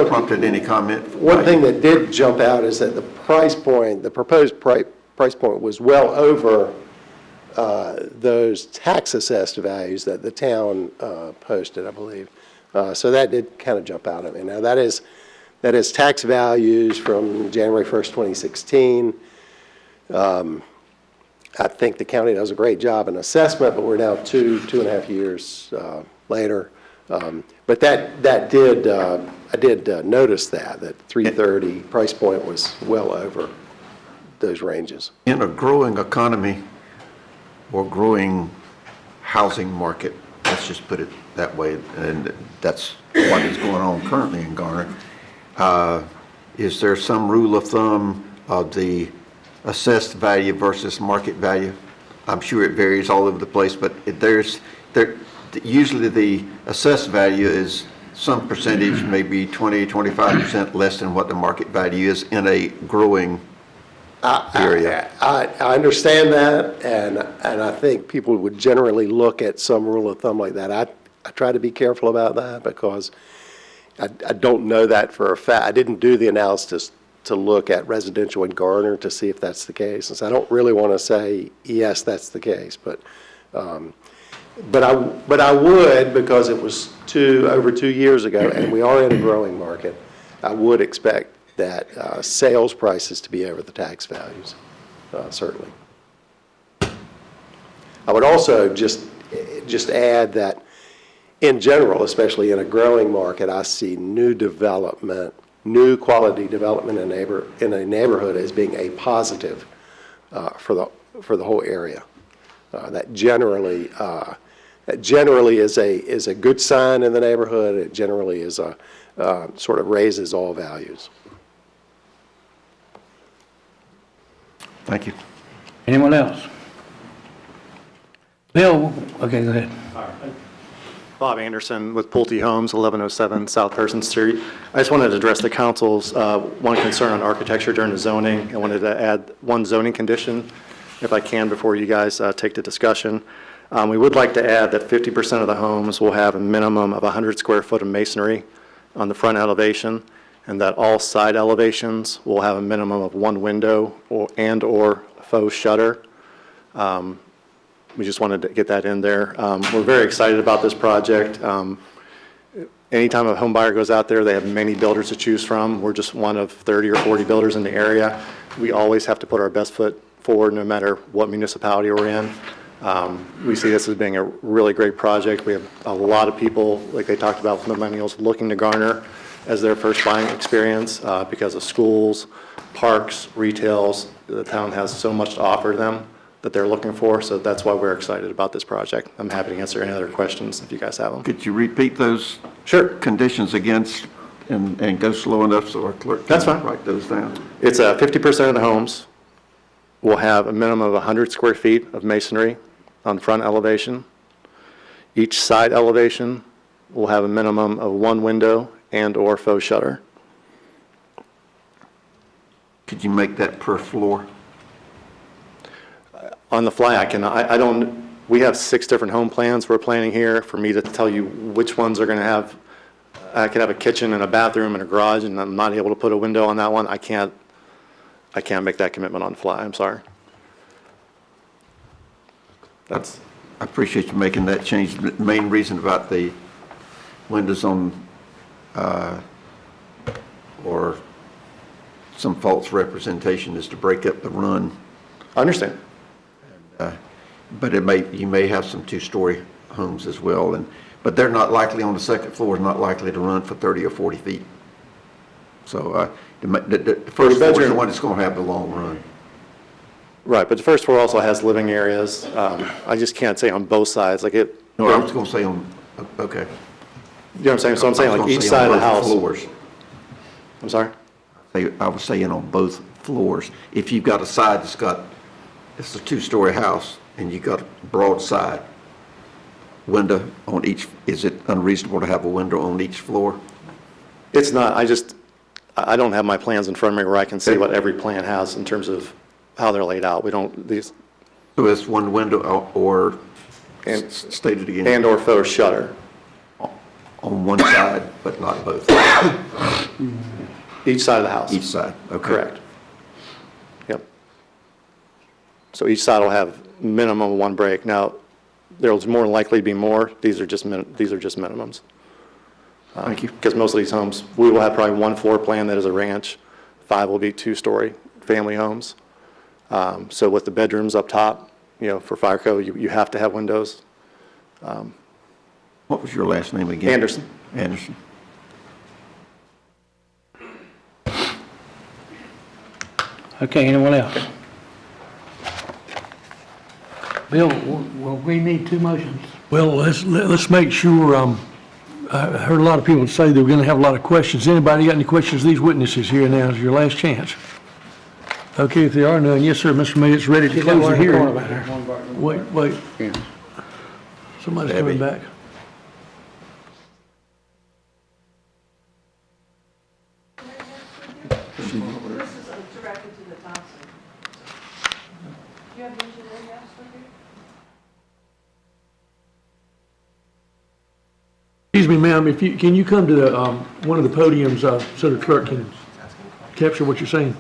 [SPEAKER 12] prompted any comment?
[SPEAKER 24] One thing that did jump out is that the price point, the proposed price point was well over those tax assessed values that the town posted, I believe. So that did kind of jump out at me. Now that is tax values from January 1st, 2016. I think the county does a great job in assessment, but we're now two and a half years later. But I did notice that 330 price point was well over those ranges.
[SPEAKER 12] In a growing economy or growing housing market, let's just put it that way, and that's what is going on currently in Garner. Is there some rule of thumb of the assessed value versus market value? I'm sure it varies all over the place, but usually the assessed value is some percentage, maybe 20, 25% less than what the market value is in a growing area.
[SPEAKER 24] I understand that, and I think people would generally look at some rule of thumb like that. I try to be careful about that because I don't know that for a fact. I didn't do the analysis to look at residential in Garner to see if that's the case. And so I don't really want to say, yes, that's the case, but I would, because it was over 2 years ago, and we are in a growing market, I would expect that sales prices to be over the tax values, certainly. I would also just add that in general, especially in a growing market, I see new development, new quality development in a neighborhood as being a positive for the whole area. That generally is a good sign in the neighborhood. It generally is sort of raises all values.
[SPEAKER 12] Thank you.
[SPEAKER 2] Anyone else? Bill, okay, go ahead.
[SPEAKER 10] Bob Anderson with Pulte Homes, 1107 South Person Street. I just wanted to address the council's one concern on architecture during the zoning. I wanted to add one zoning condition, if I can, before you guys take the discussion. We would like to add that 50% of the homes will have a minimum of 100 square foot of masonry on the front elevation, and that all side elevations will have a minimum of one window or faux shutter. We just wanted to get that in there. We're very excited about this project. Anytime a home buyer goes out there, they have many builders to choose from. We're just one of 30 or 40 builders in the area. We always have to put our best foot forward no matter what municipality we're in. We see this as being a really great project. We have a lot of people, like they talked about, millennials looking to Garner as their first buying experience because of schools, parks, retails. The town has so much to offer them that they're looking for, so that's why we're excited about this project. I'm happy to answer any other questions if you guys have them.
[SPEAKER 12] Could you repeat those conditions against and go slow enough so our clerk can write those down?
[SPEAKER 10] It's 50% of the homes will have a minimum of 100 square feet of masonry on front elevation. Each side elevation will have a minimum of one window and or faux shutter.
[SPEAKER 12] Could you make that per floor?
[SPEAKER 10] On the fly, I don't, we have 6 different home plans we're planning here. For me to tell you which ones are going to have, I could have a kitchen and a bathroom and a garage, and I'm not able to put a window on that one. I can't make that commitment on the fly. I'm sorry.
[SPEAKER 12] I appreciate you making that change. The main reason about the windows on or some false representation is to break up the run.
[SPEAKER 10] I understand.
[SPEAKER 12] But you may have some 2-story homes as well, but they're not likely on the second floor, is not likely to run for 30 or 40 feet. So the first floor is the one that's going to have the long run.
[SPEAKER 10] Right, but the first floor also has living areas. I just can't say on both sides. Like it.
[SPEAKER 12] No, I was going to say on. Okay.
[SPEAKER 10] You know what I'm saying? So I'm saying like each side of the house.
[SPEAKER 12] Floors.
[SPEAKER 10] I'm sorry.
[SPEAKER 12] I was saying on both floors. If you've got a side that's got, it's a 2-story house, and you got a broad side window on each, is it unreasonable to have a window on each floor?
[SPEAKER 10] It's not. I don't have my plans in front of me where I can see what every plan has in terms of how they're laid out. We don't, these.
[SPEAKER 12] So it's one window or, and stated again.
[SPEAKER 10] And or faux shutter.
[SPEAKER 12] On one side, but not both.
[SPEAKER 10] Each side of the house.
[SPEAKER 12] Each side, okay.
[SPEAKER 10] Correct. Yep. So each side will have minimum of 1 break. Now, there's more likely to be more. These are just minimums.
[SPEAKER 12] Thank you.
[SPEAKER 10] Because most of these homes, we will have probably 1 floor plan that is a ranch. 5 will be 2-story family homes. So with the bedrooms up top, for fire code, you have to have windows.
[SPEAKER 12] What was your last name again?
[SPEAKER 10] Anderson.
[SPEAKER 12] Anderson.
[SPEAKER 2] Okay, anyone else? Bill, will we need 2 motions?
[SPEAKER 5] Well, let's make sure, I heard a lot of people say they were going to have a lot of questions. Anybody got any questions of these witnesses here? Now is your last chance. Okay, if there are none, yes, sir, Mr. Mayor, it's ready to close the hearing. Wait. Somebody's coming back. Excuse me, ma'am, can you come to the, one of the podiums so the clerk can capture what you're saying.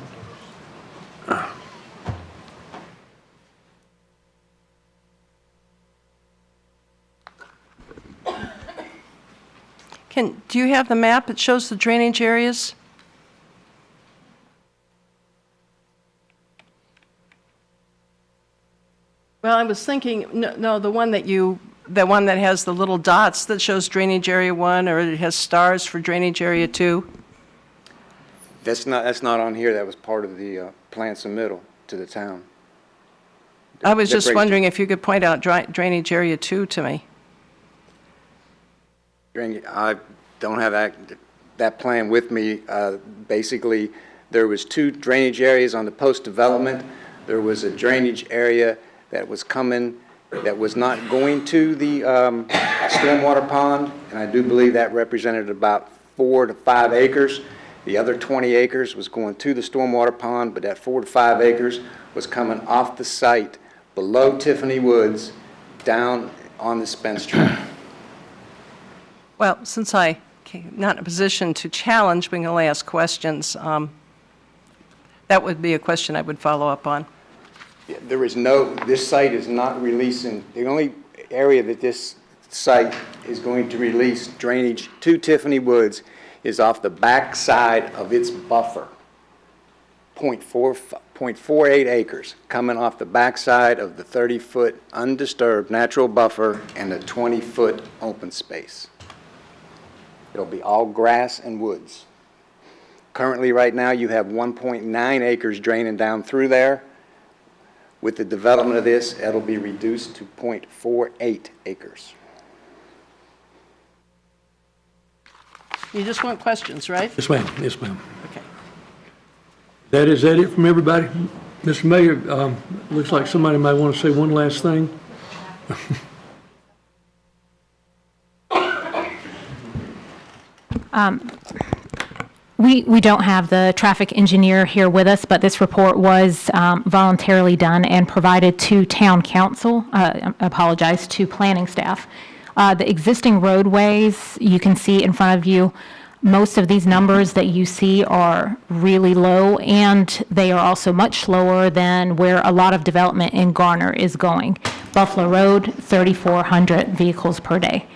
[SPEAKER 15] Do you have the map that shows the drainage areas? Well, I was thinking, no, the one that has the little dots that shows drainage area 1, or it has stars for drainage area 2.
[SPEAKER 7] That's not on here. That was part of the plan submittal to the town.
[SPEAKER 15] I was just
[SPEAKER 7] breaks-
[SPEAKER 15] wondering if you could point out drainage area 2 to me.
[SPEAKER 7] I don't have that plan with me. Basically, there was 2 drainage areas on the post-development. There was a drainage area that was coming, that was not going to the stormwater pond, and I do believe that represented about 4 to 5 acres. The other 20 acres was going to the stormwater pond, but that 4 to 5 acres was coming off the site below Tiffany Woods down on the Spence Trail.
[SPEAKER 15] Well, since I'm not in a position to challenge, we can only ask questions. That would be a question I would follow up on.
[SPEAKER 7] This site is not releasing, the only area that this site is going to release drainage to Tiffany Woods is off the back side of its buffer, 0.48 acres, coming off the back side of the 30-foot undisturbed natural buffer and a 20-foot open space. It'll be all grass and woods. Currently, right now, you have 1.9 acres draining down through there. With the development of this, it'll be reduced to 0.48 acres.
[SPEAKER 15] You just want questions, right?
[SPEAKER 5] Yes, ma'am. Yes, ma'am.
[SPEAKER 15] Okay.
[SPEAKER 5] Is that it from everybody? Mr. Mayor, looks like somebody might want to say one last thing.
[SPEAKER 11] We don't have the traffic engineer here with us, but this report was voluntarily done and provided to town council, to planning staff. The existing roadways, you can see in front of you, most of these numbers that you see are really low, and they are also much lower than where a lot of development in Garner is going. Buffalo Road, 3,400 vehicles per day.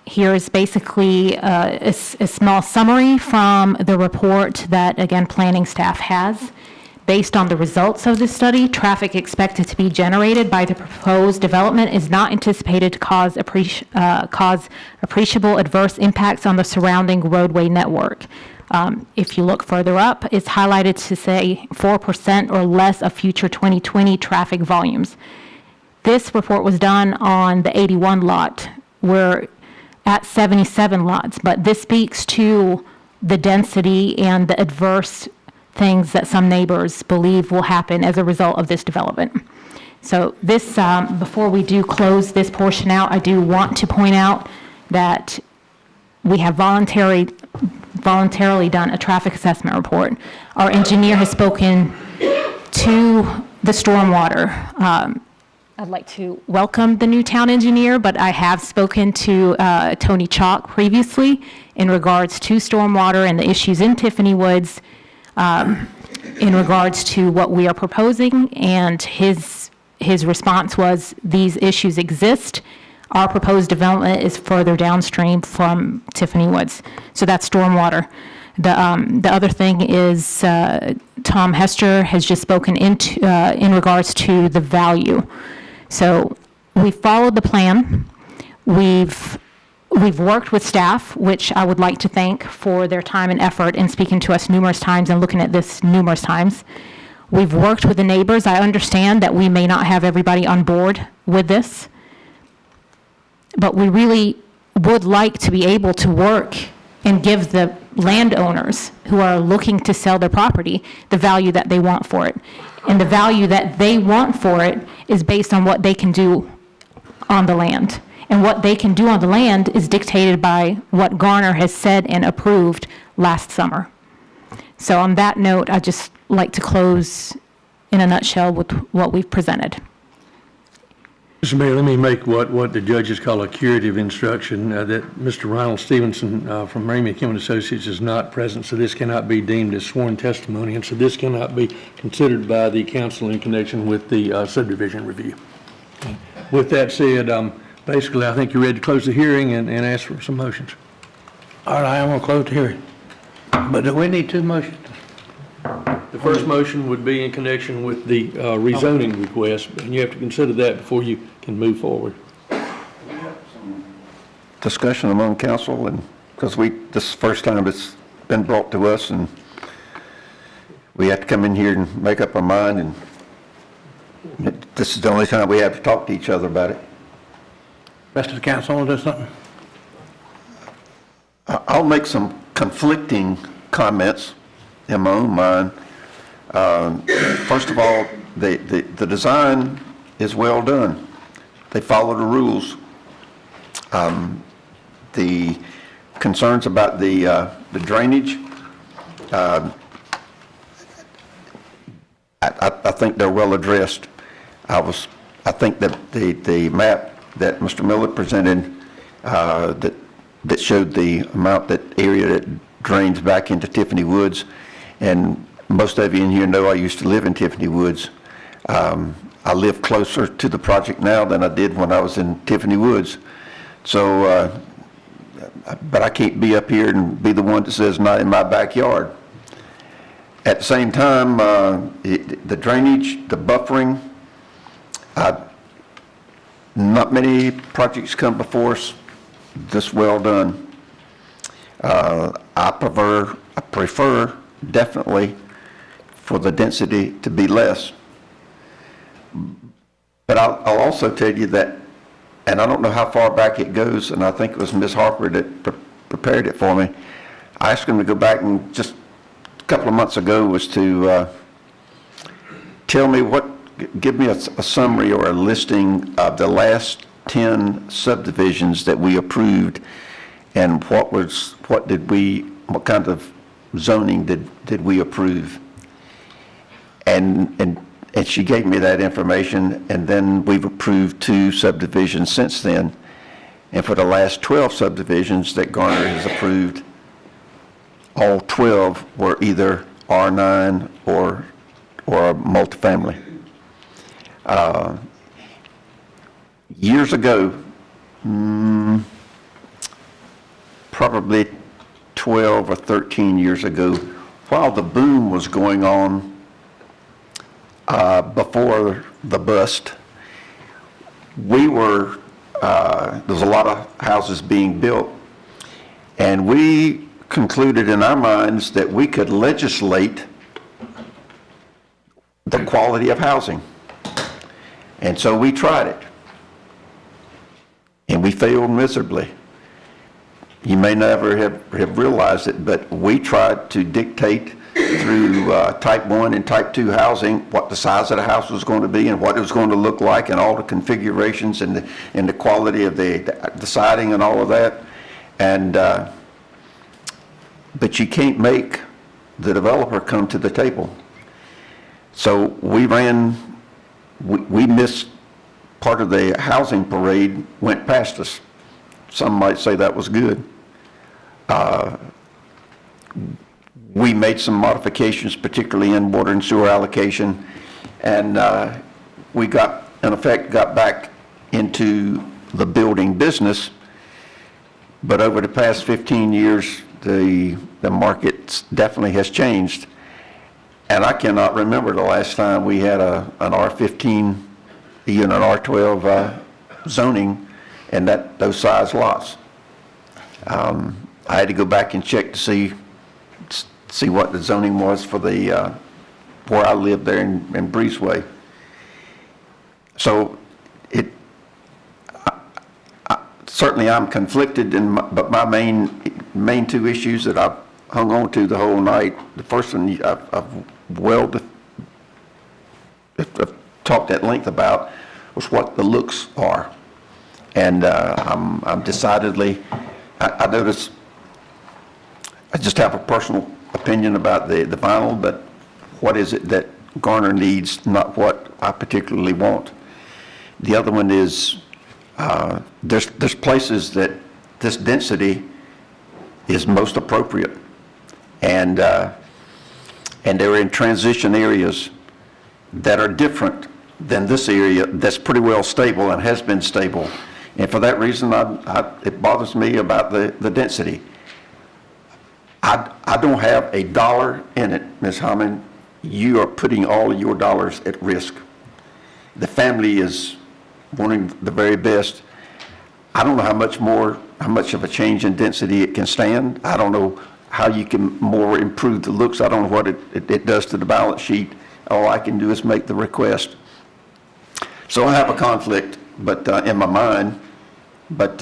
[SPEAKER 11] Here is basically a small summary from the report that, again, planning staff has. Based on the results of this study, traffic expected to be generated by the proposed development is not anticipated to cause appreciable adverse impacts on the surrounding roadway network. If you look further up, it's highlighted to say 4% or less of future 2020 traffic volumes. This report was done on the 81 lot. We're at 77 lots, but this speaks to the density and the adverse things that some neighbors believe will happen as a result of this development. So this, before we do close this portion out, I do want to point out that we have voluntarily done a traffic assessment report. Our engineer has spoken to the stormwater. I'd like to welcome the new town engineer, but I have spoken to Tony Chalk previously in regards to stormwater and the issues in Tiffany Woods in regards to what we are proposing, and his response was these issues exist. Our proposed development is further downstream from Tiffany Woods. So that's stormwater. The other thing is Tom Hester has just spoken in regards to the value. So we followed the plan. We've worked with staff, which I would like to thank for their time and effort in speaking to us numerous times and looking at this numerous times. We've worked with the neighbors. I understand that we may not have everybody on board with this, but we really would like to be able to work and give the landowners who are looking to sell their property the value that they want for it. And the value that they want for it is based on what they can do on the land. And what they can do on the land is dictated by what Garner has said and approved last summer. So on that note, I'd just like to close in a nutshell with what we've presented.
[SPEAKER 5] Mr. Mayor, let me make what the judges call a curative instruction, that Mr. Ronald Stevenson from Ramey Kim Associates is not present, so this cannot be deemed as sworn testimony, and so this cannot be considered by the council in connection with the subdivision review. With that said, basically, I think you're ready to close the hearing and ask for some motions.
[SPEAKER 2] All right, I'm going to close the hearing. But do we need two motions?
[SPEAKER 5] The first motion would be in connection with the rezoning request, and you have to consider that before you can move forward.
[SPEAKER 12] Discussion among council, and because this is the first time it's been brought to us, and we have to come in here and make up our mind, and this is the only time we have to talk to each other about it.
[SPEAKER 2] Rest of the council want to do something?
[SPEAKER 12] I'll make some conflicting comments in my own mind. First of all, the design is well done. They follow the rules. The concerns about the drainage, I think they're well addressed. I think that the map that Mr. Miller presented that showed the amount, that area that drains back into Tiffany Woods, and most of you in here know I used to live in Tiffany Woods. I live closer to the project now than I did when I was in Tiffany Woods. So, but I can't be up here and be the one that says not in my backyard. At the same time, the drainage, the buffering, not many projects come before us this well done. I prefer definitely for the density to be less. But I'll also tell you that, and I don't know how far back it goes, and I think it was Ms. Harper that prepared it for me. I asked him to go back, and just a couple of months ago was to tell me give me a summary or a listing of the last 10 subdivisions that we approved, and what kind of zoning did we approve. And she gave me that information, and then we've approved 2 subdivisions since then. And for the last 12 subdivisions that Garner has approved, all 12 were either R9 or multifamily. Years ago, probably 12 or 13 years ago, while the boom was going on before the bust, there was a lot of houses being built, and we concluded in our minds that we could legislate the quality of housing. And so we tried it, and we failed miserably. You may never have realized it, but we tried to dictate through type 1 and type 2 housing what the size of the house was going to be and what it was going to look like, and all the configurations and the quality of the siding and all of that. And but you can't make the developer come to the table. So we missed part of the housing parade, went past us. Some might say that was good. We made some modifications, particularly in water and sewer allocation, and we in effect, got back into the building business. But over the past 15 years, the market definitely has changed. And I cannot remember the last time we had an R15, even an R12 zoning, and those size lots. I had to go back and check to see what the zoning was for the where I lived there in Breezeway. So certainly I'm conflicted, but my main 2 issues that I've hung on to the whole night. The first one I've talked at length about was what the looks are, and I'm decidedly. I notice. I just have a personal opinion about the vinyl, but what is it that Garner needs, not what I particularly want. The other one is, there's places that this density is most appropriate. And they're in transition areas that are different than this area that's pretty well stable and has been stable. And for that reason, it bothers me about the density. I don't have a dollar in it, Ms. Hammond. You are putting all of your dollars at risk. The family is wanting the very best. I don't know how much of a change in density it can stand. I don't know how you can more improve the looks. I don't know what it does to the balance sheet. All I can do is make the request. So I have a conflict, but in my mind, but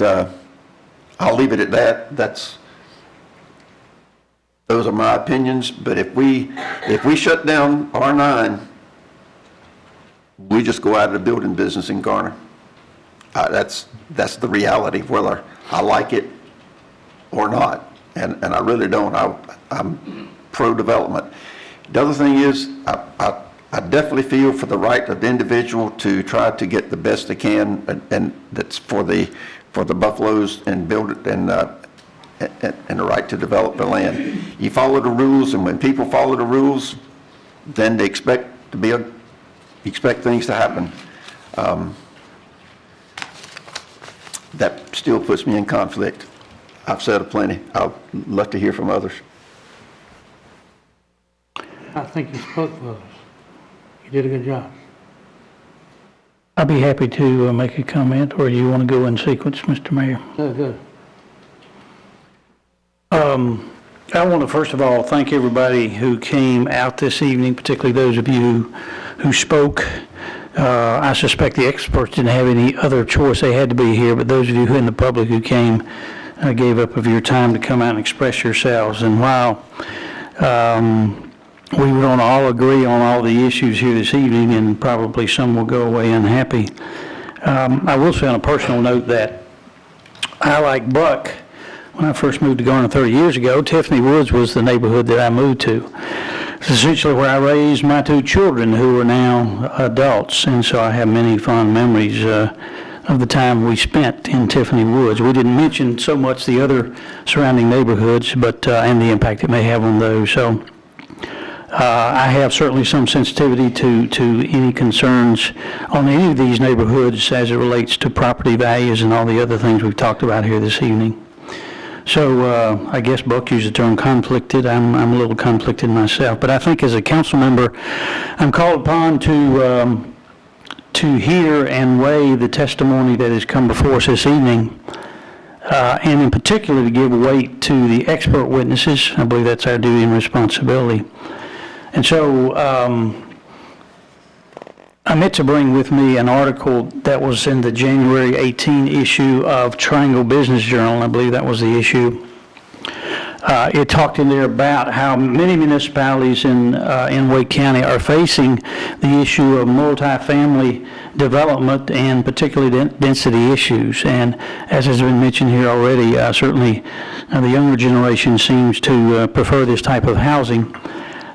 [SPEAKER 12] I'll leave it at that. Those are my opinions. But if we shut down R9, we just go out of the building business in Garner. That's the reality, whether I like it or not. And I really don't. I'm pro-development. The other thing is, I definitely feel for the right of the individual to try to get the best they can, and that's for the buffaloes and build it and the right to develop the land. You follow the rules, and when people follow the rules, then they expect things to happen. That still puts me in conflict. I've said it plenty. I'd love to hear from others.
[SPEAKER 2] I think you spoke for us. You did a good job.
[SPEAKER 3] I'd be happy to make a comment, or you want to go in sequence, Mr. Mayor?
[SPEAKER 2] Good.
[SPEAKER 3] I want to first of all thank everybody who came out this evening, particularly those of you who spoke. I suspect the experts didn't have any other choice. They had to be here, but those of you who in the public who came gave up of your time to come out and express yourselves. And while we don't all agree on all the issues here this evening, and probably some will go away unhappy, I will say on a personal note that I, like Buck, when I first moved to Garner 30 years ago, Tiffany Woods was the neighborhood that I moved to. It's essentially where I raised my two children, who are now adults, and so I have many fond memories of the time we spent in Tiffany Woods. We didn't mention so much the other surrounding neighborhoods, but and the impact it may have on those. So I have certainly some sensitivity to any concerns on any of these neighborhoods as it relates to property values and all the other things we've talked about here this evening. So I guess Buck used the term conflicted. I'm a little conflicted myself, but I think as a council member, I'm called upon to hear and weigh the testimony that has come before us this evening, and in particular to give weight to the expert witnesses. I believe that's our duty and responsibility. And so I meant to bring with me an article that was in the January 18 issue of Triangle Business Journal, and I believe that was the issue. It talked in there about how many municipalities in Wake County are facing the issue of multifamily development and particularly density issues. And as has been mentioned here already, certainly the younger generation seems to prefer this type of housing.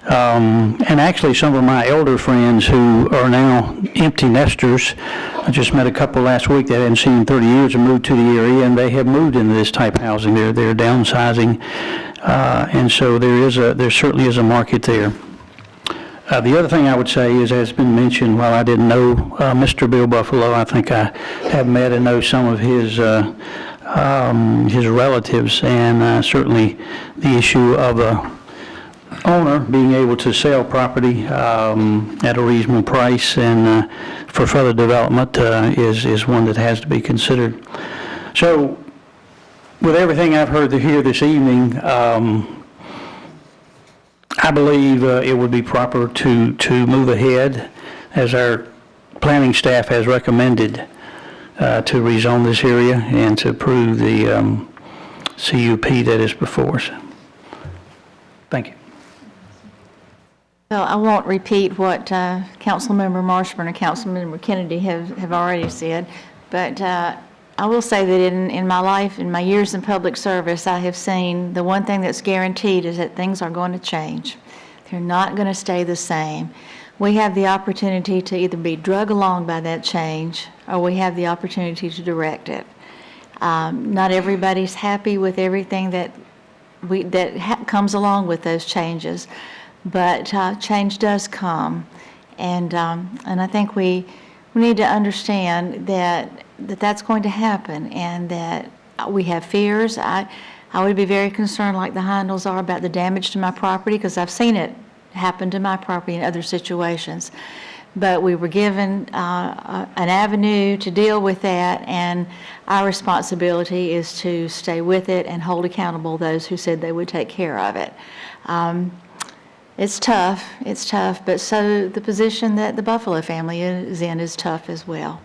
[SPEAKER 3] And actually some of my elder friends who are now empty nesters, I just met a couple last week that I hadn't seen in 30 years and moved to the area, and they have moved into this type of housing. They're downsizing, and so there certainly is a market there. The other thing I would say is, as has been mentioned, while I didn't know Mr. Bill Buffalo, I think I have met and know some of his relatives, and certainly the issue of a owner being able to sell property at a reasonable price and for further development is one that has to be considered. So with everything I've heard here this evening, I believe it would be proper to move ahead, as our planning staff has recommended, to rezone this area and to approve the CUP that is before us. Thank you.
[SPEAKER 14] Well, I won't repeat what Councilmember Marshburn and Councilmember Kennedy have already said, but I will say that in my life, in my years in public service, I have seen the one thing that's guaranteed is that things are going to change. They're not going to stay the same. we have the opportunity to either be drug along by that change, or we have the opportunity to direct it. Not everybody's happy with everything that comes along with those changes, but change does come, and I think we need to understand that's going to happen, and that we have fears. I would be very concerned, like the Heindels are, about the damage to my property, because I've seen it happen to my property in other situations. But we were given an avenue to deal with that, and our responsibility is to stay with it and hold accountable those who said they would take care of it. It's tough, but so the position that the Buffalo family is in is tough as well.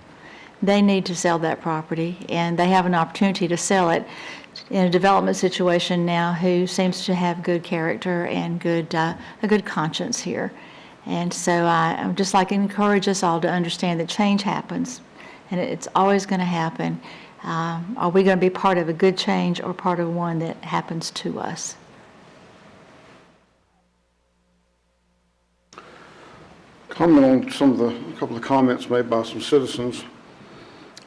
[SPEAKER 14] They need to sell that property, and they have an opportunity to sell it in a development situation now who seems to have good character and a good conscience here. And so I would just like to encourage us all to understand that change happens, and it's always going to happen. Are we going to be part of a good change or part of one that happens to us?
[SPEAKER 9] Comment on a couple of comments made by some citizens.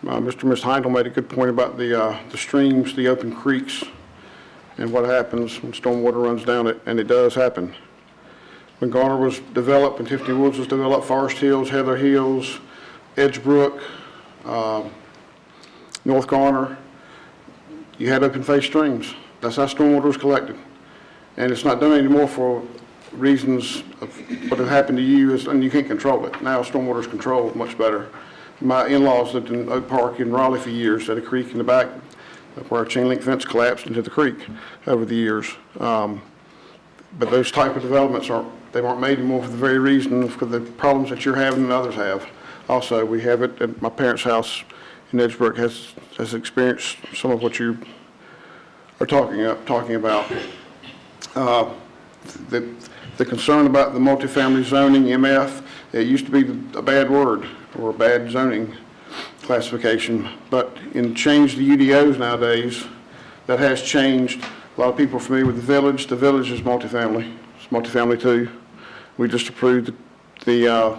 [SPEAKER 9] Mr. and Ms. Heindel made a good point about the streams, the open creeks, and what happens when stormwater runs down it, and it does happen. When Garner was developed and Tiffany Woods was developed, Forest Hills, Heather Hills, Edgebrook, North Garner, you had open face streams. That's how stormwater was collected. And it's not done anymore for reasons of what had happened to you, and you can't control it. Now stormwater is controlled much better. My in-laws lived in Oak Park in Raleigh for years, at a creek in the back where a chain link fence collapsed into the creek over the years. But those type of developments weren't made anymore for the very reason of the problems that you're having and others have. Also, we have it at my parents' house in Edgebrook has experienced some of what you are talking about. The concern about the multifamily zoning, MF, it used to be a bad word or a bad zoning classification, but in change the UDOs nowadays, that has changed. A lot of people are familiar with the village. The village is multifamily. It's multifamily too. We just approved the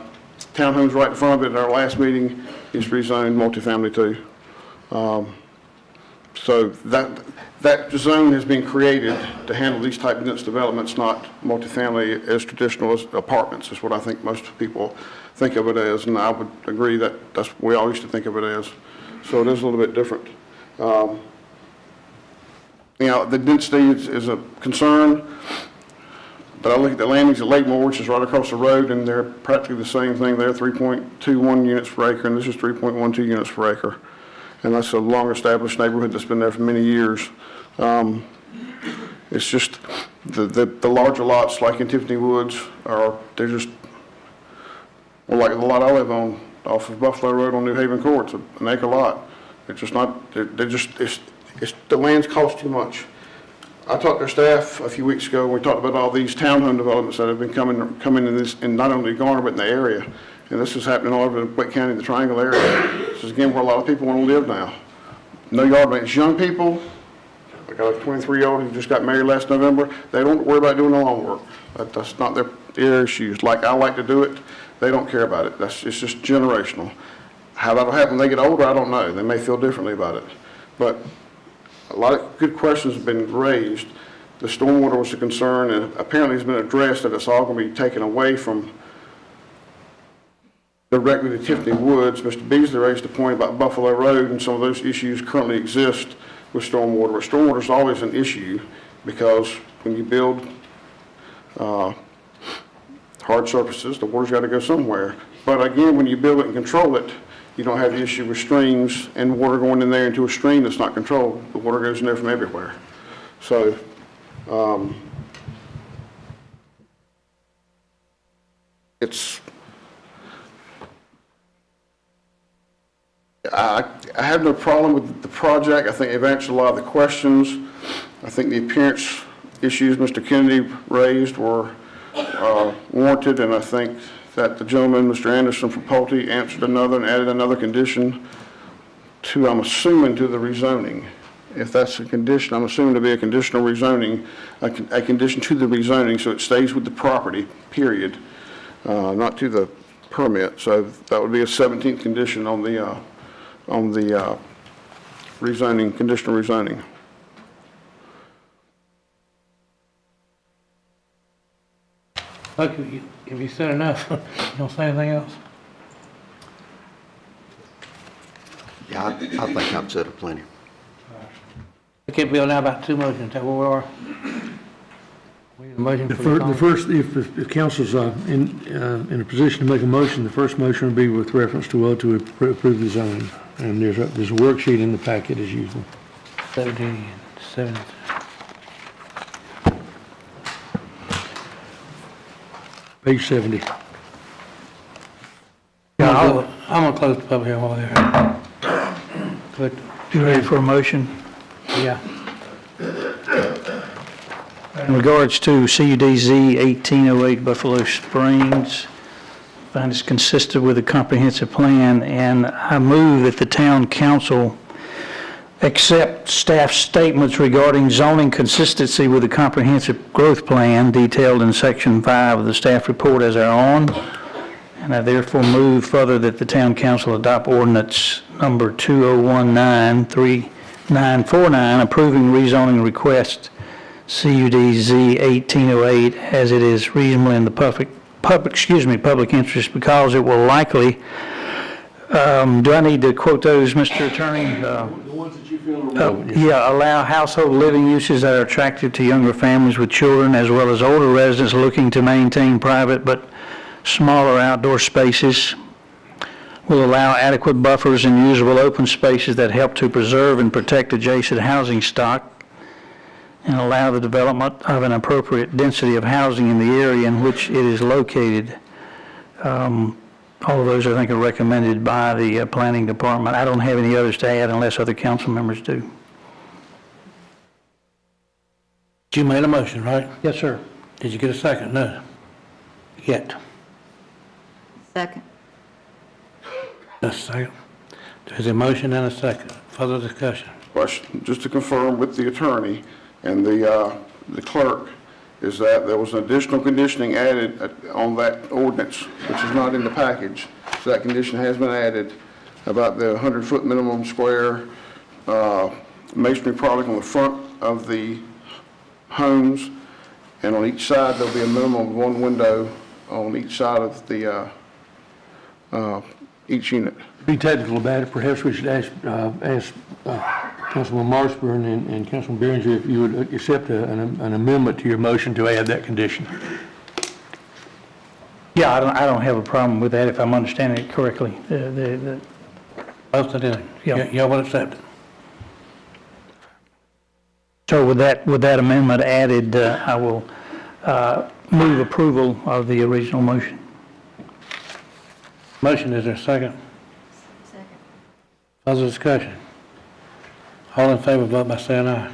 [SPEAKER 9] townhomes right in front of it at our last meeting is rezoned multifamily too. So that zone has been created to handle these type of dense developments, not multifamily as traditional as apartments, is what I think most people think of it as, and I would agree that that's what we all used to think of it as. So it is a little bit different. The density is a concern, but I look at the landings at Lakemore, which is right across the road, and they're practically the same thing. They're 3.21 units per acre, and this is 3.12 units per acre. And that's a long-established neighborhood that's been there for many years. It's just the larger lots, like in Tiffany Woods, they're just, well, like the lot I live on off of Buffalo Road on New Haven Court. It's an acre lot. It's just not, the lands cost too much. I talked to their staff a few weeks ago, and we talked about all these townhome developments that have been coming in this, in not only Garner, but in the area. And this is happening all over the Wake County, the Triangle area. This is again where a lot of people want to live now. No yard maintenance. Young people, I got a 23-year-old who just got married last November. They don't worry about doing the lawn work. That's not their issues. Like I like to do it, they don't care about it. It's just generational. How that'll happen when they get older, I don't know. They may feel differently about it. But a lot of good questions have been raised. The stormwater was a concern, and apparently it's been addressed that it's all going to be taken away from directly to Tiffany Woods. Mr. Beasley raised a point about Buffalo Road, and some of those issues currently exist with stormwater. But stormwater is always an issue because when you build hard surfaces, the water's got to go somewhere. But again, when you build it and control it, you don't have the issue with streams and water going in there into a stream that's not controlled. The water goes in there from everywhere. So I have no problem with the project. I think they've answered a lot of the questions. I think the appearance issues Mr. Kennedy raised were warranted, and I think that the gentleman, Mr. Anderson from Pulte, answered another and added another condition to, I'm assuming, to the rezoning. If that's a condition, I'm assuming to be a conditional rezoning, a condition to the rezoning, so it stays with the property, period. not to the permit. So that would be a 17th condition on the rezoning, conditional rezoning.
[SPEAKER 2] Okay, have you said enough? You don't say anything else?
[SPEAKER 12] Yeah, I think I've said it plenty.
[SPEAKER 2] Okay, Bill, now about two motions, is that where we are? We need a motion
[SPEAKER 5] The
[SPEAKER 2] for
[SPEAKER 5] first,
[SPEAKER 2] comment?
[SPEAKER 5] if council's in a position to make a motion, the first motion would be with reference to approve the zoning. And there's a worksheet in the packet as usual.
[SPEAKER 2] 17 and 17.
[SPEAKER 5] Page 70.
[SPEAKER 2] Yeah, I'm gonna close the public hearing while they're. Good.
[SPEAKER 3] You ready for a motion?
[SPEAKER 2] Yeah.
[SPEAKER 3] In regards to CUDZ 1808 Buffalo Springs, find it's consistent with the comprehensive plan, and I move that the town council accept staff statements regarding zoning consistency with the comprehensive growth plan detailed in section 5 of the staff report as our own. And I therefore move further that the town council adopt ordinance number 2019-3949 approving rezoning request CUDZ 1808 as it is reasonably in the public interest, because it will likely, do I need to quote those, Mr. Attorney?
[SPEAKER 5] The ones that you feel
[SPEAKER 3] Yeah, allow household living uses that are attractive to younger families with children as well as older residents looking to maintain private but smaller outdoor spaces. Will allow adequate buffers and usable open spaces that help to preserve and protect adjacent housing stock, and allow the development of an appropriate density of housing in the area in which it is located. All of those, I think, are recommended by the planning department. I don't have any others to add unless other council members do.
[SPEAKER 2] You made a motion, right?
[SPEAKER 3] Yes, sir.
[SPEAKER 2] Did you get a second? No. Yet.
[SPEAKER 14] Second.
[SPEAKER 2] A second. There's a motion and a second. Further discussion.
[SPEAKER 9] Question, just to confirm with the attorney and the clerk, is that there was an additional conditioning added on that ordinance, which is not in the package. So that condition has been added about the 100-foot minimum square masonry product on the front of the homes, and on each side there'll be a minimum of one window on each side of the each unit.
[SPEAKER 5] To be technical about it, perhaps we should ask Councilman Marshburn and Councilman Behringer if you would accept an amendment to your motion to add that condition.
[SPEAKER 3] Yeah, I don't have a problem with that if I'm understanding it correctly.
[SPEAKER 2] Both of them. Y'all will accept it.
[SPEAKER 3] So with that amendment added, I will move approval of the original motion.
[SPEAKER 2] Motion, is there a second?
[SPEAKER 14] Second.
[SPEAKER 2] Further discussion. All in favor, vote by saying aye.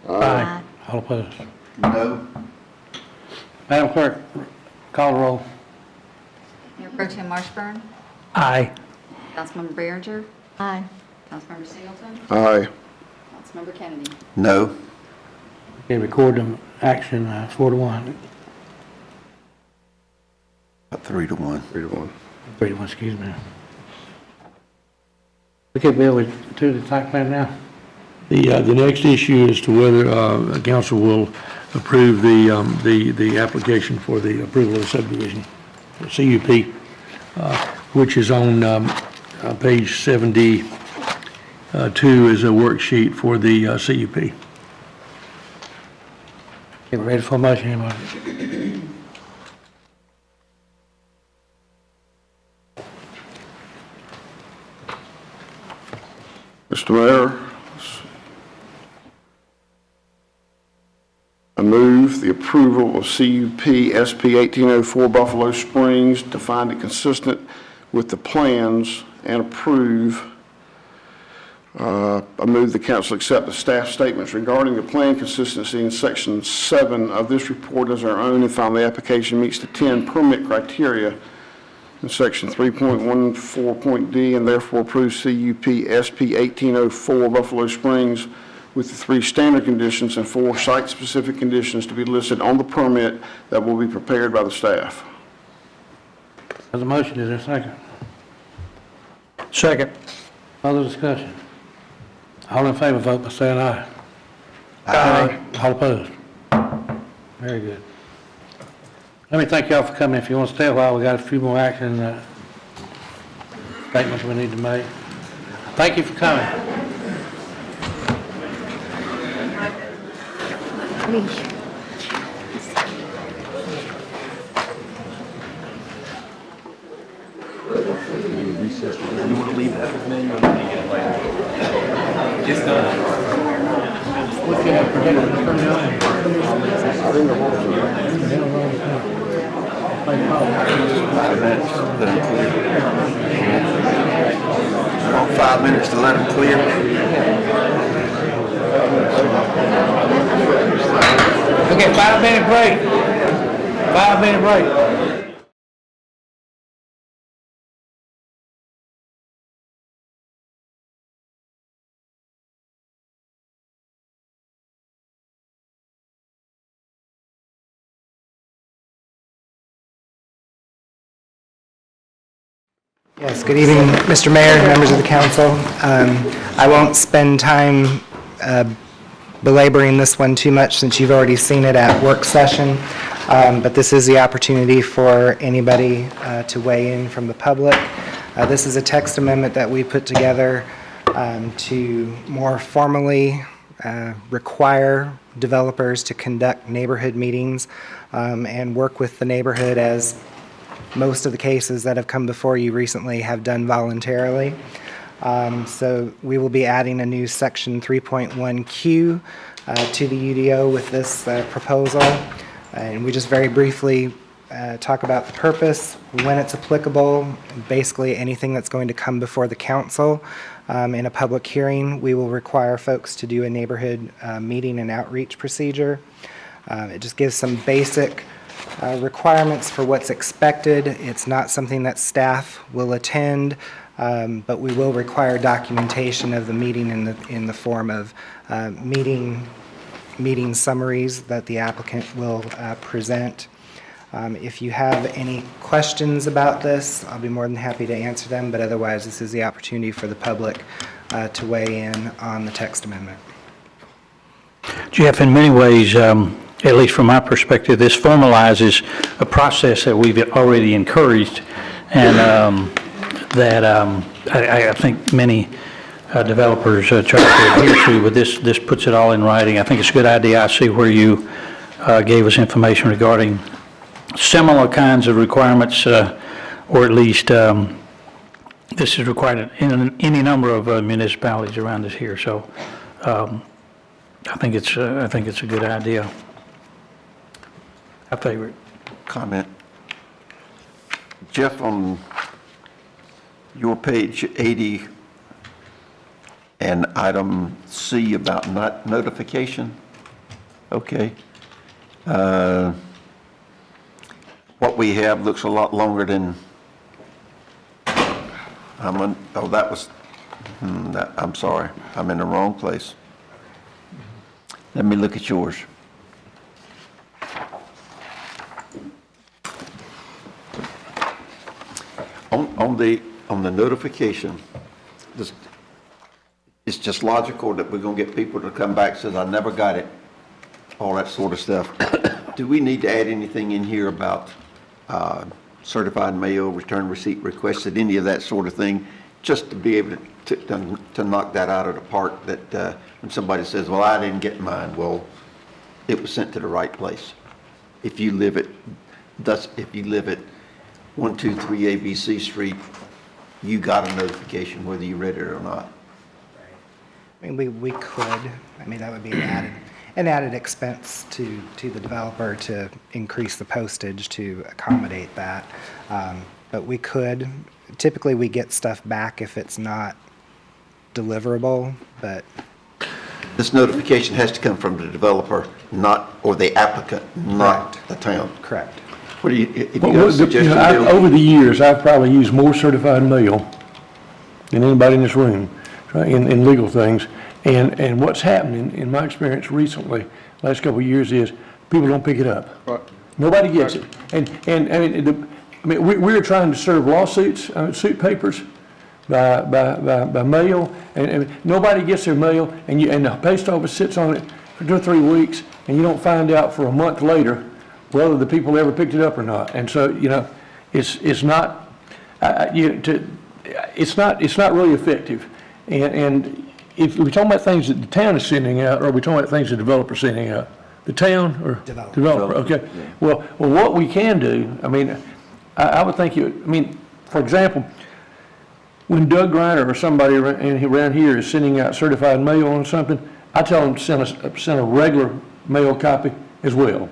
[SPEAKER 14] Aye.
[SPEAKER 2] All opposed?
[SPEAKER 12] No.
[SPEAKER 2] Madam Clerk, call the roll.
[SPEAKER 16] Mayor Pro Tem Marshburn,
[SPEAKER 3] Aye.
[SPEAKER 16] Councilmember Behringer,
[SPEAKER 14] Aye.
[SPEAKER 16] Councilmember Singleton,
[SPEAKER 9] Aye.
[SPEAKER 16] Councilmember Kennedy.
[SPEAKER 12] No.
[SPEAKER 2] Okay, record them action 4-1.
[SPEAKER 12] 3-1.
[SPEAKER 9] 3-1.
[SPEAKER 2] 3-1, excuse me. Okay, Bill, we to the site plan now.
[SPEAKER 5] The next issue is to whether council will approve the application for the approval of the subdivision, CUP, which is on page 72 is a worksheet for the CUP.
[SPEAKER 2] Okay, we're ready for a motion, anybody?
[SPEAKER 9] Mr. Mayor, I move the approval of CUP SP 1804 Buffalo Springs to find it consistent with the plans and approve. I move the council accept the staff statements regarding the plan consistency in section 7 of this report as our own, and find the application meets the 10 permit criteria in section 3.14.d, and therefore approve CUP SP 1804 Buffalo Springs with the 3 standard conditions and 4 site-specific conditions to be listed on the permit that will be prepared by the staff.
[SPEAKER 2] There's a motion, is there a second?
[SPEAKER 3] Second.
[SPEAKER 2] Other discussion? All in favor, vote by saying aye. Aye. All opposed? Very good. Let me thank y'all for coming. If you want to stay a while, we got a few more action statements we need to make. Thank you for coming.
[SPEAKER 12] You want to leave that with me, or do you get it later? Just
[SPEAKER 2] What you have for dinner? Turn it on.
[SPEAKER 12] 5 minutes, let them clear. I want 5 minutes to let them clear.
[SPEAKER 2] Okay, 5-minute break. 5-minute break.
[SPEAKER 17] Yes, good evening, Mr. Mayor, members of the council. I won't spend time belaboring this one too much since you've already seen it at work session, but this is the opportunity for anybody to weigh in from the public. This is a text amendment that we put together to more formally require developers to conduct neighborhood meetings and work with the neighborhood, as most of the cases that have come before you recently have done voluntarily. So we will be adding a new section 3.1Q to the UDO with this proposal. And we just very briefly talk about the purpose, when it's applicable, basically anything that's going to come before the council. In a public hearing, we will require folks to do a neighborhood meeting and outreach procedure. It just gives some basic requirements for what's expected. It's not something that staff will attend, but we will require documentation of the meeting in the form of meeting summaries that the applicant will present. If you have any questions about this, I'll be more than happy to answer them, but otherwise this is the opportunity for the public to weigh in on the text amendment.
[SPEAKER 3] Jeff, in many ways, at least from my perspective, this formalizes a process that we've already encouraged, and that I think many developers try to adhere to, but this puts it all in writing. I think it's a good idea. I see where you gave us information regarding similar kinds of requirements, or at least this is required in any number of municipalities around us here. So I think it's a good idea. I favor it.
[SPEAKER 12] Comment. Jeff, on your page 80 and item C about notification, okay. What we have looks a lot longer than, I'm sorry, I'm in the wrong place. Let me look at yours. On the notification, it's just logical that we're going to get people to come back and says, I never got it, all that sort of stuff. Do we need to add anything in here about certified mail, return receipt requested, any of that sort of thing, just to be able to knock that out of the park, that when somebody says, well, I didn't get mine, well, it was sent to the right place. If you live at 123 ABC Street, you got a notification whether you read it or not.
[SPEAKER 17] I mean, we could, I mean, that would be an added expense to the developer to increase the postage to accommodate that. But we could, typically we get stuff back if it's not deliverable, but.
[SPEAKER 12] This notification has to come from the developer, or the applicant, not the town.
[SPEAKER 17] Correct.
[SPEAKER 12] What do you, if you got a suggestion, Bill?
[SPEAKER 5] Over the years, I've probably used more certified mail than anybody in this room, right, in legal things. And what's happening, in my experience recently, last couple of years, is people don't pick it up.
[SPEAKER 9] Right.
[SPEAKER 5] Nobody gets it. And I mean, I mean, we're trying to serve lawsuits, suit papers by mail, and nobody gets their mail, and the post office sits on it for 2 or 3 weeks, and you don't find out for a month later whether the people ever picked it up or not. And so, it's not, it's not really effective. And if we're talking about things that the town is sending out, or we're talking about things the developer's sending out, the town or developer, okay.
[SPEAKER 17] Yeah.
[SPEAKER 5] Well, what we can do, I mean, I would think for example, when Doug Garner or somebody around here is sending out certified mail on something, I tell them to send a regular mail copy as well.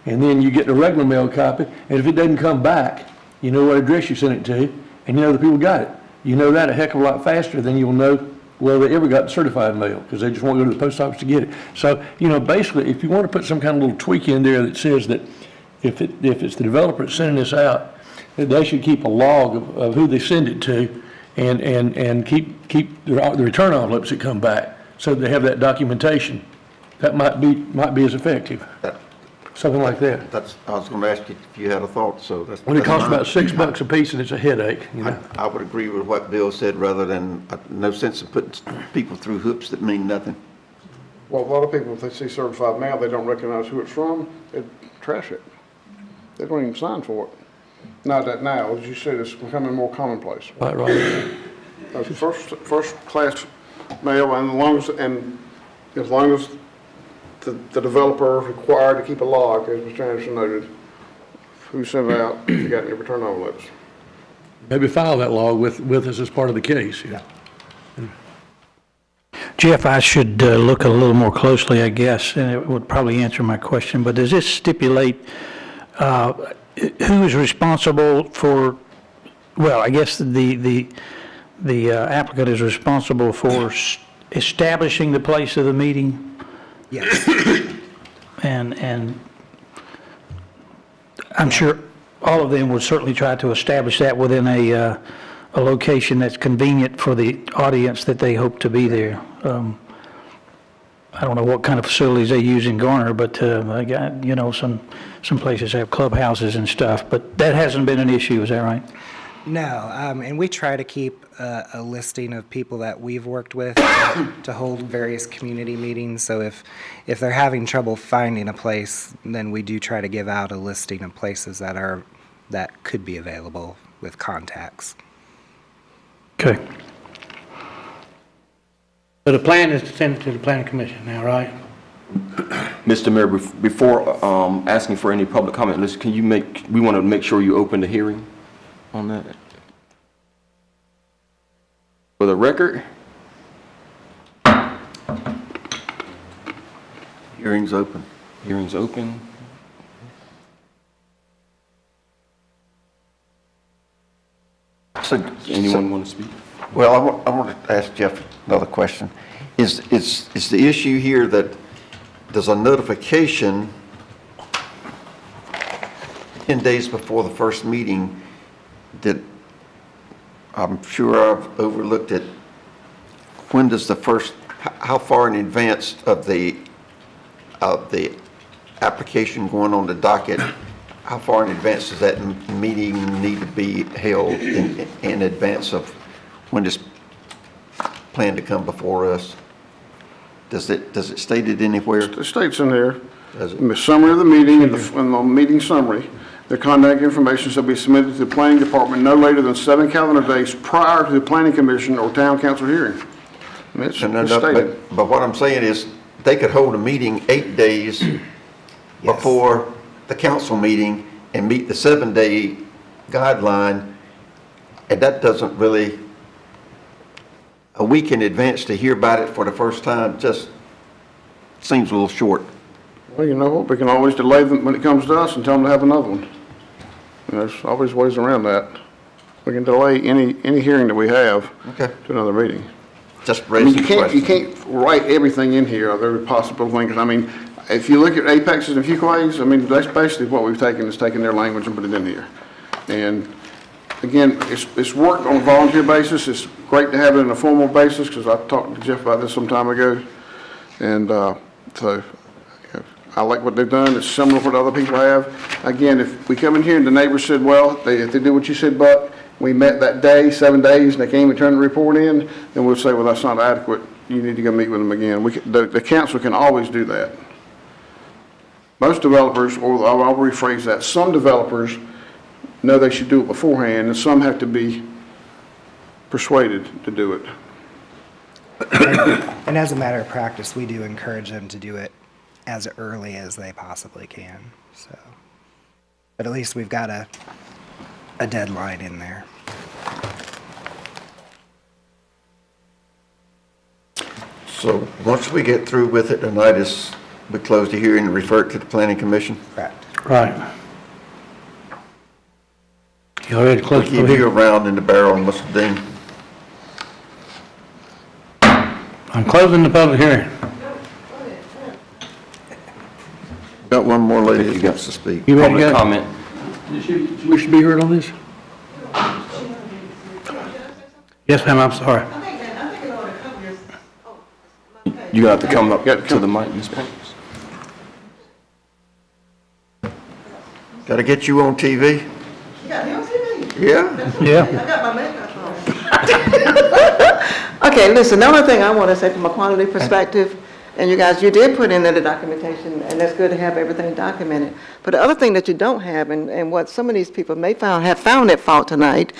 [SPEAKER 5] And then you get the regular mail copy, and if it doesn't come back, you know what address you sent it to, and you know the people got it. You know that a heck of a lot faster than you'll know whether they ever got the certified mail, because they just won't go to the post office to get it. So, basically, if you want to put some kind of little tweak in there that says that if it's the developer that's sending this out, that they should keep a log of who they send it to, and keep the return envelopes that come back, so that they have that documentation. That might be as effective. Something like that.
[SPEAKER 12] I was going to ask you if you had a thought, so that's.
[SPEAKER 5] When it costs about $6 a piece and it's a headache,
[SPEAKER 12] I would agree with what Bill said, rather than, no sense in putting people through hoops that mean nothing.
[SPEAKER 9] Well, a lot of people, if they see certified mail, they don't recognize who it's from, they trash it. They don't even sign for it. Not that now, as you said, it's becoming more commonplace.
[SPEAKER 5] Right.
[SPEAKER 9] First class mail, and as long as the developer is required to keep a log, as Mr. Anderson noted, who sent it out, if you got any return envelopes.
[SPEAKER 5] Maybe file that log with us as part of the case. Yeah.
[SPEAKER 3] Jeff, I should look a little more closely, I guess, and it would probably answer my question, but does this stipulate who is responsible for, well, I guess the applicant is responsible for establishing the place of the meeting?
[SPEAKER 17] Yes.
[SPEAKER 3] And I'm sure all of them would certainly try to establish that within a location that's convenient for the audience that they hope to be there. I don't know what kind of facilities they use in Garner, but I got, some places have clubhouses and stuff, but that hasn't been an issue, is that right?
[SPEAKER 17] No, and we try to keep a listing of people that we've worked with to hold various community meetings. So if they're having trouble finding a place, then we do try to give out a listing of places that could be available with contacts.
[SPEAKER 3] Okay.
[SPEAKER 2] So the plan is to send it to the planning commission now, right?
[SPEAKER 6] Mr. Mayor, before asking for any public comment, we want to make sure you open the hearing on that. For the record,
[SPEAKER 12] Hearing's open.
[SPEAKER 6] hearing's open.
[SPEAKER 12] So,
[SPEAKER 6] Anyone want to speak?
[SPEAKER 12] Well, I want to ask Jeff another question. Is the issue here that there's a notification 10 days before the first meeting that I'm sure I've overlooked it? When does how far in advance of the application going on the docket, how far in advance does that meeting need to be held in advance of when it's planned to come before us? Does it state it anywhere?
[SPEAKER 9] It states in here, in the summary of the meeting, in the meeting summary, the contact information shall be submitted to the planning department no later than 7 calendar days prior to the planning commission or town council hearing. I mean, it's stated.
[SPEAKER 12] But what I'm saying is, they could hold a meeting 8 days before the council meeting and meet the 7-day guideline, and that doesn't really, a week in advance to hear about it for the first time just seems a little short.
[SPEAKER 9] Well, you know what, we can always delay them when it comes to us and tell them to have another one. There's always ways around that. We can delay any hearing that we have to another meeting.
[SPEAKER 12] Just raising questions.
[SPEAKER 9] You can't write everything in here, of every possible thing, 'cause I mean, if you look at Apex's and Fuquay's, I mean, that's basically what we've taken, is taking their language and put it in here. And again, it's worked on a volunteer basis. It's great to have it on a formal basis, because I talked to Jeff about this some time ago. And so I like what they've done. It's similar to what other people have. Again, if we come in here and the neighbors said, well, if they do what you said, Buck, we met that day, 7 days, and they came and turned the report in, then we'll say, well, that's not adequate. You need to go meet with them again. The council can always do that. Most developers, or I'll rephrase that, some developers know they should do it beforehand, and some have to be persuaded to do it.
[SPEAKER 17] And as a matter of practice, we do encourage them to do it as early as they possibly can, so. But at least we've got a deadline in there.
[SPEAKER 12] So once we get through with it tonight, we close the hearing and refer it to the planning commission?
[SPEAKER 17] Correct.
[SPEAKER 2] Right. You already closed the
[SPEAKER 12] We'll give you a round in the barrel, Mr. Dean.
[SPEAKER 2] I'm closing the public hearing.
[SPEAKER 12] Got one more lady that wants to speak.
[SPEAKER 2] You ready to go?
[SPEAKER 6] Comment.
[SPEAKER 5] We should be heard on this?
[SPEAKER 2] Yes, ma'am, I'm sorry.
[SPEAKER 6] You have to come up to the mic, Ms. Banks.
[SPEAKER 12] Got to get you on TV?
[SPEAKER 18] You got me on TV?
[SPEAKER 12] Yeah?
[SPEAKER 2] Yeah.
[SPEAKER 18] I got my makeup on. Okay, listen, the only thing I want to say from a quality perspective, and you guys, you did put in there the documentation, and that's good to have everything documented. But the other thing that you don't have, and what some of these people may have found at fault tonight,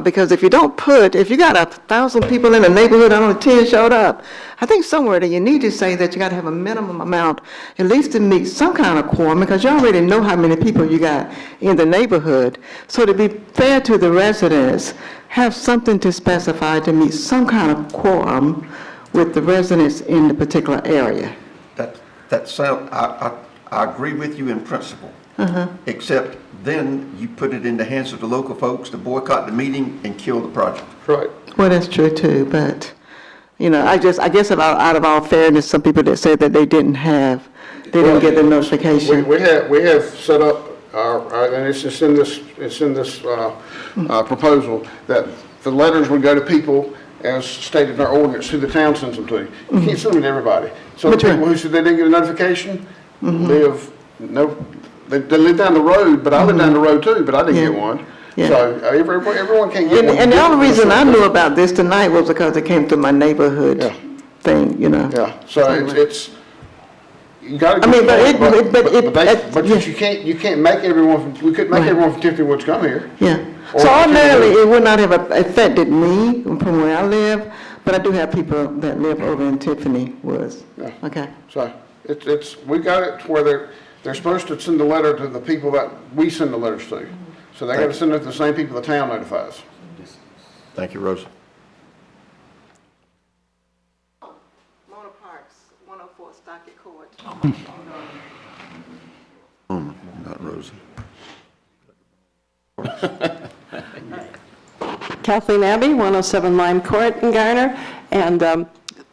[SPEAKER 18] because if you got 1,000 people in the neighborhood and only 10 showed up, I think somewhere that you need to say that you got to have a minimum amount, at least to meet some kind of quorum, because you already know how many people you got in the neighborhood. So to be fair to the residents, have something to specify to meet some kind of quorum with the residents in the particular area.
[SPEAKER 12] I agree with you in principle. Except then you put it in the hands of the local folks to boycott the meeting and kill the project.
[SPEAKER 9] Right.
[SPEAKER 18] Well, that's true too, but, I guess out of all fairness, some people that said that they didn't get the notification.
[SPEAKER 9] We have set up, and it's in this proposal, that the letters would go to people as stated in our ordinance, who the town sends them to. You can't send them to everybody. So the people who said they didn't get a notification they live down the road, but I live down the road too, but I didn't get one.
[SPEAKER 18] Yeah.
[SPEAKER 9] So everyone can't get one.
[SPEAKER 18] And the only reason I knew about this tonight was because it came through my neighborhood thing,
[SPEAKER 9] Yeah, so it's you got to.
[SPEAKER 18] I mean,
[SPEAKER 9] but you can't make everyone. We couldn't make everyone from Tiffany Woods come here.
[SPEAKER 18] Yeah. So ordinarily, it would not have affected me from where I live, but I do have people that live over in Tiffany Woods.
[SPEAKER 9] Yeah.
[SPEAKER 18] Okay.
[SPEAKER 9] So we got it to where they're supposed to send the letter to the people that we send the letters to. So they got to send it to the same people the town notifies.
[SPEAKER 12] Thank you, Rosa.
[SPEAKER 18] Mona Parks, 104 Stockett Court.
[SPEAKER 12] Not Rosa.
[SPEAKER 15] Kathleen Abbey, 107 Lime Court in Garner, and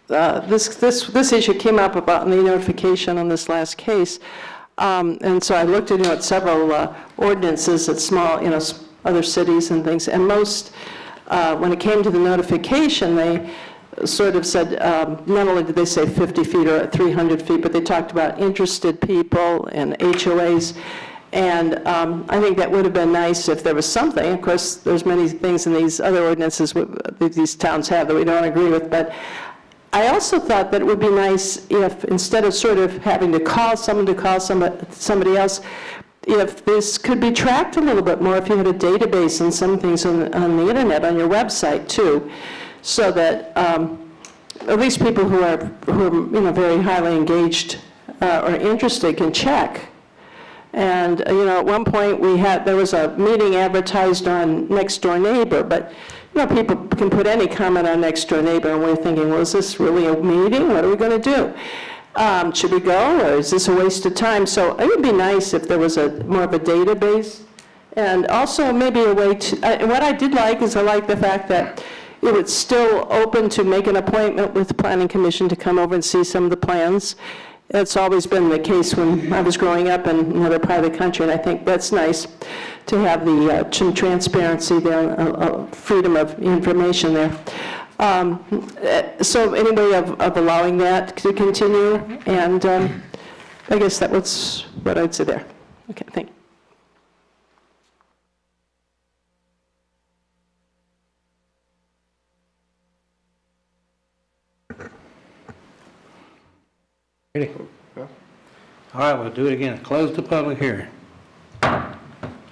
[SPEAKER 15] this issue came up about the notification on this last case, and so I looked at several ordinances at small, other cities and things, and most, when it came to the notification, they sort of said, not only did they say 50 feet or 300 feet, but they talked about interested people and HOAs. And I think that would have been nice if there was something. Of course, there's many things in these other ordinances that these towns have that we don't agree with. But I also thought that it would be nice if, instead of sort of having to call someone to call somebody else, if this could be tracked a little bit more, if you had a database and some things on the internet, on your website too, so that at least people who are very highly engaged or interested can check. And, at one point there was a meeting advertised on Next Door Neighbor, but, people can put any comment on Next Door Neighbor, and we're thinking, well, is this really a meeting? What are we going to do? Should we go, or is this a waste of time? So it would be nice if there was more of a database, and also maybe a way to, what I did like is I like the fact that it was still open to make an appointment with the Planning Commission to come over and see some of the plans. It's always been the case when I was growing up in another part of the country, and I think that's nice to have some transparency there, freedom of information there. So any way of allowing that to continue, and I guess that was what I'd say there. Okay, thank you.
[SPEAKER 2] Ready? All right, we'll do it again. Close the public hearing.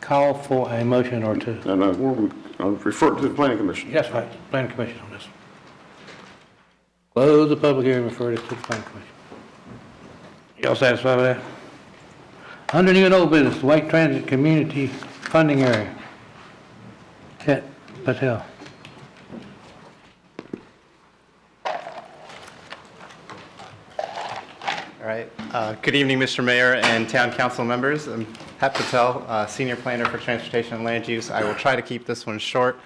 [SPEAKER 2] Call for a motion or two.
[SPEAKER 4] And I'll refer it to the planning commission.
[SPEAKER 2] That's right, planning commission on this one. Close the public hearing, refer it to the planning commission. Y'all satisfied with that? Under new and old business, Wake Transit Community Funding Area. Chet Patel.
[SPEAKER 19] All right. Good evening, Mr. Mayor and Town Council members. I'm Pat Patel, Senior Planner for Transportation and Land Use. I will try to keep this one short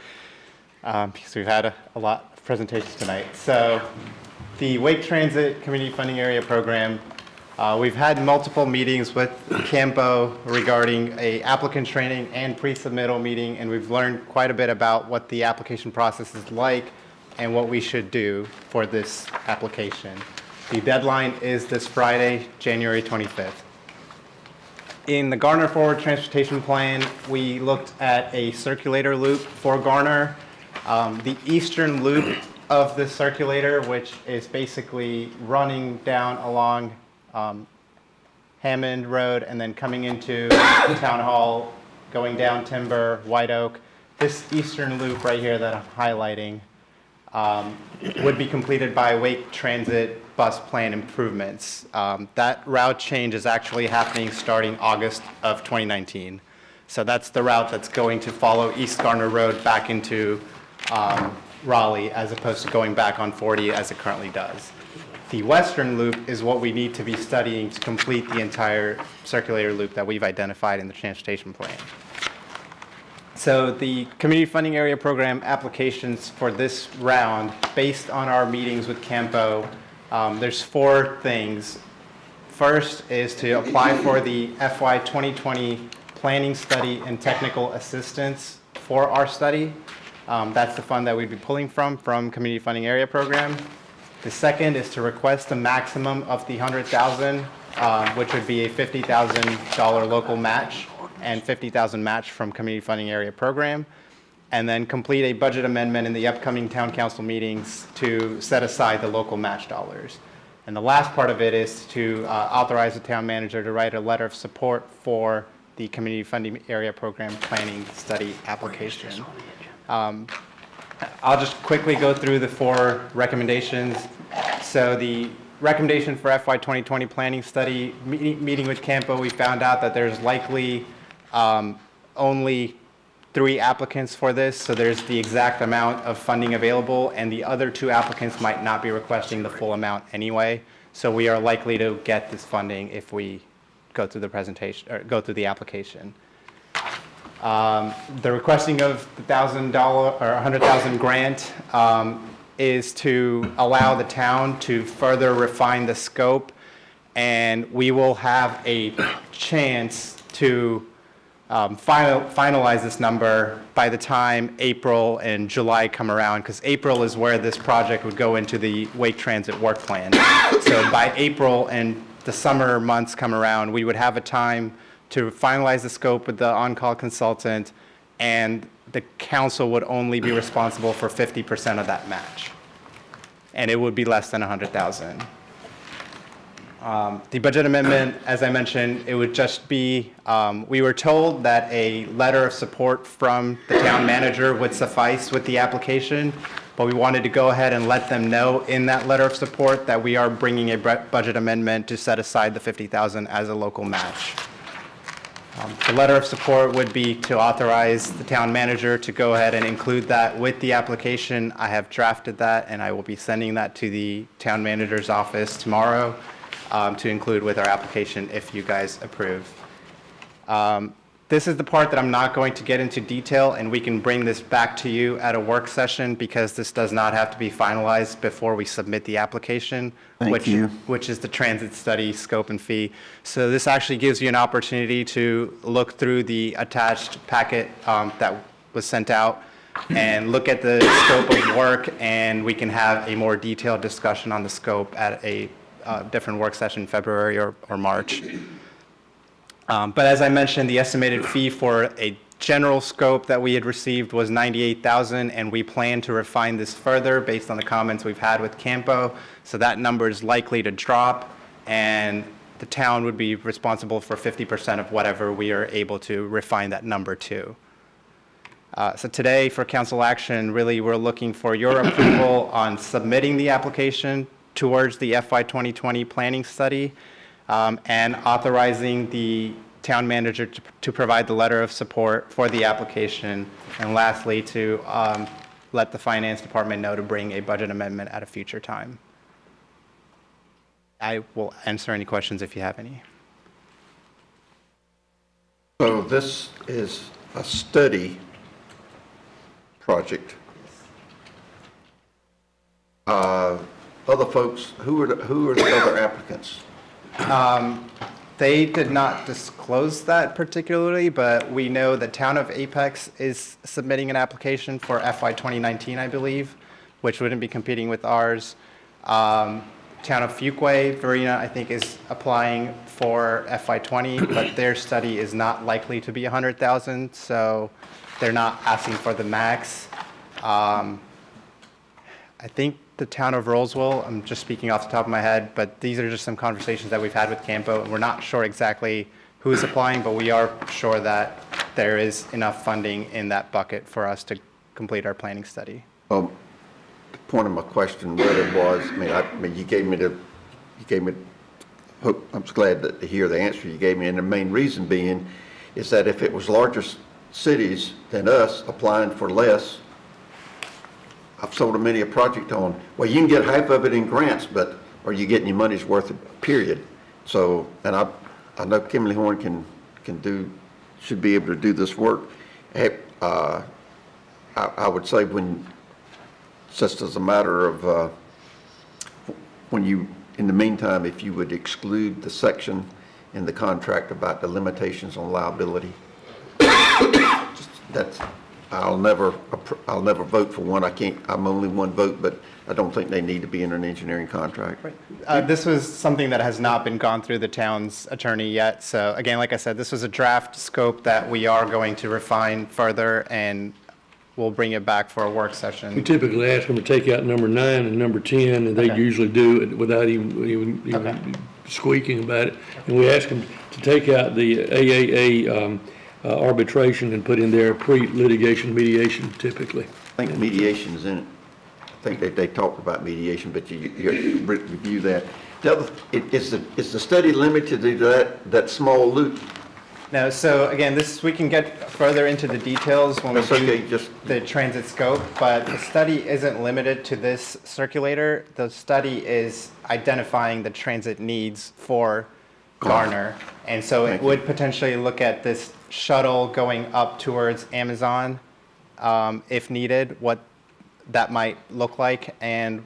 [SPEAKER 19] because we've had a lot of presentations tonight. So the Wake Transit Community Funding Area Program, we've had multiple meetings with Campo regarding a applicant training and pre-submittal meeting, and we've learned quite a bit about what the application process is like and what we should do for this application. The deadline is this Friday, January 25th. In the Garner Forward Transportation Plan, we looked at a circulator loop for Garner. The eastern loop of the circulator, which is basically running down along Hammond Road and then coming into Town Hall, going down Timber, White Oak. This eastern loop right here that I'm highlighting would be completed by Wake Transit bus plan improvements. That route change is actually happening starting August of 2019. So that's the route that's going to follow East Garner Road back into Raleigh, as opposed to going back on 40 as it currently does. The western loop is what we need to be studying to complete the entire circulator loop that we've identified in the transportation plan. So the Community Funding Area Program applications for this round, based on our meetings with Campo, there's 4 things. First is to apply for the FY 2020 planning study and technical assistance for our study. That's the fund that we'd be pulling from Community Funding Area Program. The second is to request a maximum of the $100,000, which would be a $50,000 local match and $50,000 match from Community Funding Area Program, and then complete a budget amendment in the upcoming town council meetings to set aside the local match dollars. And the last part of it is to authorize the town manager to write a letter of support for the Community Funding Area Program planning study application. I'll just quickly go through the 4 recommendations. So the recommendation for FY 2020 planning study, meeting with Campo, we found out that there's likely only 3 applicants for this, so there's the exact amount of funding available, and the other 2 applicants might not be requesting the full amount anyway. So we are likely to get this funding if we go through the presentation or go through the application. The requesting of the $1,000 or $100,000 grant is to allow the town to further refine the scope, and we will have a chance to finalize this number by the time April and July come around, because April is where this project would go into the Wake Transit work plan. So by April and the summer months come around, we would have a time to finalize the scope with the on-call consultant, and the council would only be responsible for 50% of that match. And it would be less than $100,000. The budget amendment, as I mentioned, it would just be, we were told that a letter of support from the town manager would suffice with the application, but we wanted to go ahead and let them know in that letter of support that we are bringing a budget amendment to set aside the $50,000 as a local match. The letter of support would be to authorize the town manager to go ahead and include that with the application. I have drafted that, and I will be sending that to the town manager's office tomorrow to include with our application if you guys approve. This is the part that I'm not going to get into detail, and we can bring this back to you at a work session because this does not have to be finalized before we submit the application, which is the transit study scope and fee. So this actually gives you an opportunity to look through the attached packet that was sent out and look at the scope of work, and we can have a more detailed discussion on the scope at a different work session in February or March. But as I mentioned, the estimated fee for a general scope that we had received was $98,000, and we plan to refine this further based on the comments we've had with Campo. So that number is likely to drop, and the town would be responsible for 50% of whatever we are able to refine that number to. So today, for council action, really, we're looking for your approval on submitting the application towards the FY 2020 planning study, and authorizing the town manager to provide the letter of support for the application, and lastly, to let the finance department know to bring a budget amendment at a future time. I will answer any questions if you have any.
[SPEAKER 12] So this is a study project. Other folks, who are the other applicants?
[SPEAKER 19] They did not disclose that particularly, but we know the town of Apex is submitting an application for FY 2019, I believe, which wouldn't be competing with ours. Town of Fuquay, Verena, I think, is applying for FY 20, but their study is not likely to be 100,000, so they're not asking for the max. I think the town of Roseville, I'm just speaking off the top of my head, but these are just some conversations that we've had with Campo, and we're not sure exactly who's applying, but we are sure that there is enough funding in that bucket for us to complete our planning study.
[SPEAKER 12] The point of my question really was, I mean, you gave me, I'm just glad to hear the answer you gave me, and the main reason being is that if it was larger cities than us applying for less, I've sold many a project on, well, you can get half of it in grants, but are you getting your money's worth, period? So, and I know Kimberly Horn should be able to do this work. I would say just as a matter of, when you, in the meantime, if you would exclude the section in the contract about the limitations on liability, I'll never vote for one. I'm only one vote, but I don't think they need to be in an engineering contract.
[SPEAKER 19] Right. This was something that has not been gone through the town's attorney yet. So again, like I said, this was a draft scope that we are going to refine further, and we'll bring it back for a work session.
[SPEAKER 5] We typically ask them to take out number 9 and number 10, and they usually do it without even squeaking about it. And we ask them to take out the AAA arbitration and put in there pre-litigation mediation typically.
[SPEAKER 12] I think mediation is in it. I think they talked about mediation, but you review that. Is the study limited to that small loop?
[SPEAKER 19] No, so again, we can get further into the details when we do the transit scope, but the study isn't limited to this circulator. The study is identifying the transit needs for Garner. And so it would potentially look at this shuttle going up towards Amazon, if needed, what that might look like and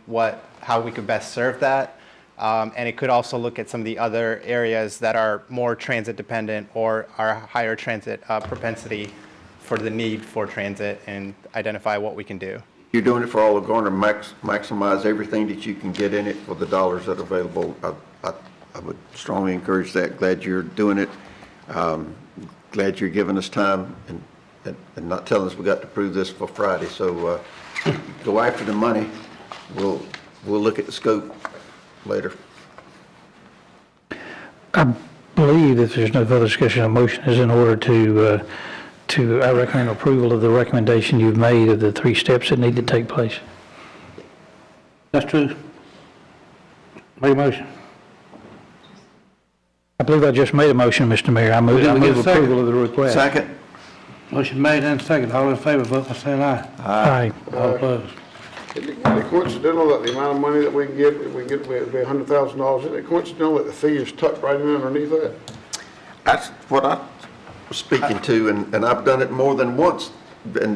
[SPEAKER 19] how we could best serve that. And it could also look at some of the other areas that are more transit dependent or are higher transit propensity for the need for transit, and identify what we can do.
[SPEAKER 12] You're doing it for all of Garner, maximize everything that you can get in it for the dollars that are available. I would strongly encourage that. Glad you're doing it. Glad you're giving us time and not telling us we got to prove this for Friday. So go after the money. We'll look at the scope later.
[SPEAKER 3] I believe if there's no further discussion, a motion is in order I recommend approval of the recommendation you've made of the 3 steps that need to take place.
[SPEAKER 2] That's true. Make a motion.
[SPEAKER 3] I believe I just made a motion, Mr. Mayor. I move approval of the request.
[SPEAKER 12] Second.
[SPEAKER 2] Motion made and second. All in favor, vote by saying aye.
[SPEAKER 3] Aye.
[SPEAKER 2] All opposed.
[SPEAKER 9] Isn't it coincidental that the amount of money that we can get, it'd be $100,000? Isn't it coincidental that the fee is tucked right in underneath that?
[SPEAKER 12] That's what I was speaking to, and I've done it more than once. But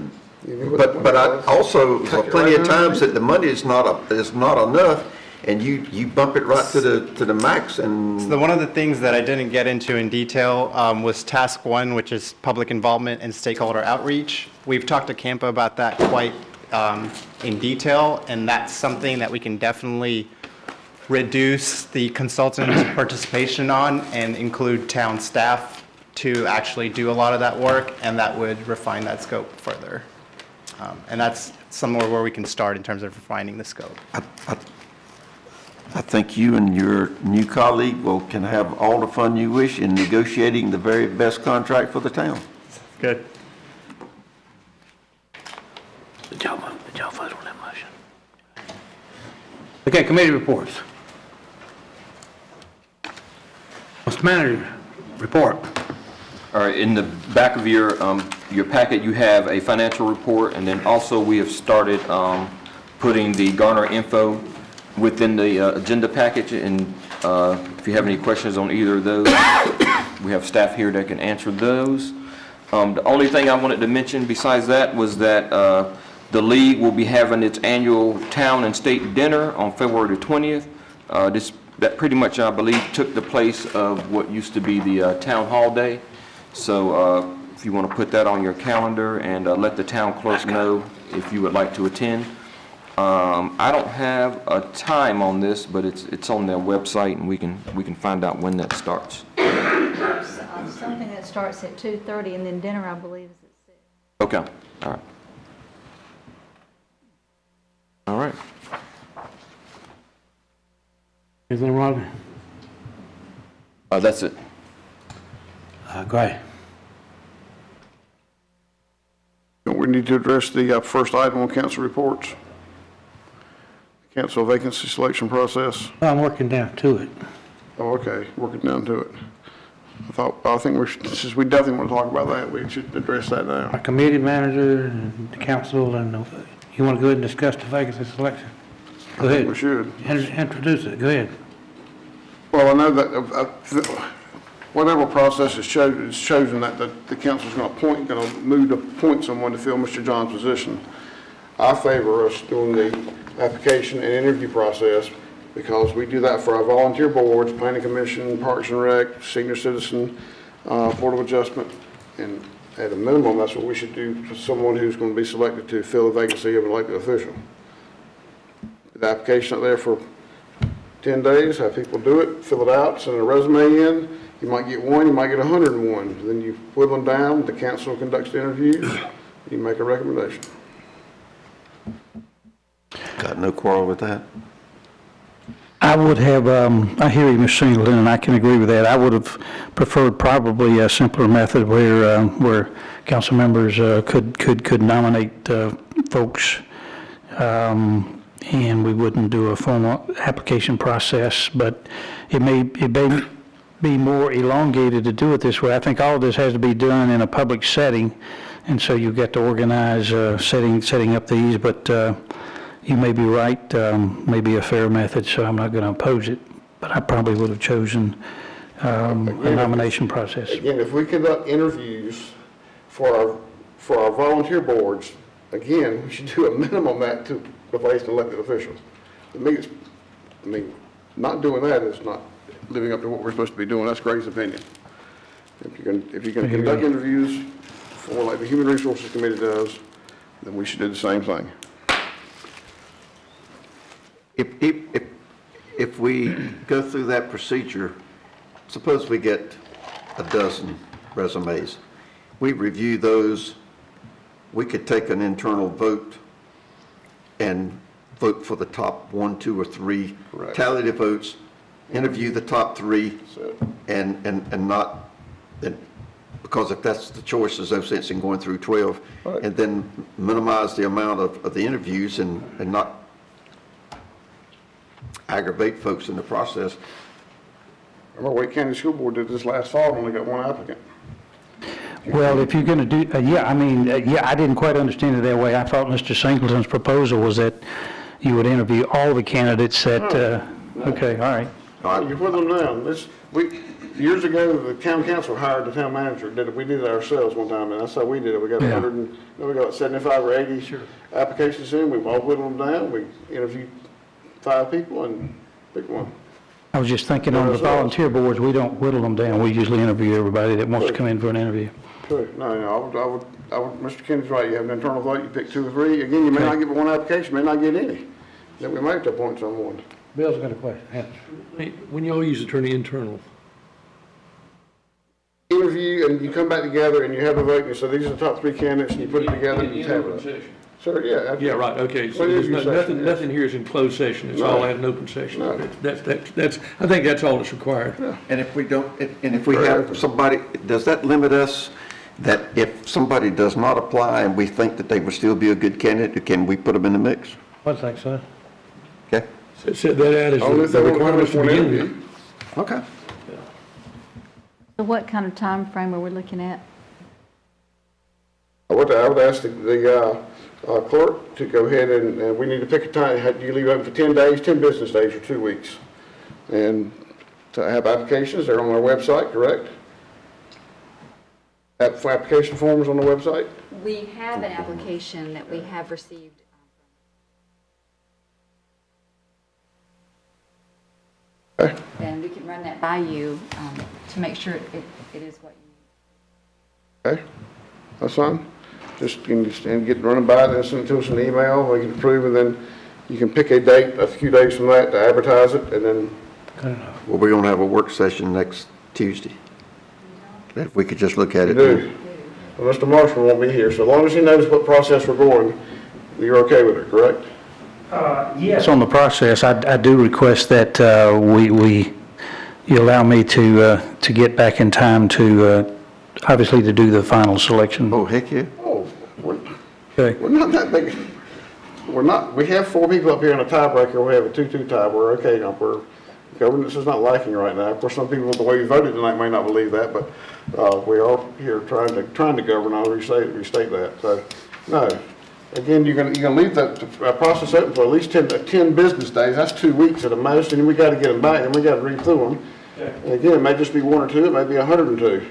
[SPEAKER 12] I also, plenty of times that the money is not enough, and you bump it right to the max. And
[SPEAKER 19] so one of the things that I didn't get into in detail was task 1, which is public involvement and stakeholder outreach. We've talked to Campo about that quite in detail, and that's something that we can definitely reduce the consultant's participation on and include town staff to actually do a lot of that work, and that would refine that scope further. And that's somewhere where we can start in terms of refining the scope.
[SPEAKER 12] I think you and your new colleague can have all the fun you wish in negotiating the very best contract for the town.
[SPEAKER 19] Good.
[SPEAKER 2] Did y'all vote on that motion? Okay, committee reports. Mr. Manager, report.
[SPEAKER 6] All right, in the back of your packet, you have a financial report, and then also we have started putting the Garner info within the agenda package, and if you have any questions on either of those, we have staff here that can answer those. The only thing I wanted to mention besides that was that the league will be having its annual town and state dinner on February the 20th. That pretty much, I believe, took the place of what used to be the town hall day. So if you want to put that on your calendar and let the town clerk know if you would like to attend. I don't have a time on this, but it's on their website, and we can find out when that starts.
[SPEAKER 14] Something that starts at 2:30, and then dinner, I believe, is at 6.
[SPEAKER 6] Okay, all right. All right.
[SPEAKER 2] Anything wrong?
[SPEAKER 6] That's it.
[SPEAKER 2] Great.
[SPEAKER 9] Don't we need to address the first item on council reports? Council vacancy selection process?
[SPEAKER 2] I'm working down to it.
[SPEAKER 9] Oh, okay, working down to it. I think since we definitely want to talk about that, we should address that now.
[SPEAKER 2] Our committee manager and the council, and you want to go ahead and discuss the vacancy selection? Go ahead.
[SPEAKER 9] We should.
[SPEAKER 2] Introduce it. Go ahead.
[SPEAKER 9] Well, I know that whatever process is chosen that the council's going to move to appoint someone to fill Mr. John's position. I favor us doing the application and interview process because we do that for our volunteer boards, Planning Commission, Parks and Rec, Senior Citizen, Board of Adjustment, and at a minimum, that's what we should do for someone who's going to be selected to fill the vacancy of an elected official. The application out there for 10 days, have people do it, fill it out, send a resume in. You might get one, you might get 101. Then you whittle them down, the council conducts the interviews, you make a recommendation.
[SPEAKER 12] Got no quarrel with that?
[SPEAKER 3] I would have, I hear you, Mr. Singleton, and I can agree with that. I would have preferred probably a simpler method where council members could nominate folks, and we wouldn't do a formal application process, but it may be more elongated to do it this way. I think all of this has to be done in a public setting, and so you've got to organize setting up these, but you may be right, maybe a fair method, so I'm not going to oppose it, but I probably would have chosen a nomination process.
[SPEAKER 9] Again, if we conduct interviews for our volunteer boards, again, we should do a minimum that to replace elected officials. To me, not doing that is not living up to what we're supposed to be doing. That's Gray's opinion. If you can conduct interviews for like the Human Resources Committee does, then we should do the same thing.
[SPEAKER 12] If we go through that procedure, suppose we get a dozen resumes. We review those. We could take an internal vote and vote for the top 1, 2, or 3.
[SPEAKER 9] Correct.
[SPEAKER 12] Tally the votes, interview the top 3, and not, because if that's the choice, there's no sense in going through 12, right, and then minimize the amount of the interviews and not aggravate folks in the process.
[SPEAKER 9] Remember, Wake County School Board did this last fall, only got one applicant.
[SPEAKER 3] Well, if you're going to do, I didn't quite understand it that way. I thought Mr. Singleton's proposal was that you would interview all the candidates that, okay, all right.
[SPEAKER 9] All right, you put them down. Years ago, the town council hired the town manager. We did it ourselves one time, and that's how we did it. We got 75 or 80 applications in. We've all whittled them down. We interviewed 5 people and picked one.
[SPEAKER 3] I was just thinking on the volunteer boards, we don't whittle them down. We usually interview everybody that wants to come in for an interview.
[SPEAKER 9] True. No, I would, Mr. Kennedy's right. You have an internal vote, you pick 2 or 3. Again, you may not get one application, may not get any. Then we might have to appoint someone.
[SPEAKER 2] Bill's got a question.
[SPEAKER 5] When y'all use the term internal,
[SPEAKER 9] Interview, and you come back together and you have a vote, and you say, these are the top 3 candidates, and you put it together and you tabulate it. Sir, yeah.
[SPEAKER 5] yeah, right, okay, so
[SPEAKER 9] Well,
[SPEAKER 5] there's
[SPEAKER 9] interview
[SPEAKER 5] nothing,
[SPEAKER 9] session, yes.
[SPEAKER 5] nothing here is in closed session, it's
[SPEAKER 9] No.
[SPEAKER 5] all at an open session.
[SPEAKER 9] No.
[SPEAKER 5] That's, I think that's all that's required.
[SPEAKER 12] And if we don't, and if we have somebody, does that limit us that if somebody does not apply and we think that they would still be a good candidate, can we put them in the mix?
[SPEAKER 2] I think so.
[SPEAKER 12] Okay?
[SPEAKER 5] Set that out as
[SPEAKER 9] Only if
[SPEAKER 5] the
[SPEAKER 9] they want to come
[SPEAKER 5] requirements
[SPEAKER 9] for
[SPEAKER 5] to
[SPEAKER 9] an
[SPEAKER 5] begin
[SPEAKER 9] interview.
[SPEAKER 5] with.
[SPEAKER 12] Okay.
[SPEAKER 16] So what kind of time frame are we looking at?
[SPEAKER 9] I would ask the clerk to go ahead and we need to pick a time. You leave open for 10 days, 10 business days, or 2 weeks. And to have applications, they're on our website, correct? For application forms on the website?
[SPEAKER 16] We have an application that we have received.
[SPEAKER 9] Okay.
[SPEAKER 16] And we can run that by you to make sure it is what you need.
[SPEAKER 9] Okay, that's fine. Just get running by it, then send it to us in an email, we can approve, and then you can pick a date, a few days from that to advertise it, and then.
[SPEAKER 12] Well, we're gonna have a work session next Tuesday. If we could just look at
[SPEAKER 9] You
[SPEAKER 12] it.
[SPEAKER 9] do. Well, Mr. Marshall won't be here, so as long as he knows what process we're going, you're okay with it, correct?
[SPEAKER 3] Yes, on the process, I do request that you allow me to get back in time to, obviously, to do the final selection.
[SPEAKER 12] Oh, heck yeah.
[SPEAKER 9] Oh,
[SPEAKER 3] Okay.
[SPEAKER 9] we're not that big. We're not, we have 4 people up here in a tiebreaker, we have a 2-2 tie, we're okay, governance is not lacking right now. Of course, some people, the way you voted tonight may not believe that, but, we are here trying to govern, I'll restate that, so, no. Again, you're gonna leave the process open for at least 10 business days, that's 2 weeks at the most, and we gotta get them back, and we gotta read through them. And again, it may just be 1 or 2, it may be 102.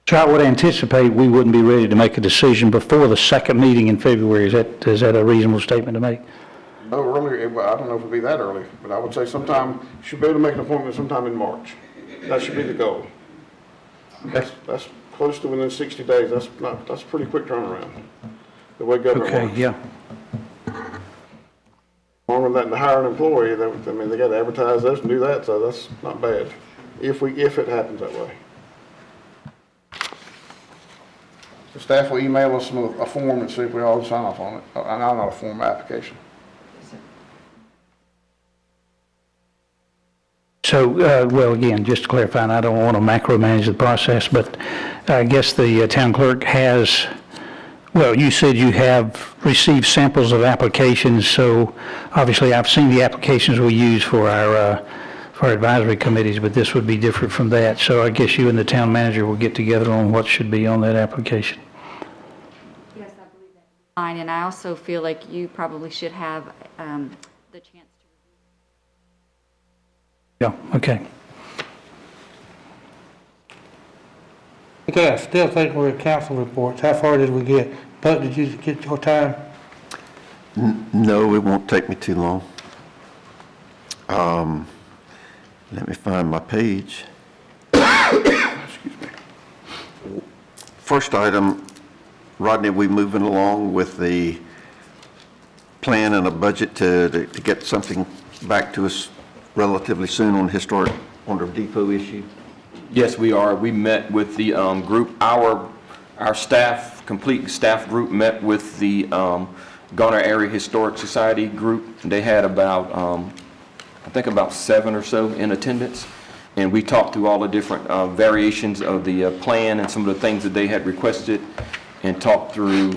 [SPEAKER 3] So I would anticipate we wouldn't be ready to make a decision before the second meeting in February. Is that a reasonable statement to make?
[SPEAKER 9] No, earlier, I don't know if it'll be that early, but I would say sometime, you should be able to make an appointment sometime in March. That should be the goal. That's close to within 60 days, that's a pretty quick turnaround, the way government works.
[SPEAKER 3] Okay, yeah.
[SPEAKER 9] Longer than that, to hire an employee, they got to advertise this and do that, so that's not bad, if it happens that way. The staff will email us a form and see if we all sign off on it, not a form, application.
[SPEAKER 3] So, well, again, just to clarify, and I don't want to macromanage the process, but I guess the town clerk has, well, you said you have received samples of applications, so obviously I've seen the applications we use for our advisory committees, but this would be different from that. So I guess you and the town manager will get together on what should be on that application.
[SPEAKER 16] Yes, I believe that's fine, and I also feel like you probably should have the chance to
[SPEAKER 3] Yeah, okay.
[SPEAKER 2] Okay, I still think we're at council reports. How far did we get? Buck, did you get your time?
[SPEAKER 12] No, it won't take me too long. Let me find my page. Excuse me. First item, Rodney, we moving along with the plan and a budget to get something back to us relatively soon on the depot issue?
[SPEAKER 6] Yes, we are. We met with the group, our staff, complete staff group met with the Garner Area Historic Society group. They had about, I think about 7 or so in attendance. And we talked through all the different variations of the plan and some of the things that they had requested, and talked through,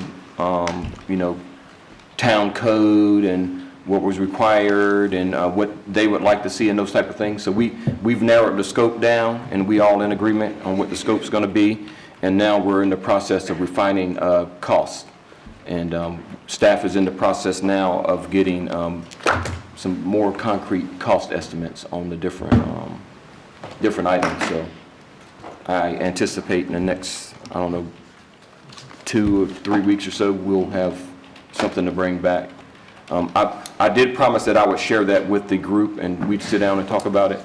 [SPEAKER 6] town code and what was required and what they would like to see and those type of things. So we've narrowed the scope down, and we all in agreement on what the scope's going to be. And now we're in the process of refining costs. And staff is in the process now of getting some more concrete cost estimates on the different items. So I anticipate in the next, 2 or 3 weeks or so, we'll have something to bring back. I did promise that I would share that with the group, and we'd sit down and talk about it,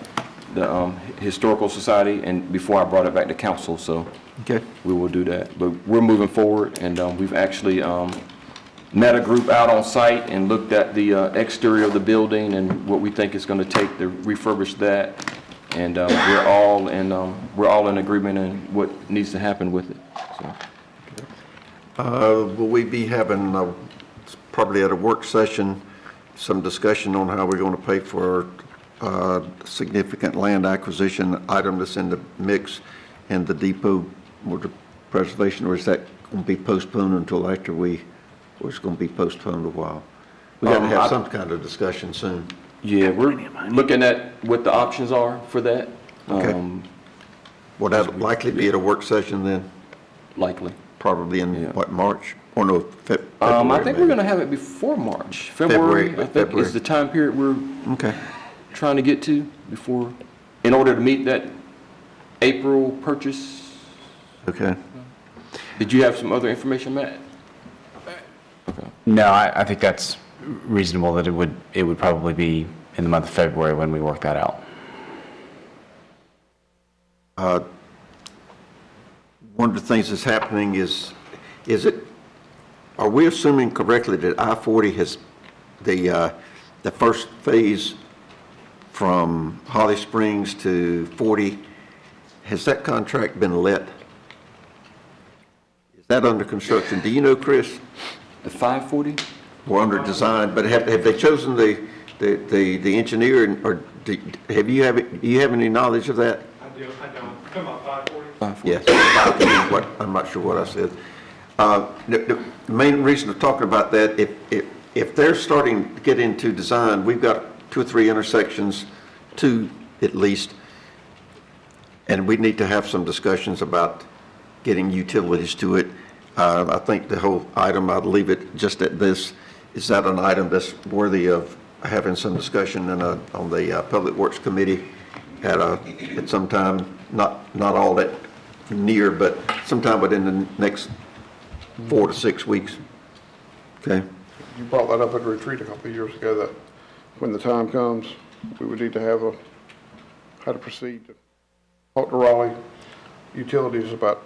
[SPEAKER 6] the Historical Society, and before I brought it back to council, so
[SPEAKER 12] okay,
[SPEAKER 6] we will do that. But we're moving forward, and we've actually met a group out on site and looked at the exterior of the building and what we think it's going to take to refurbish that. And we're all in agreement on what needs to happen with it. So.
[SPEAKER 12] Will we be having, probably at a work session, some discussion on how we're going to pay for significant land acquisition item that's in the mix and the depot or the preservation, or is that going to be postponed until after or it's going to be postponed a while? We got to have some kind of discussion soon.
[SPEAKER 6] Yeah, we're looking at what the options are for that.
[SPEAKER 12] Okay. Will that likely be at a work session then?
[SPEAKER 6] Likely.
[SPEAKER 12] Probably in, what, March? Or no, February?
[SPEAKER 6] I think we're going to have it before March. February, I think, is the time period we're trying to get to before, in order to meet that April purchase.
[SPEAKER 12] Okay.
[SPEAKER 6] Did you have some other information, Matt? Okay.
[SPEAKER 1] No, I think that's reasonable, that it would probably be in the month of February when we work that out.
[SPEAKER 12] One of the things that's happening are we assuming correctly that I-40 has the first phase from Holly Springs to 40, has that contract been let? Is that under construction? Do you know, Chris?
[SPEAKER 6] The 540?
[SPEAKER 12] We're under design, but have they chosen the engineer, or do you have any knowledge of that?
[SPEAKER 20] I don't. Come on, 540?
[SPEAKER 12] Yes, I'm not sure what I said. The main reason of talking about that, if they're starting to get into design, we've got 2 or 3 intersections, 2 at least, and we need to have some discussions about getting utilities to it. I think the whole item, I'd leave it just at this. Is that an item that's worthy of having some discussion on the Public Works Committee at some time, not all that near, but sometime within the next 4 to 6 weeks? Okay.
[SPEAKER 9] You brought that up at a retreat a couple of years ago, that when the time comes, we would need to have how to proceed to talk to Raleigh Utilities about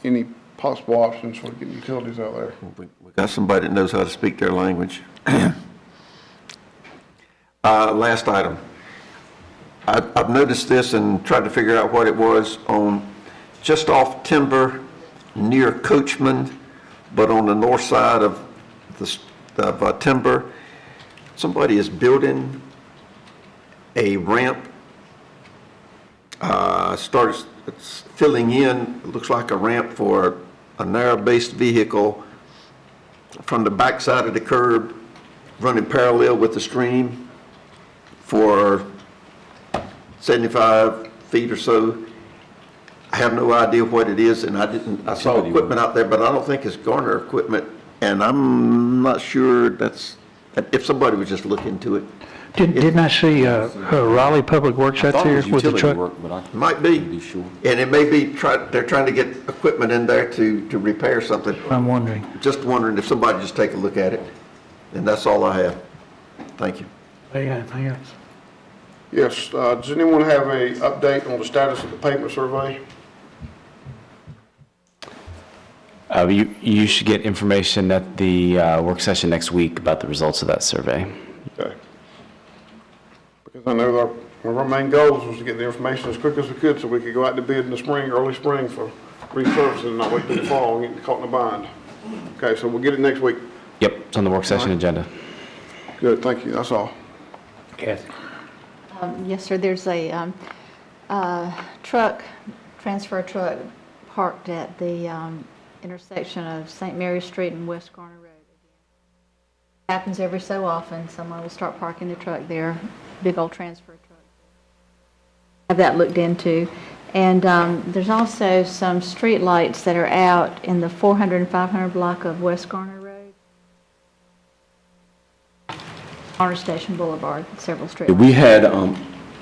[SPEAKER 9] any possible options for getting utilities out there.
[SPEAKER 12] We got somebody that knows how to speak their language. Last item. I've noticed this and tried to figure out what it was on just off Timber near Coachman, but on the north side of Timber. Somebody is building a ramp. It's filling in, it looks like a ramp for a narrow-based vehicle from the backside of the curb, running parallel with the stream for 75 feet or so. I have no idea what it is, and I saw equipment out there, but I don't think it's Garner equipment, and I'm not sure if somebody would just look into it.
[SPEAKER 3] Didn't I see Raleigh Public Works out there with the truck?
[SPEAKER 12] Might be. And it may be, they're trying to get equipment in there to repair something.
[SPEAKER 3] I'm wondering.
[SPEAKER 12] Just wondering if somebody just take a look at it. And that's all I have. Thank you.
[SPEAKER 2] Anything else?
[SPEAKER 9] Yes, does anyone have a update on the status of the pavement survey?
[SPEAKER 1] You should get information at the work session next week about the results of that survey.
[SPEAKER 9] Okay. Because I know one of our main goals was to get the information as quick as we could so we could go out to bid in the spring, early spring for resurfacing and not wait till the fall and get caught in a bind. Okay, so we'll get it next week.
[SPEAKER 1] Yep, it's on the work session agenda.
[SPEAKER 9] Good, thank you, that's all.
[SPEAKER 2] Kathy?
[SPEAKER 14] Yes, sir, there's a transfer truck parked at the intersection of St. Mary's Street and West Garner Road. Happens every so often, someone will start parking the truck there, big old transfer truck. Have that looked into. And there's also some street lights that are out in the 400 and 500 block of West Garner Road. Garner Station Boulevard, several street lights.
[SPEAKER 6] We had,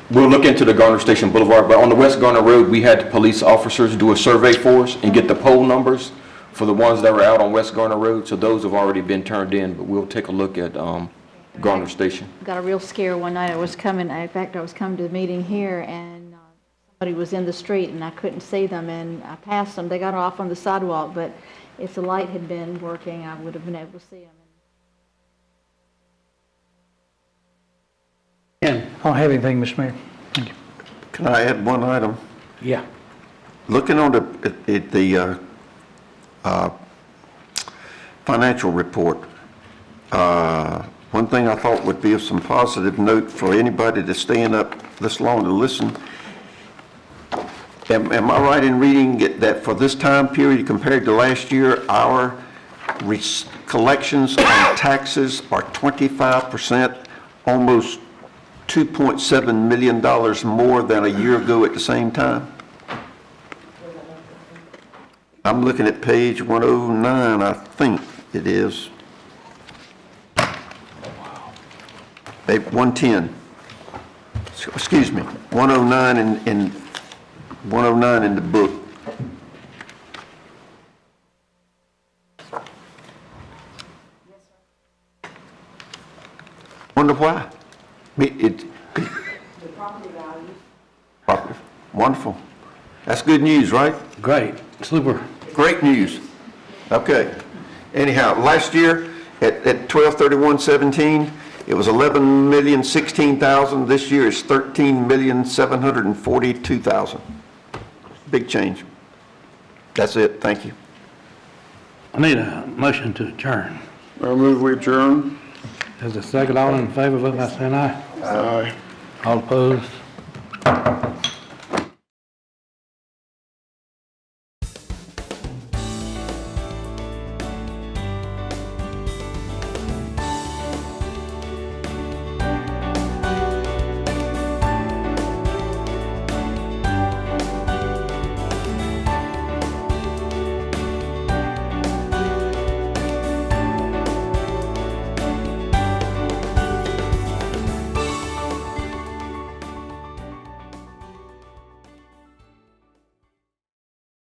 [SPEAKER 6] we'll look into the Garner Station Boulevard, but on the West Garner Road, we had police officers do a survey for us and get the pole numbers for the ones that were out on West Garner Road. So those have already been turned in, but we'll take a look at Garner Station.
[SPEAKER 14] Got a real scare one night. In fact, I was coming to the meeting here, and somebody was in the street, and I couldn't see them, and I passed them. They got off on the sidewalk, but if the light had been working, I would have been able to see them.
[SPEAKER 3] I don't have anything, Mr. Mayor. Thank you.
[SPEAKER 12] Can I add one item?
[SPEAKER 3] Yeah.
[SPEAKER 12] Looking on the financial report, one thing I thought would be of some positive note for anybody that's staying up this long to listen. Am I right in reading that for this time period compared to last year, our collections on taxes are 25%, almost $2.7 million more than a year ago at the same time? I'm looking at page 109, I think it is. 110. Excuse me, 109 in 109 in the book. Wonder why? The property values. Wonderful. That's good news, right?
[SPEAKER 2] Great, super.
[SPEAKER 12] Great news. Okay. Anyhow, last year at 12/31/17, it was 11,016,000. This year is 13,742,000. Big change. That's it. Thank you.
[SPEAKER 2] I need a motion to adjourn.
[SPEAKER 9] I move we adjourn.
[SPEAKER 2] As a second, all in favor, vote by saying aye.
[SPEAKER 9] Aye.
[SPEAKER 2] All opposed?